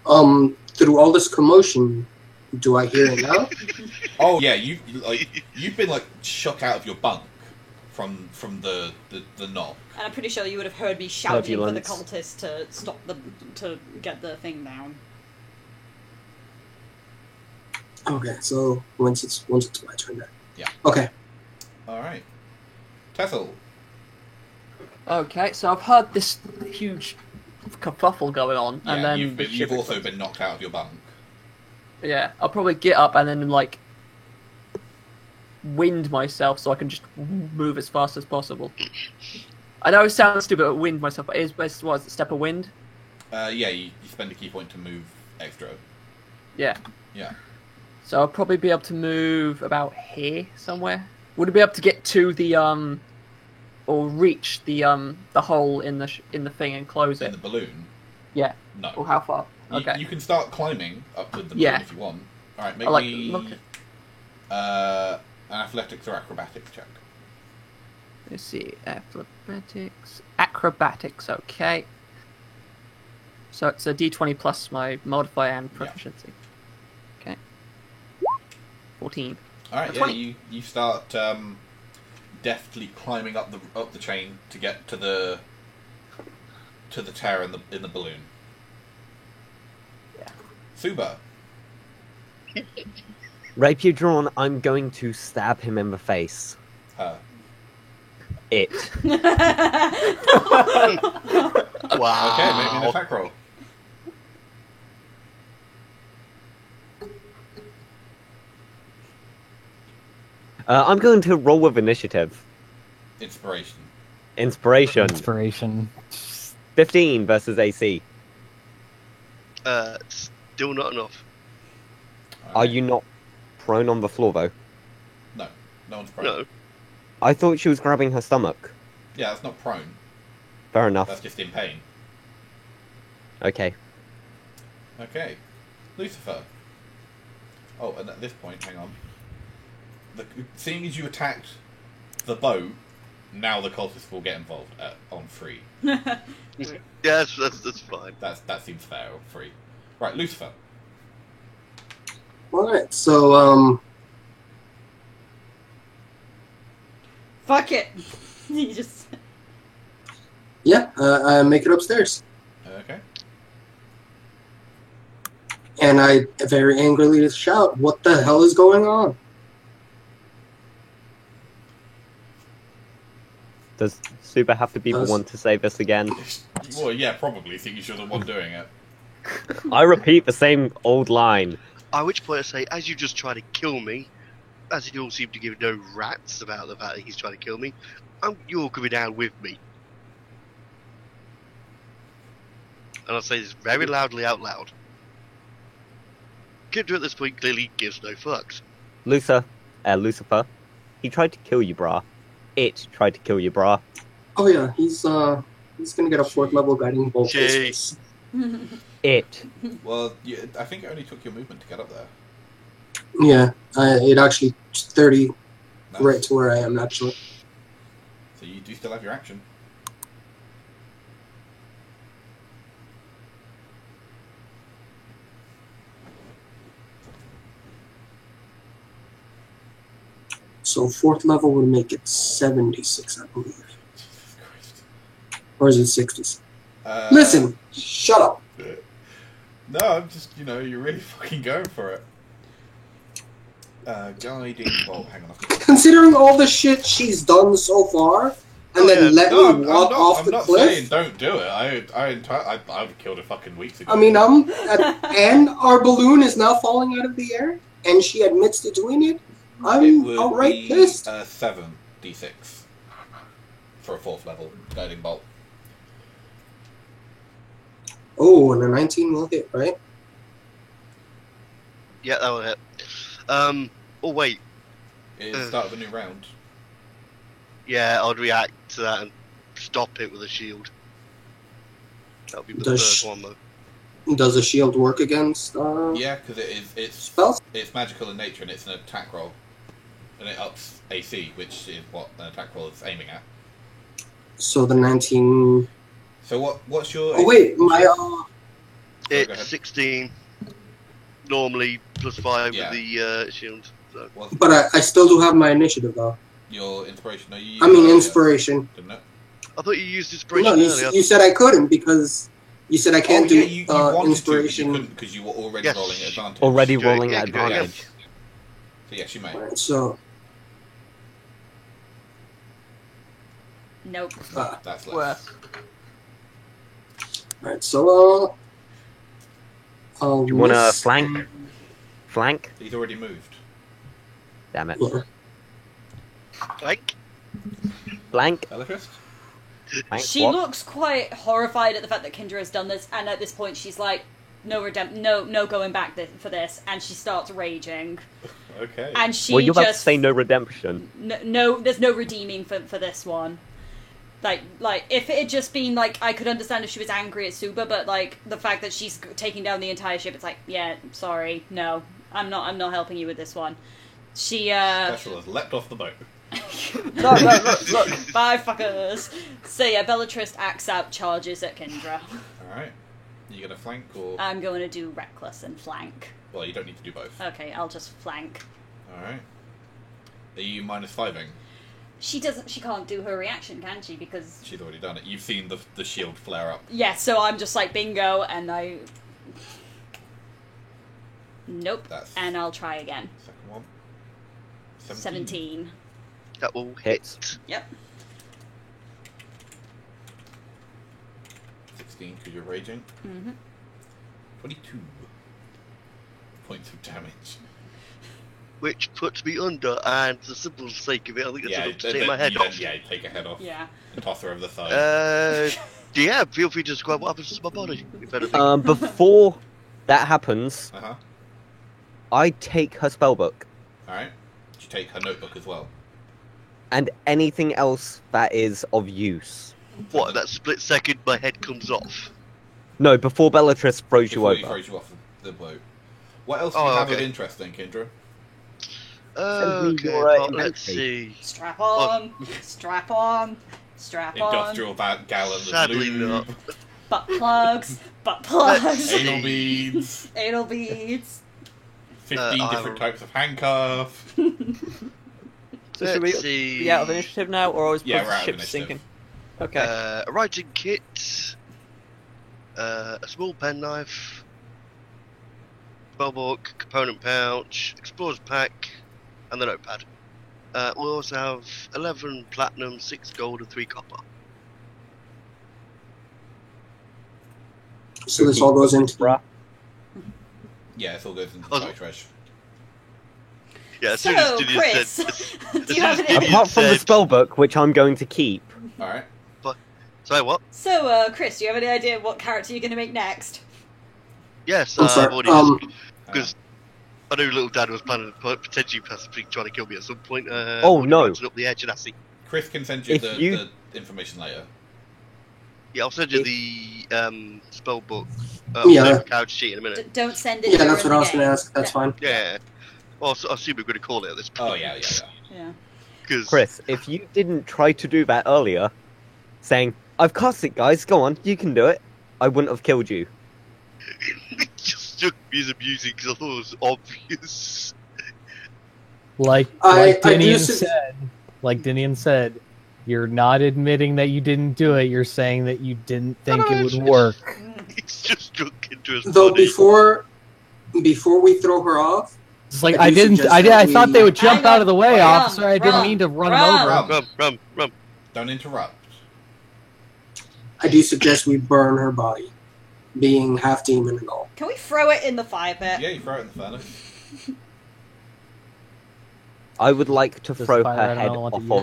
Through all this commotion, do I hear it now? Oh yeah, you've been like shook out of your bunk from the knock. And I'm pretty sure you would have heard me shouting for the Turbulence. cultists to stop to get the thing down. Okay, so once it's my turn then. Yeah. Okay. All right, Tethel. Okay, so I've heard this huge kerfuffle going on, Yeah, and then you've the ship also explodes. been knocked out of your bunk. Yeah, I'll probably get up and then like wind myself so I can just move as fast as possible. I know it sounds stupid, but wind myself. But is what a step of wind? Yeah, you spend a key point to move extra. Yeah. Yeah. So I'll probably be able to move about here somewhere. Would it be able to get to the or reach the hole in the thing and close In it? the balloon. Yeah. No. Or how far? Okay. You can start climbing up to the balloon Yeah. if you want. All right, make I like me look. an athletics or acrobatics check. Let's see, acrobatics. Okay. So it's a D20 plus my modifier and proficiency. 14. All right, A yeah, 20. you start deftly climbing up the chain to get to the tower in the balloon. Yeah. Suba. Rapier drawn, I'm going to stab him in the face. Her. It. Wow. Okay, make me an attack roll. I'm going to roll with initiative. Inspiration. Inspiration. Inspiration. 15 versus AC. Still not enough. Are you not prone on the floor, though? No. No one's prone. No. I thought she was grabbing her stomach. Yeah, that's not prone. Fair enough. That's just in pain. Okay. Okay. Lucifer. Oh, and at this point, hang on. Seeing as you attacked the boat, now the cultists will get involved on free. Yeah, that's fine. That seems fair on free. Right, Lucifer. Alright, so, Fuck it. You just. yeah, I make it upstairs. Okay. And I very angrily shout, "What the hell is going on?" Does Super have to be the Does- one to say this again? Well, yeah, probably, seeing you're the one doing it. I repeat the same old line. At which point I say, as you just try to kill me, as you all seem to give no rats about the fact that he's trying to kill me, you're coming down with me. And I say this very loudly out loud. Kindra at this point clearly gives no fucks. Lucifer, he tried to kill you, brah. It tried to kill you, brah. Oh yeah, he's gonna get a 4th level guiding bolt. Jeez. It. Well, I think it only took your movement to get up there. Yeah, it actually 30 Nice. right to where I am actually. So you do still have your action. So 4th level would make it 76, I believe. Jesus Christ. Or is it 60? Uh, Listen, shut up. No, I'm just, you're really fucking going for it. Guiding bolt. Hang on. Considering all the shit she's done so far, and then let No, me walk off I'm the not cliff. saying don't do it. I would have killed her fucking weeks ago. I mean, and our balloon is now falling out of the air, and she admits to doing it. it I'm would outright be pissed. 7d6 for a 4th level guiding bolt. Oh, and a 19 will hit, right? Yeah, that will hit. Oh wait, It's the start of a new round. yeah, I'd react to that and stop it with a shield. That'll be the Does third one though. Does a shield work against Yeah, because it's spells? it's magical in nature and it's an attack roll, and it ups AC, which is what an attack roll is aiming at. So the 19... So what's your? Oh wait, my... go It's ahead. 16 normally plus 5 Yeah. with the shield. So. What's But I still do have my initiative, though. your inspiration? No, you I mean, used it inspiration. earlier, didn't it? I thought you used inspiration No, earlier. you said I couldn't because you said I can't oh, yeah, do you wanted inspiration. to, because you were already Yes. rolling at advantage. Already Yeah, rolling yeah, at yeah. advantage. So yes, you may. Alright, so Nope. That's less. Worse. alright, so I'll You want to miss- flank? Flank? He's already moved. Damn it. Yeah. Like, Flank? Elytrist? Flank? She What? looks quite horrified at the fact that Kindra has done this, and at this point she's like, no going back for this, and she starts raging. Okay. And she Well, you're about to just say no redemption. no, there's no redeeming for this one. Like if it had just been like, I could understand if she was angry at Suba, but like the fact that she's taking down the entire ship, it's like, yeah, sorry, no, I'm not helping you with this one. She Special has leapt off the boat. look, bye fuckers. So yeah, Bellatrist acts out, charges at Kindra. Alright. You gonna flank or... I'm going to do reckless and flank. well, you don't need to do both. Okay, I'll just flank. Alright. Are you -5ing? She can't do her reaction, can she? Because She's already done it. You've seen the shield flare up. yeah, so I'm just like bingo, and I nope, That's and I'll try again. second one. 17. That will Hits. hit. Yep. 16 because you're raging. Mm-hmm. 22 points of damage. Which puts me under, and for the simple sake of it, I think it's enough to take my head off. Yeah, you take her head off Yeah. and toss her over the side. Yeah, feel free to describe what happens to my body, if anything. Before that happens, Uh-huh. I take her spellbook Alright. You take her notebook as well. and anything else that is of use. What, that split second my head comes off? No, before Bellatrix throws you Before he over. throws you off the boat. What else do you Oh, have of okay. interest then, Kendra? Send me Okay, your, well, inventory. let's see. Strap on, strap on, strap on. Industrial gallons of Sadly lube, not. Butt plugs, butt plugs. anal beads, Anal beads. 15 I different will- types of handcuff. So should we Let's see. be out of initiative now, or is Yeah, both we're out of ships initiative. sinking? Okay. A writing kit, a small penknife, spellbook, component pouch, explorer's pack, and the notepad. We'll also have 11 platinum, 6 gold, and 3 copper. So this all goes into Bruh. Yeah, it all goes into Oh. the trash. Yeah, as So, soon as Didion Chris, said, do you have Didion any? Apart from the said- spellbook, which I'm going to keep. Alright. Say what? So, Chris, do you have any idea what character you're going to make next? Yes, I'm I've sorry. already because I knew little Dad was planning potentially possibly trying to kill me at some point. Oh, no. mountain up the edge, and I see. Chris can send you If the, you- the information later. Yeah, I'll send you If- the spell book. Yeah. Couch sheet in a minute. Don't send it. Yeah, that's during what I was the going to game. ask. That's Yeah. fine. Yeah. Well, I assume we're going to call it at this point. Oh, yeah. Yeah. Because Chris, if you didn't try to do that earlier, saying, I've cast it, guys, go on, you can do it, I wouldn't have killed you. it just struck me as amusing because I thought it was obvious. Like I do Dinian su- said, you're not admitting that you didn't do it. You're saying that you didn't think No, it would it's- work. It's just struck into his Though body. before we throw her off, It's like I I do didn't. suggest I that thought they would jump Hang on, out of the way, run, officer. I didn't run, mean to run run. them over. Rum. Don't interrupt. I do suggest we burn her body, being half demon and all. Can we throw it in the fire pit? Yeah, you throw it in the furnace. I would like to Does throw fire her I don't head know what to off use.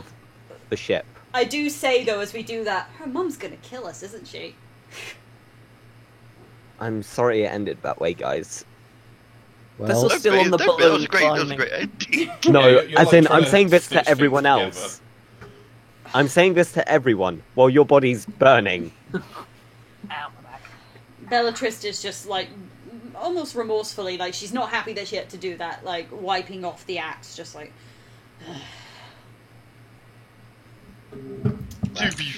of the ship. I do say though, as we do that, her mum's gonna kill us, isn't she? I'm sorry it ended that way, guys. This Well, is still on the That was balloon a great. That was a climbing. great ending. No, you're as like in, trying I'm to saying this stitch to everyone things else. I'm saying this to everyone while your body's burning. Ow, my back. Bellatrix is just like almost remorsefully, like she's not happy that she had to do that, like wiping off the axe, just like. To be,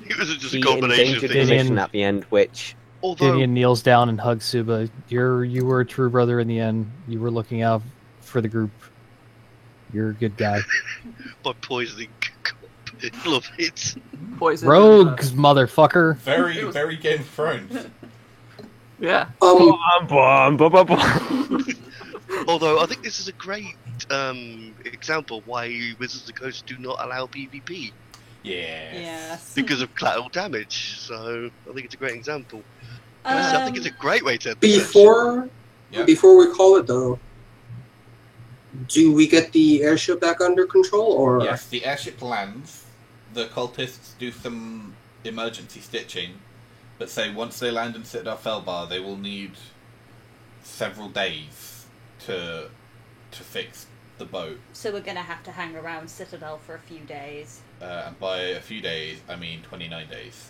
it was just a The combination of endangered things. Dinian- position at the end, which Although, Dinian kneels down and hugs Suba. You were a true brother in the end. You were looking out for the group. You're a good guy. by poisoning, love it. Poison. Rogues, motherfucker. Very, very Game of Thrones. Yeah. Although I think this is a great example why Wizards of the Coast do not allow PvP Yeah. Yes. because of collateral damage. So I think it's a great example. I think it's a great way to Before Yeah. we call it though, do we get the airship back under control or? Yes, the airship lands. The cultists do some emergency stitching, but say once they land in Citadel Felbar, they will need several days to fix the boat. So we're gonna have to hang around Citadel for a few days. And by a few days, I mean 29 days.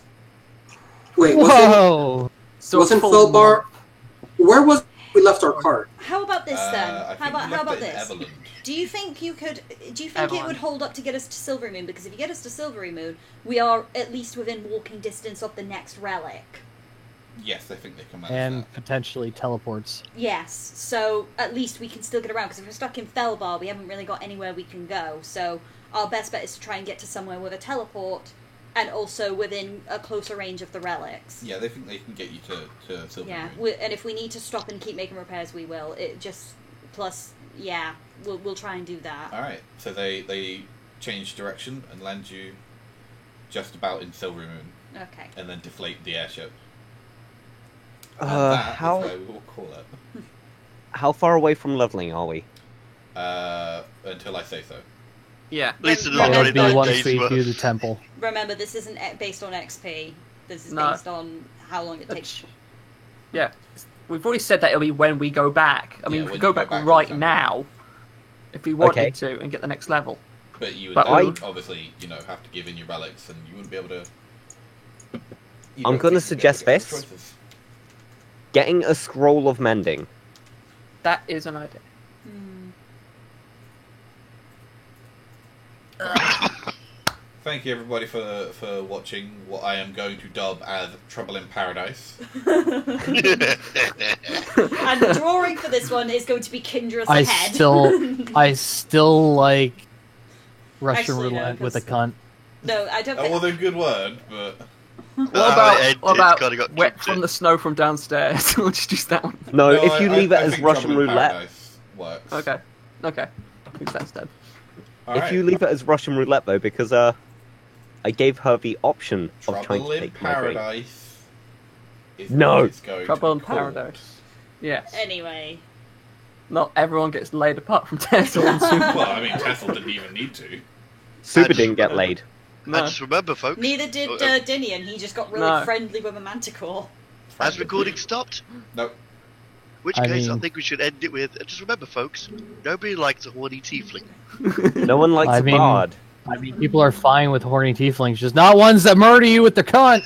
Wait, wasn't Whoa! wasn't Felbar? Where was we left our cart? How about this then? I How think about we left it in this? Everland. Do you think you could? Do you think it Everyone. would hold up to get us to Silvery Moon? Because if you get us to Silvery Moon, we are at least within walking distance of the next relic. Yes, they think they can manage and that. potentially teleports. Yes, so at least we can still get around, because if we're stuck in Felbar, we haven't really got anywhere we can go. So our best bet is to try and get to somewhere with a teleport, and also within a closer range of the relics. Yeah, they think they can get you to Silver Yeah, Moon. and if we need to stop and keep making repairs, we will. It just, plus, yeah, we'll try and do that. Alright, so they change direction and land you just about in Silver Moon, Okay. and then deflate the airship. And that is how where we will call it. how far away from leveling are we? Until I say so. Yeah. At least Yeah, another that'd That'd be 29 one days speed worth. through the temple. Remember, this isn't based on XP. This is No. based on how long it takes. Yeah. We've already said that it'll be when we go back. I mean, Yeah, we when could go you go back back to right the temple. now if we wanted Okay. to and get the next level. But you would But obviously, have to give in your relics, and you wouldn't be able to. I'm gonna suggest this. Getting a scroll of mending. That is an idea. Thank you, everybody, for watching what I am going to dub as Trouble in Paradise. And the drawing for this one is going to be Kindra's I head. still like Russian Actually, no, roulette with a 'cause- cunt. No, I don't That think... was a good word, but What about kinda got wet tripped from in. the snow from downstairs? We'll just use that one. No, No, if you leave it I as think Russian Trouble in roulette, Paradise works. Okay. Okay. Use that instead. if you leave it as Russian roulette though, because I gave her the option of trying Trouble to in take my drink. Paradise is No. what it's going Trouble to in be called. Paradise. Yes. Anyway. Not everyone gets laid apart from Tesla and Super. Well, I mean, Tesla didn't even need to. Super didn't get laid. And No. just remember, folks. Neither did Dinian. He just got really No. friendly with a manticore. Has recording stopped? Nope. Which I case, I mean- think we should end it with. Just remember, folks. Nobody likes a horny tiefling. No one likes I a mean- bard. I mean, people are fine with horny tieflings, just not ones that murder you with their cunt.